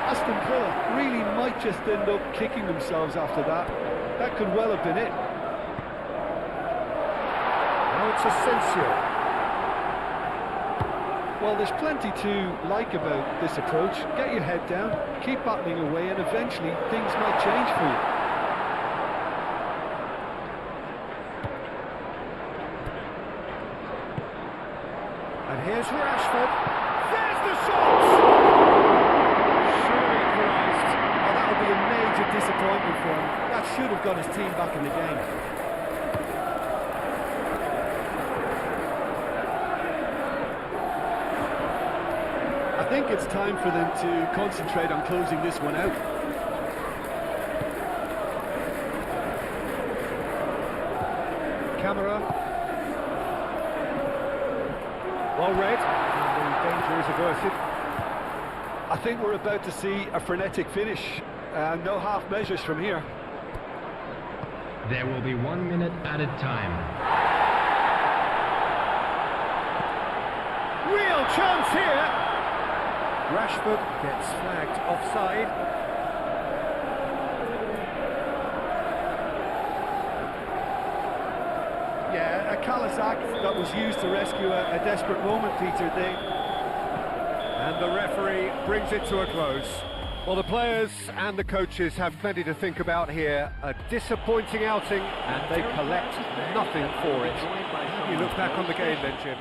Aston Villa really might just end up kicking themselves after that. That could well have been it. Now it's Asensio. Well, there's plenty to like about this approach. Get your head down, keep battling away, and eventually things might change for you. And here's Rashford. There's the shot! Surely Christ. Oh, that would be a major disappointment for him. That should have got his team back in the game. I think it's time for them to concentrate on closing this one out. Camera. Well read. And the danger is averted. I think we're about to see a frenetic finish. No half measures from here. There will be 1 minute added time. Real chance here. Rashford gets flagged offside. Yeah, a callous act that was used to rescue a desperate moment, Peter. And the referee brings it to a close. Well, the players and the coaches have plenty to think about here. A disappointing outing, and they collect nothing for it. How do you look back on the game then, Jim?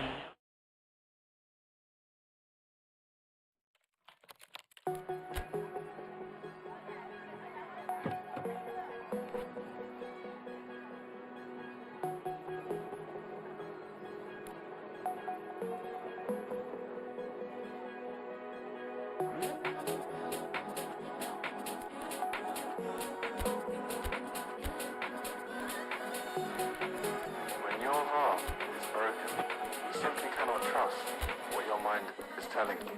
When your heart is broken, you simply cannot trust what your mind is telling you.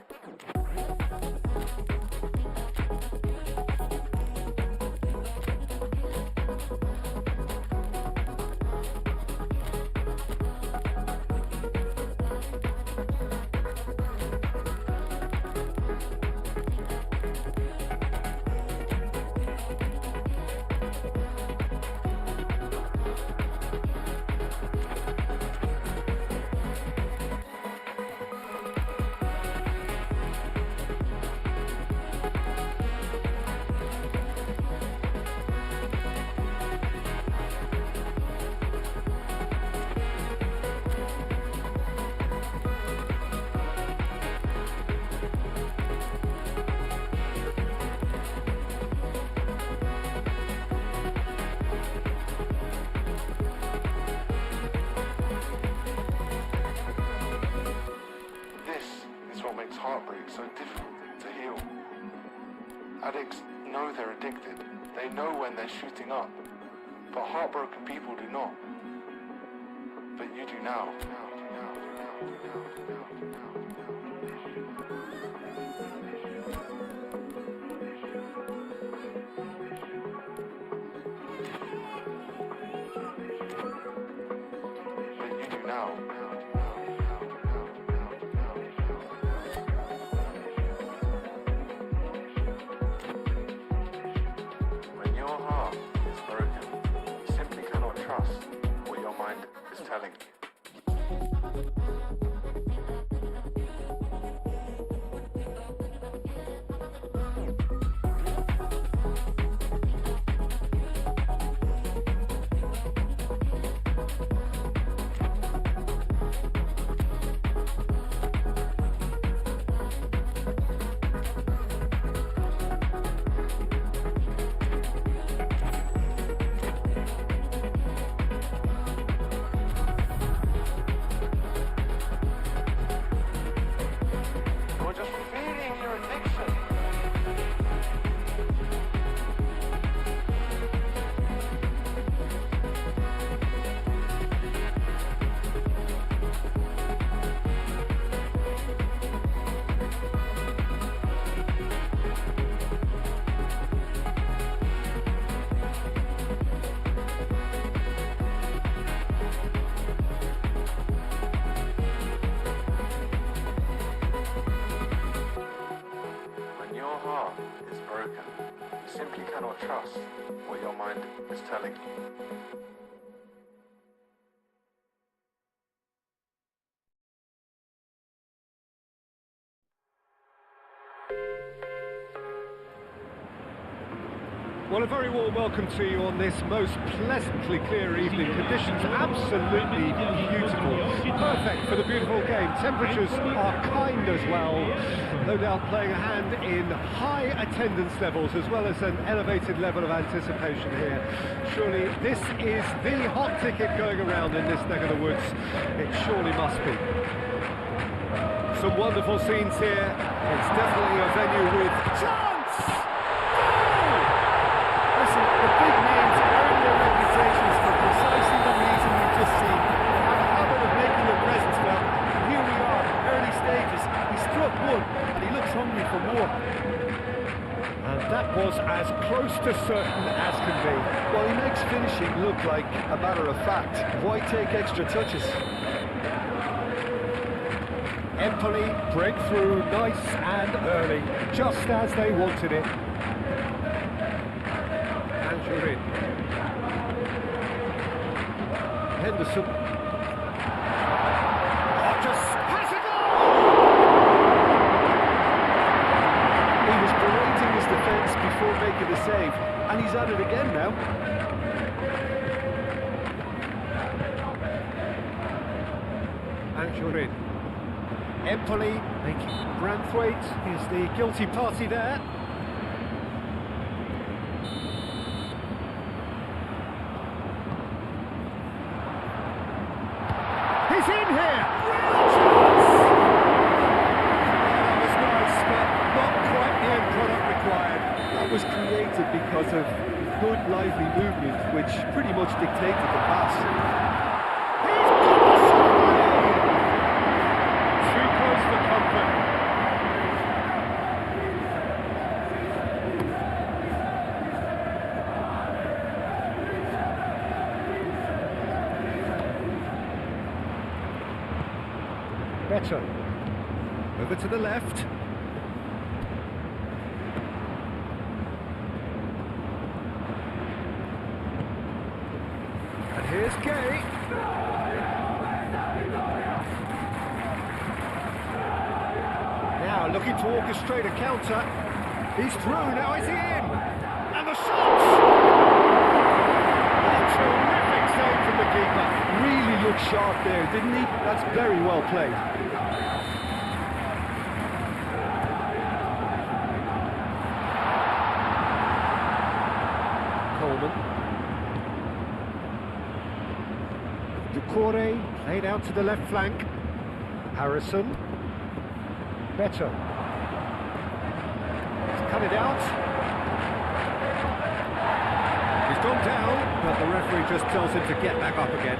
It's what makes heartbreak so difficult to heal. Addicts know they're addicted. They know when they're shooting up. But heartbroken people do not. But you do now. But you do now. When your heart is broken, you simply cannot trust what your mind is telling you. You're just revealing your addiction. When your heart is broken, you simply cannot trust what your mind is telling you. Well, a very warm welcome to you on this most pleasantly clear evening. Conditions absolutely beautiful. Perfect for the beautiful game. Temperatures are kind as well. No doubt playing a hand in high attendance levels as well as an elevated level of anticipation here. Surely this is the hot ticket going around in this neck of the woods. It surely must be. Some wonderful scenes here. It's definitely a venue with chance! Listen, the big names earn their reputations for precisely the reason we've just seen. Have a habit of making their presence felt. And here we are, early stages. He struck one, and he looks hungry for more. And that was as close to certain as can be. Well, he makes finishing look like a matter of fact. Why take extra touches? Empoli break through nice and early, just as they wanted it. And you're in. Henderson. Just has a goal! He was berating his defence before making the save, and he's at it again now. And you're in. Empoli making Branthwaite is the guilty party there. He's in here! That was nice, but not quite the end product required. That was created because of good, lively movement, which pretty much dictated the pass. Too close for comfort. Better. Over to the left. And here's Gay. Now looking to orchestrate a counter. He's through, now is he in? And the shot! A terrific save from the keeper. Really looked sharp there, didn't he? That's very well played. Coleman. Ducore laid out to the left flank. Harrison. better. He's cut it out. He's gone down, but the referee just tells him to get back up again.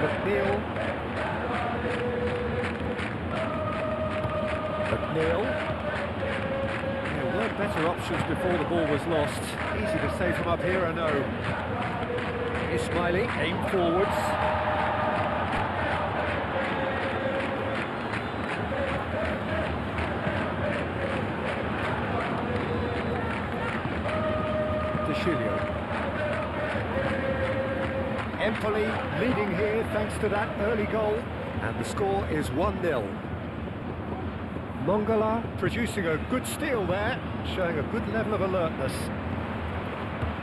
McNeil. There were better options before the ball was lost. Easy to say from up here, I know. Ismaili, aim forwards. Empoli leading here thanks to that early goal, and the score is 1-0. Mangala producing a good steal there, showing a good level of alertness.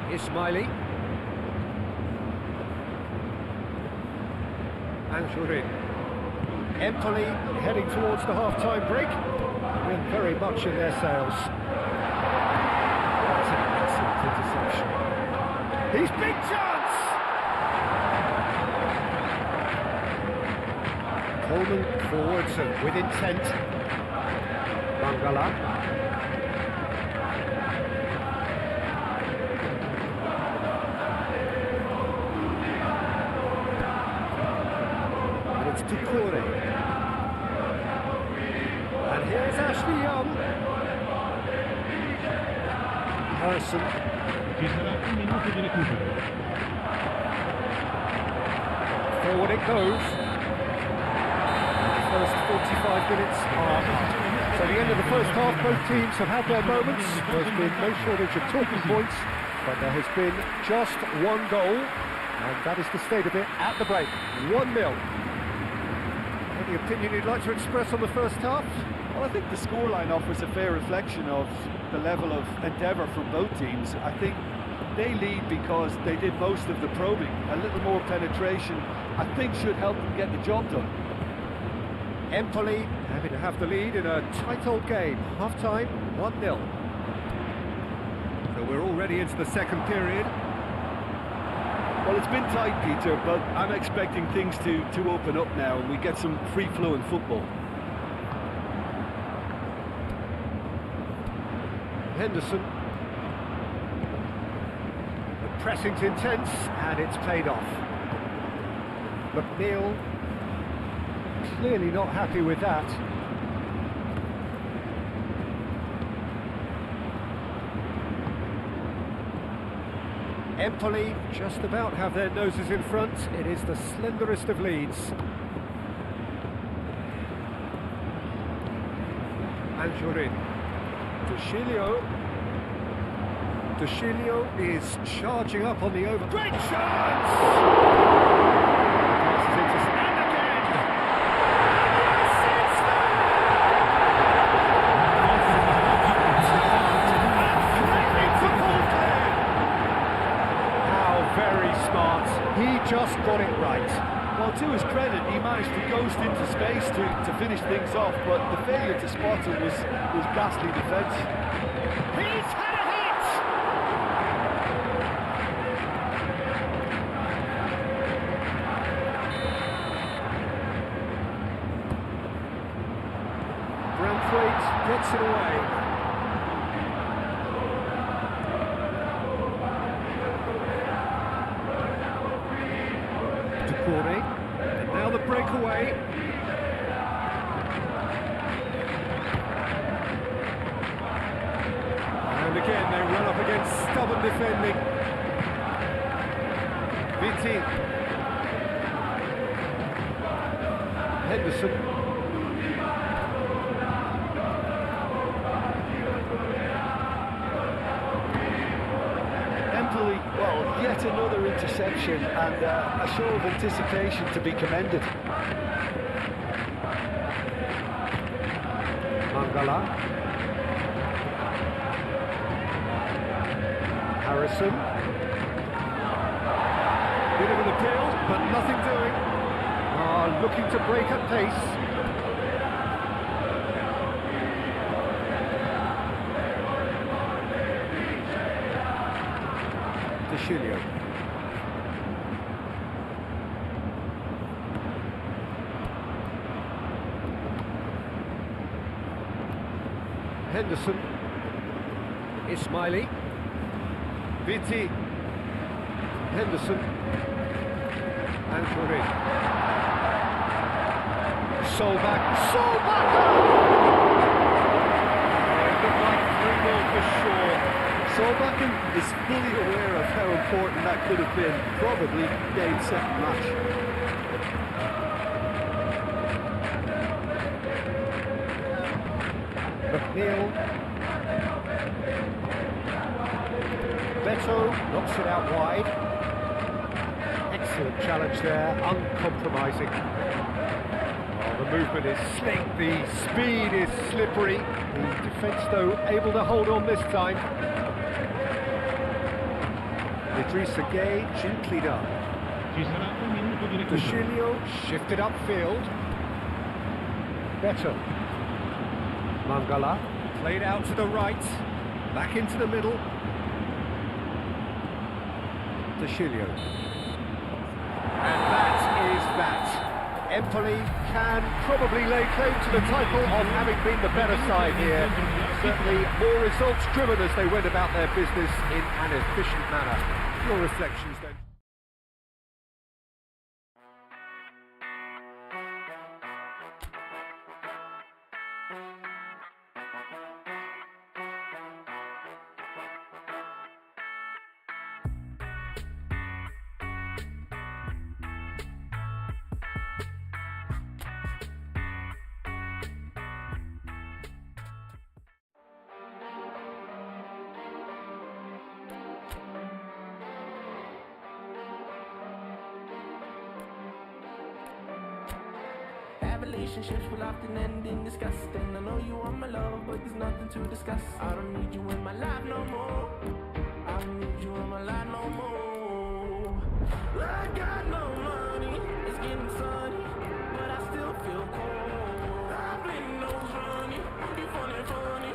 Ismaili. Anjurin. Empoli heading towards the half-time break. Wind very much in their sails. That's an excellent interception. He's big chance! Coleman forwards and with intent. Mangala. And it's Doucouré. And here's Ashley Young. Harrison. Forward it goes. First 45 minutes are up. So the end of the first half, both teams have had their moments. There's been no shortage of talking points, but there has been just one goal, and that is the state of it at the break. 1-0. Any opinion you'd like to express on the first half? Well, I think the scoreline offers a fair reflection of the level of endeavour from both teams. I think they lead because they did most of the probing. A little more penetration, I think, should help them get the job done. Empoli having to have the lead in a tight old game. Half-time, 1-0. So we're already into the second period. Well, it's been tight, Peter, but I'm expecting things to open up now and we get some free-flowing football. Henderson. The pressing's intense and it's paid off. McNeil. Clearly not happy with that. Empoli just about have their noses in front. It is the slenderest of leads. Anjurin. Ducilio is charging up on the over. Great chance! Passes into he just got it right. Well, to his credit, he managed to ghost into space to finish things off, but the failure to spot it was ghastly defence. He's had a hit! Braithwaite gets it away. And now the breakaway. And again they run up against stubborn defending. Vitti. Henderson. Empoli, well, yet another interception and a show of anticipation to be commended. Mangala. Harrison. Bit of an appeal, but nothing doing. Looking to break at pace. Ducilio. Henderson. Ismaili. Viti. Henderson. And Turin. Solback. It looked like 3-0 for sure. Solbakken is fully aware of how important that could have been, probably game, set, match. McNeil. Beto knocks it out wide. Excellent challenge there, uncompromising. Oh, the movement is slick, the speed is slippery. The defence, though, able to hold on this time. Idrissa Gueye gently done. Bashilio shifted upfield. Beto. Mangala played out to the right, back into the middle. Bashilio. And that is that. Empoli can probably lay claim to the title of having been the better side here. Certainly more results driven as they went about their business in an efficient manner. Your reflections then? Relationships will often end in disgusting. I know you want my love, but there's nothing to discuss. I don't need you in my life no more. I don't need you in my life no more. I got no money, it's getting sunny, but I still feel cold. I'm bleeding nose running, you funny, you going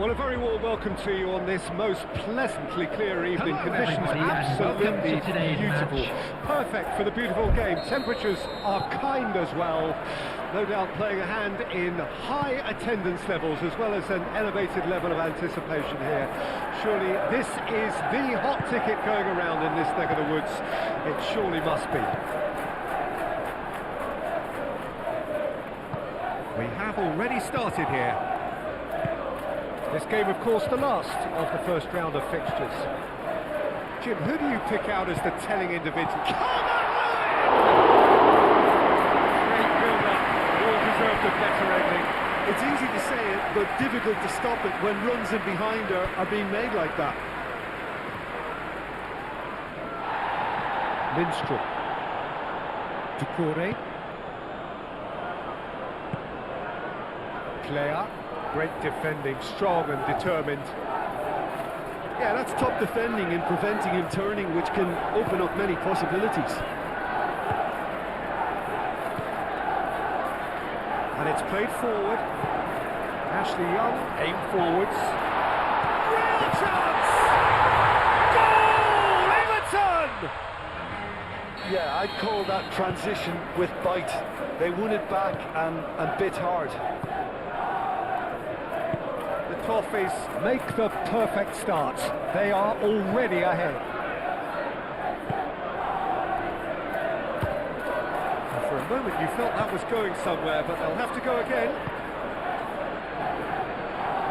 Well, a very warm welcome to you on this most pleasantly clear evening. Conditions absolutely beautiful. Perfect for the beautiful game. Temperatures are kind as well. No doubt playing a hand in high attendance levels as well as an elevated level of anticipation here. Surely this is the hot ticket going around in this neck of the woods. It surely must be. We have already started here. This game, of course, the last of the first round of fixtures. Jim, who do you pick out as the telling individual? Great build-up, all deserved a better ending. It's easy to say it, but difficult to stop it when runs in behind are being made like that. Lindstrom. Ducouré. Player. Great defending, strong and determined. Yeah, that's top defending and preventing him turning, which can open up many possibilities. And it's played forward. Ashley Young, aim forwards. Real chance! Goal! Everton! Yeah, I'd call that transition with bite. They won it back and bit hard. The Toffees make the perfect start. They are already ahead. And for a moment you felt that was going somewhere, but they'll have to go again.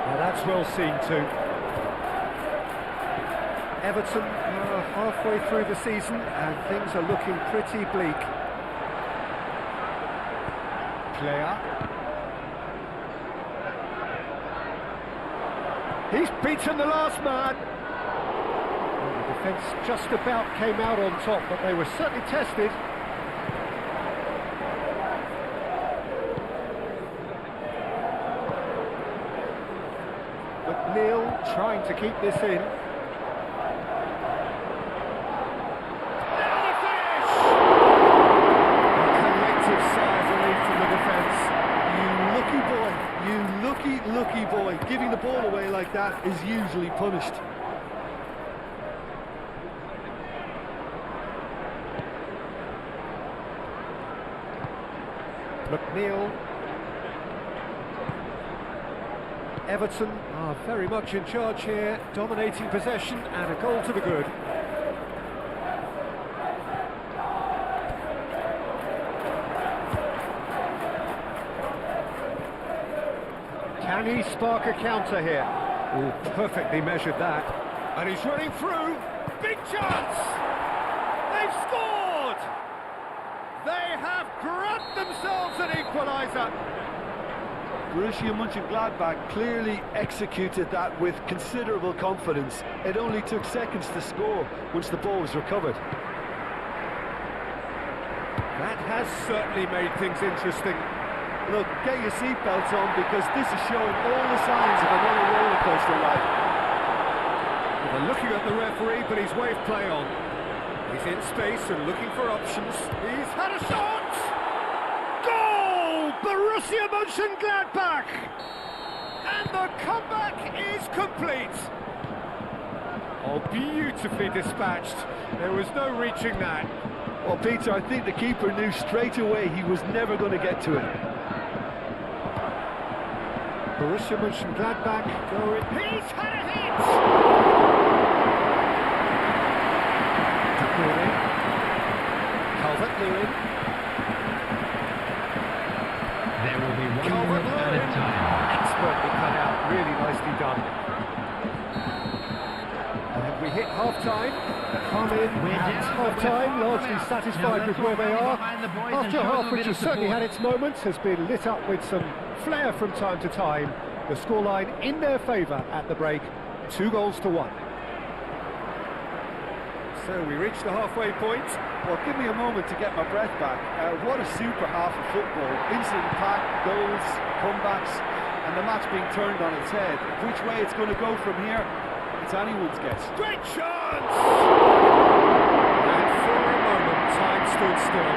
Well, that's well seen too. Everton are halfway through the season and things are looking pretty bleak. Player. He's beaten the last man. Well, the defence just about came out on top, but they were certainly tested. McNeil trying to keep this in. Now the finish! A collective sigh of relief from the defence. You lucky boy. Giving the ball away like that is usually punished. McNeil. Everton are very much in charge here, dominating possession and a goal to the good. Can he spark a counter here? Oh, perfectly measured that. And he's running through. Big chance! They've scored! They have grabbed themselves an equaliser. Borussia Mönchengladbach clearly executed that with considerable confidence. It only took seconds to score once the ball was recovered. That has certainly made things interesting. Look, get your seatbelts on because this is showing all the signs of another roller coaster ride. Well, they're looking at the referee, but he's waved play on. He's in space and looking for options. He's had a shot! Goal! Borussia Mönchengladbach! And the comeback is complete. Oh, beautifully dispatched. There was no reaching that. Well, Peter, I think the keeper knew straight away he was never going to get to it. Borussia Mönchengladbach going. He's had a hit! Ducouré. Calvert-Lewin. There will be 1 minute added time. Expertly cut out, really nicely done. And we hit half-time. Come in at half-time, largely satisfied with where they are. After half, which has certainly had its moments, has been lit up with some flair from time to time. The scoreline in their favour at the break, 2-1. So we reach the halfway point. Well, give me a moment to get my breath back. What a super half of football. Incident-packed, goals, comebacks, and the match being turned on its head. Which way it's going to go from here, it's anyone's guess. Great chance! And for a moment, time stood still.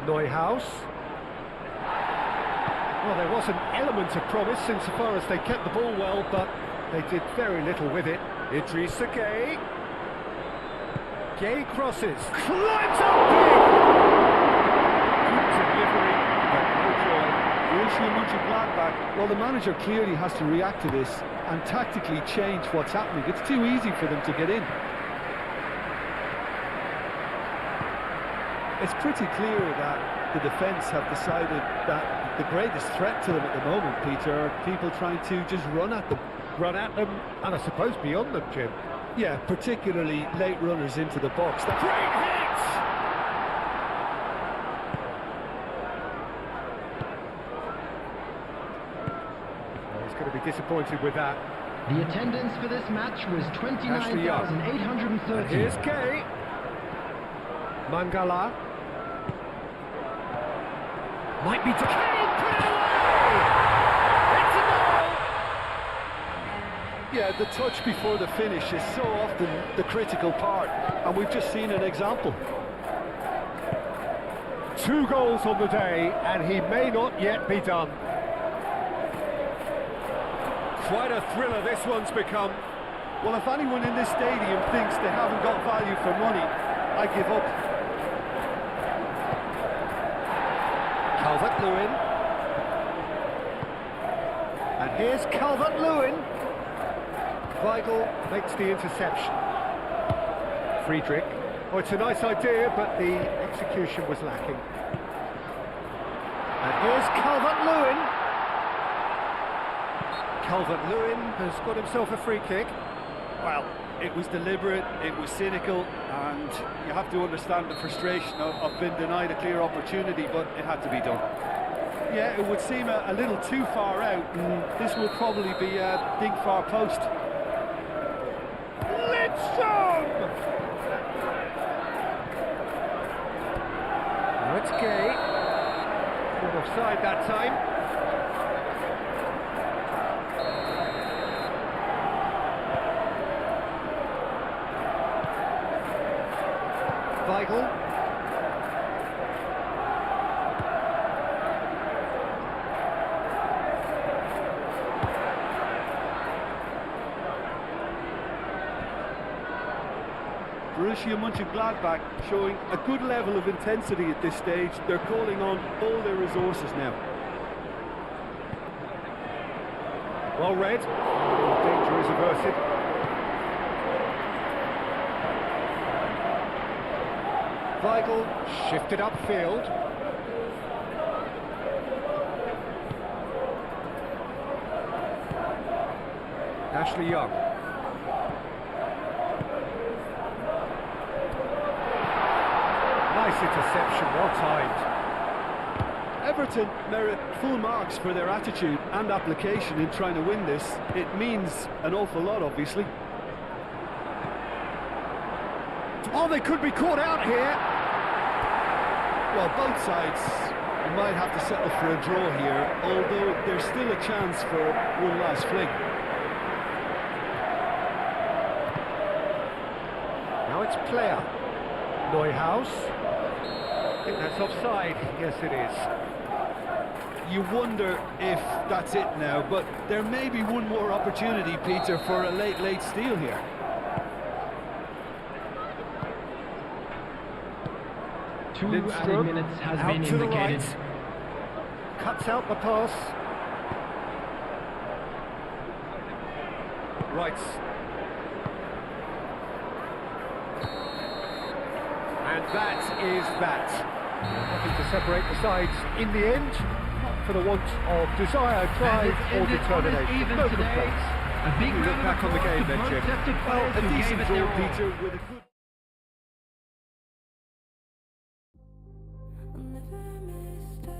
Neuhaus. Well, there was an element of promise insofar as they kept the ball well, but they did very little with it. Idrissa Gueye. Gueye crosses. Climbs up big! Good delivery, but no joy. Borussia Mönchengladbach, well, the manager clearly has to react to this and tactically change what's happening. It's too easy for them to get in. It's pretty clear that the defence have decided that the greatest threat to them at the moment, Peter, are people trying to just run at them. Run at them, and I suppose beyond them, Jim. Yeah, particularly late runners into the box. Great hit! Well, he's going to be disappointed with that. The attendance for this match was 29,830. Here's Kay. Mangala. Might be... Kay, put it away! It's a goal! Yeah, the touch before the finish is so often the critical part, and we've just seen an example. 2 goals on the day, and he may not yet be done. Quite a thriller this one's become. Well, if anyone in this stadium thinks they haven't got value for money, I give up. Calvert-Lewin. And here's Calvert-Lewin. Weigl makes the interception. Friedrich. Oh, it's a nice idea, but the execution was lacking. And here's Calvert-Lewin. Calvert-Lewin has got himself a free kick. Well, it was deliberate, it was cynical, and you have to understand the frustration of being denied a clear opportunity, but it had to be done. Yeah, it would seem a little too far out, and this will probably be a dink far post. Lidstrom! Now it's Gay. Not offside that time. Weigl. Borussia Mönchengladbach showing a good level of intensity at this stage. They're calling on all their resources now. Well read. Danger is averted. Weigl shifted upfield. Ashley Young. Nice interception, well timed. Everton merit full marks for their attitude and application in trying to win this. It means an awful lot, obviously. Oh, they could be caught out here. Well, both sides might have to settle for a draw here, although there's still a chance for one last fling. Now it's player. Neuhaus. I think that's offside. Yes, it is. You wonder if that's it now, but there may be one more opportunity, Peter, for a late steal here. Two added minutes has been to the indicated. right. Cuts out the pass. Right. And that is that. Nothing to separate the sides in the end, for the want of desire, drive or determination. No complaints. A big We look back on the game then, Jim. Well, a decent draw, Peter, with a good... I'll never mistake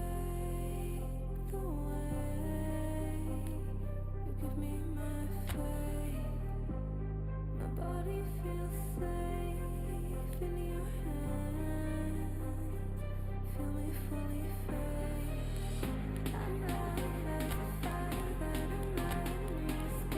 the way you give me my faith. My body feels safe in your hands. Feel me fully fade. I'm light as a fire that I'm letting you escape.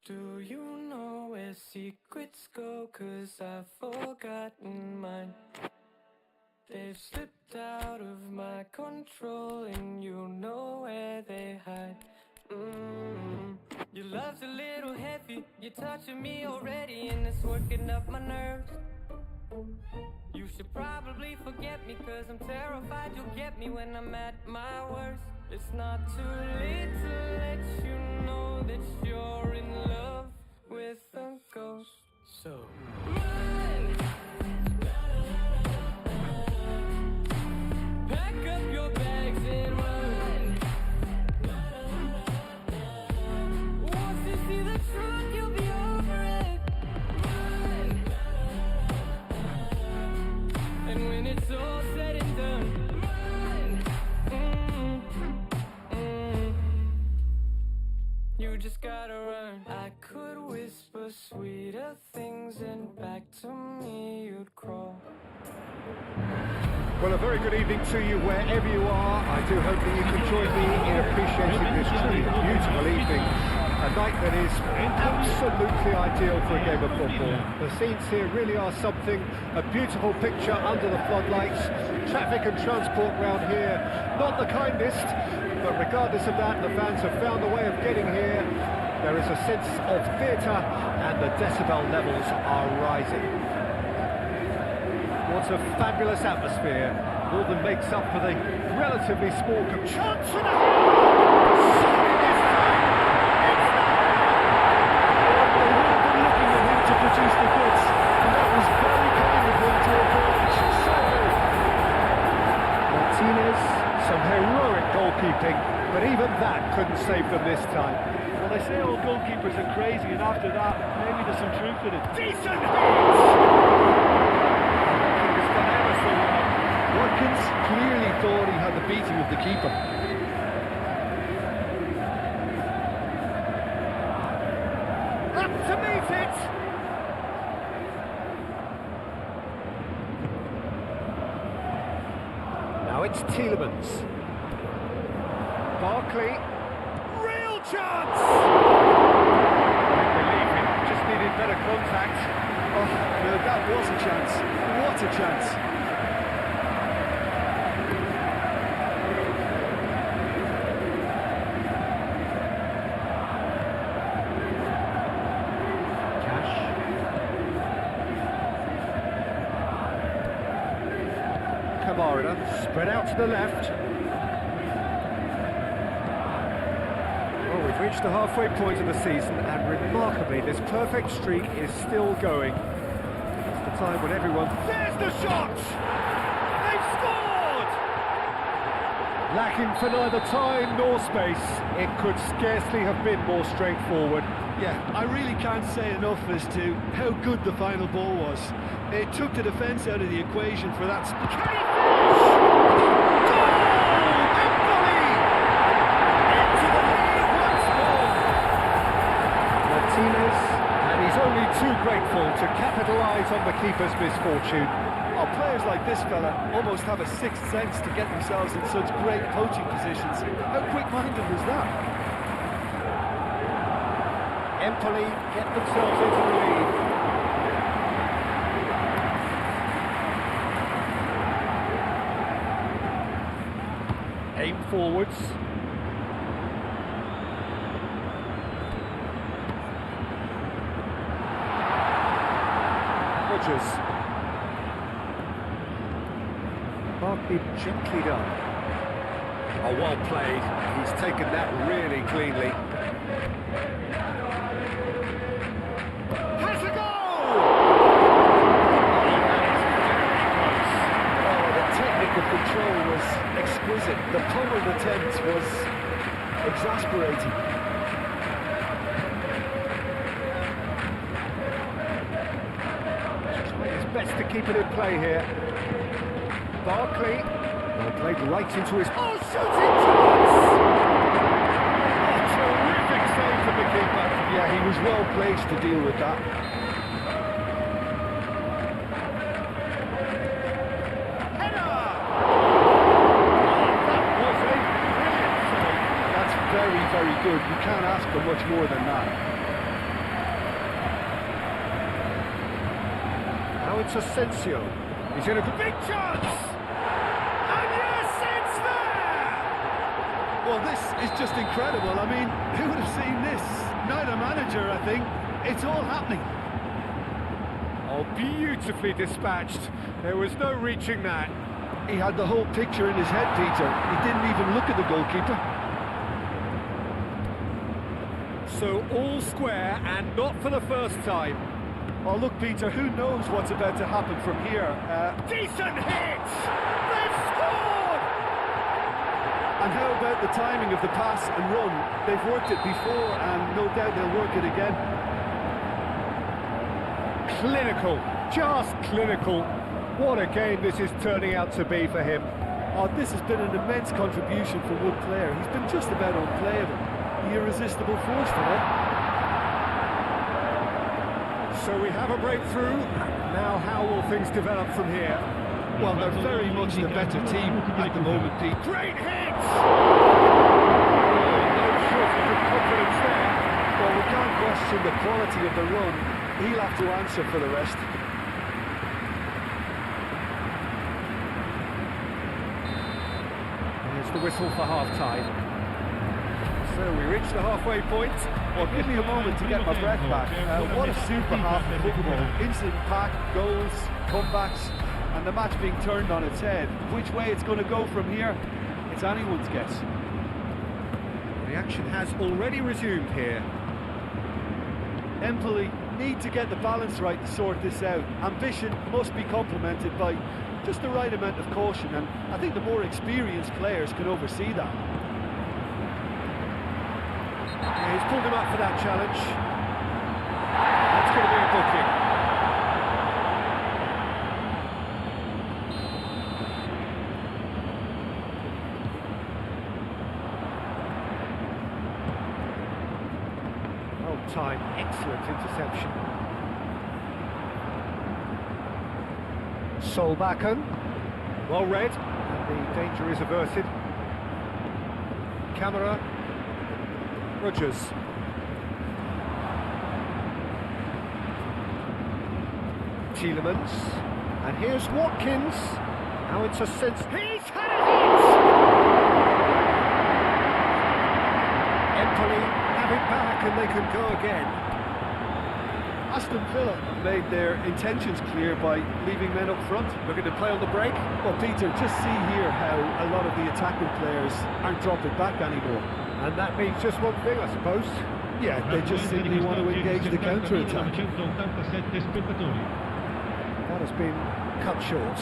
Do you know where secrets go? 'Cause I've forgotten mine. They've slipped out of my control, and you know where they hide. Your love's a little heavy, you're touching me already, and it's working up my nerves. You should probably forget me, 'cause I'm terrified you'll get me when I'm at my worst. It's not too late to let you know that you're in love with a ghost. So run! Pack up your bags and run. Once you see the truth, you'll be over it. Run! And when it's all said and done, you just gotta run. I could whisper sweeter things, and back to me you'd crawl. Well, a very good evening to you wherever you are. I do hope that you can join me in appreciating this truly beautiful evening. A night that is absolutely ideal for a game of football. The scenes here really are something. A beautiful picture under the floodlights. Traffic and transport round here, not the kindest, but regardless of that, the fans have found a way of getting here. There is a sense of theatre, and the decibel levels are rising. What a fabulous atmosphere. More than makes up for the relatively small chance and to produce the goods, and that was very kind of him to avoid. Martinez, some heroic goalkeeping, but even that couldn't save them this time. Well, they say all goalkeepers are crazy, and after that, maybe there's some truth in it. Decent hit! Watkins clearly thought he had the beating of the keeper. Up to meet it! Now it's Tielemans. Barkley. Real chance! Believe him, just needed better contact. Oh, no, that was a chance. What a chance. Spread out to the left. Well, we've reached the halfway point of the season, and remarkably, this perfect streak is still going. It's the time when everyone... There's the shot! They've scored! Lacking for neither time nor space, it could scarcely have been more straightforward. Yeah, I really can't say enough as to how good the final ball was. It took the defence out of the equation for that. Can he finish? Goal! Empoli! Into the lead once more. Martinez, and he's only too grateful to capitalise on the keeper's misfortune. Oh, players like this fella almost have a sixth sense to get themselves in such great coaching positions. How quick-minded was that? Empoli get themselves into the lead. Aim forwards. Rodgers. Barkley gently done. Oh, well played. He's taken that really cleanly. Has a goal! Oh, the technical control was exquisite. The pummeled attempt was exasperating. Trying his best to keep it in play here. Barkley, well played right into his... Oh, shooting chance! Oh, terrific save from the keeper. Yeah, he was well placed to deal with that. Header! That was a brilliant save. That's very, very good. You can't ask for much more than that. it's Asensio. He's in a big chance! And yes, it's there! Well, this is just incredible. I mean, who would have seen this? Neither manager, I think. It's all happening. Oh, beautifully dispatched. There was no reaching that. He had the whole picture in his head, Peter. He didn't even look at the goalkeeper. So all square, and not for the first time. Oh, look, Peter, who knows what's about to happen from here? Decent hit! They've scored! And how about the timing of the pass and run? They've worked it before, and no doubt they'll work it again. Clinical, just clinical. What a game this is turning out to be for him. Oh, this has been an immense contribution from one player. He's been just about unplayable. The irresistible force for them. So we have a breakthrough. Now how will things develop from here? Well, they're very much the better team at the moment, Pete. Great hit! No shortage of confidence there. Well, we can't question the quality of the run. He'll have to answer for the rest. There's the whistle for half-time. So we reach the halfway point. Well, give me a moment to get my breath back. What a super half of football. Instant pack, goals, comebacks, and the match being turned on its head. Which way it's going to go from here, it's anyone's guess. The action has already resumed here. Empoli need to get the balance right to sort this out. Ambition must be complemented by just the right amount of caution, and I think the more experienced players can oversee that. Yeah, he's pulled him up for that challenge. That's going to be a booking. Well timed, excellent interception. Solbakken, well read, and the danger is averted. Camera. Rodgers. Tielemans. And here's Watkins. Now it's a sense. He's had a hit! Empoli have it back and they can go again. Aston Villa have made their intentions clear by leaving men up front. Looking to play on the break. Well, Peter, just see here how a lot of the attacking players aren't dropping back anymore. And that means just one thing, I suppose. Yeah, they just simply want to engage the counter-attack. That has been cut short.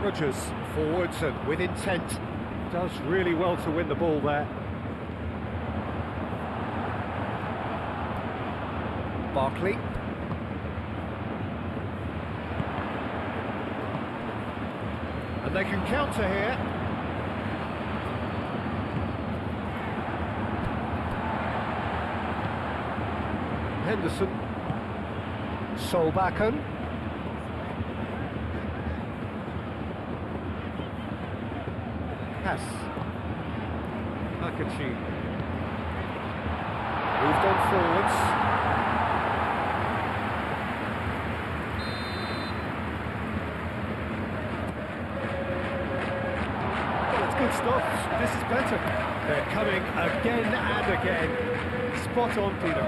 Rodgers forwards and with intent. Does really well to win the ball there. Barkley. And they can counter here. Henderson. Solbakken. Pass. Akachi. Moved on forwards. Well, it's good stuff. This is better. They're coming again and again. Spot on, Peter.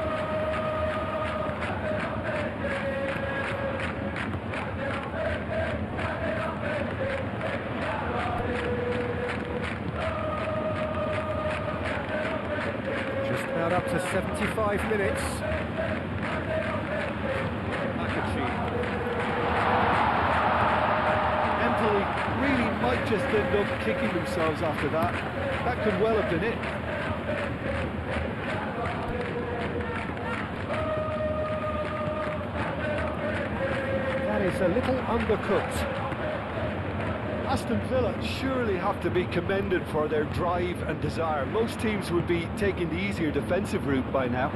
Just about up to 75 minutes. Akachi. Empoli really might just end up kicking themselves after that. That could well have been it. That is a little undercooked. Aston Villa surely have to be commended for their drive and desire. Most teams would be taking the easier defensive route by now.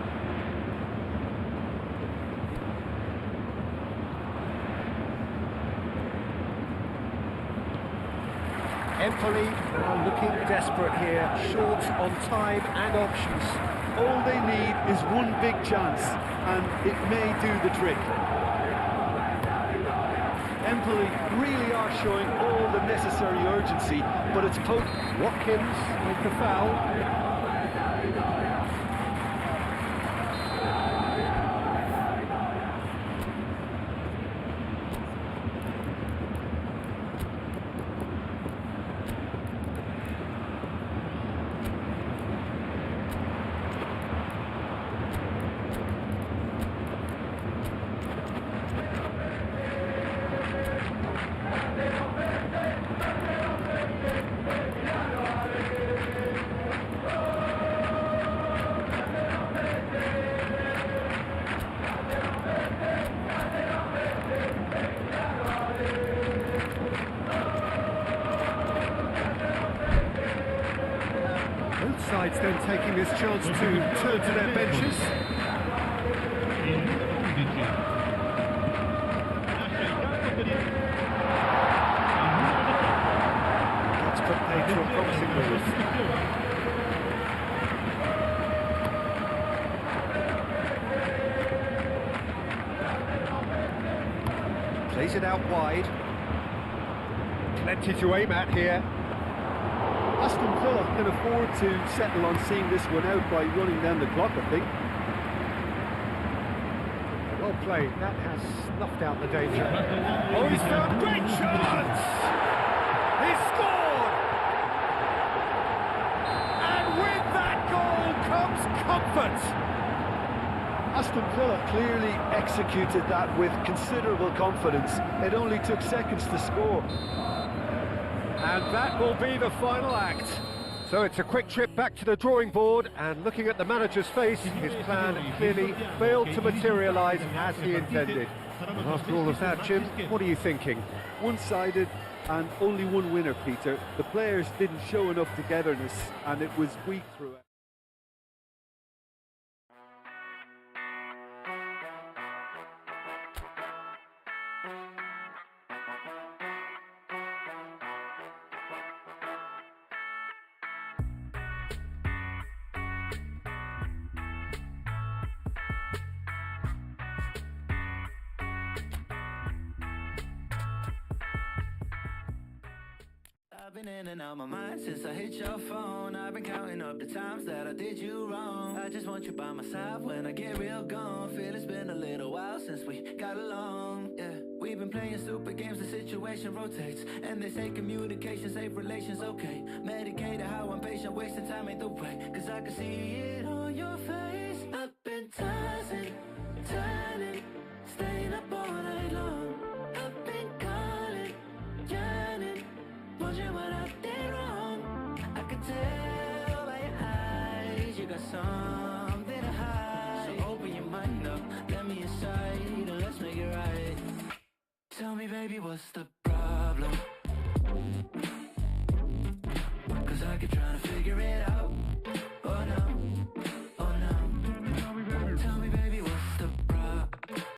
Empoli now looking desperate here, short on time and options. All they need is one big chance, and it may do the trick. Empoli really are showing all the necessary urgency, but it's Watkins with the foul. Both sides then taking this chance to turn to their benches. Let's put paid to a promising move. Plays it out wide. Plenty to aim at here. Aston Villa can afford to settle on seeing this one out by running down the clock, I think. Well played, that has snuffed out the danger. Oh, he's found a great chance! He's scored! And with that goal comes comfort! Aston Villa clearly executed that with considerable confidence. It only took seconds to score. And that will be the final act. So it's a quick trip back to the drawing board, and looking at the manager's face, his plan clearly failed to materialise as he intended. And after all of that, Jim, what are you thinking? One-sided and only one winner, Peter. The players didn't show enough togetherness, and it was weak throughout. I've been in and out my mind since I hit your phone. I've been counting up the times that I did you wrong. I just want you by my side when I get real gone. Feel it's been a little while since we got along. Yeah, we've been playing stupid games, the situation rotates. And they say communication, safe relations, okay. Medicated how I'm patient, wasting time ain't the way. Cause I can see it on your face. I've been tossing, turning, staying up all night long. I've been calling, yearning, wondering what I did wrong. I could tell by your eyes you got something to hide. So open your mind up, let me inside, and let's make it right. Tell me, baby, what's the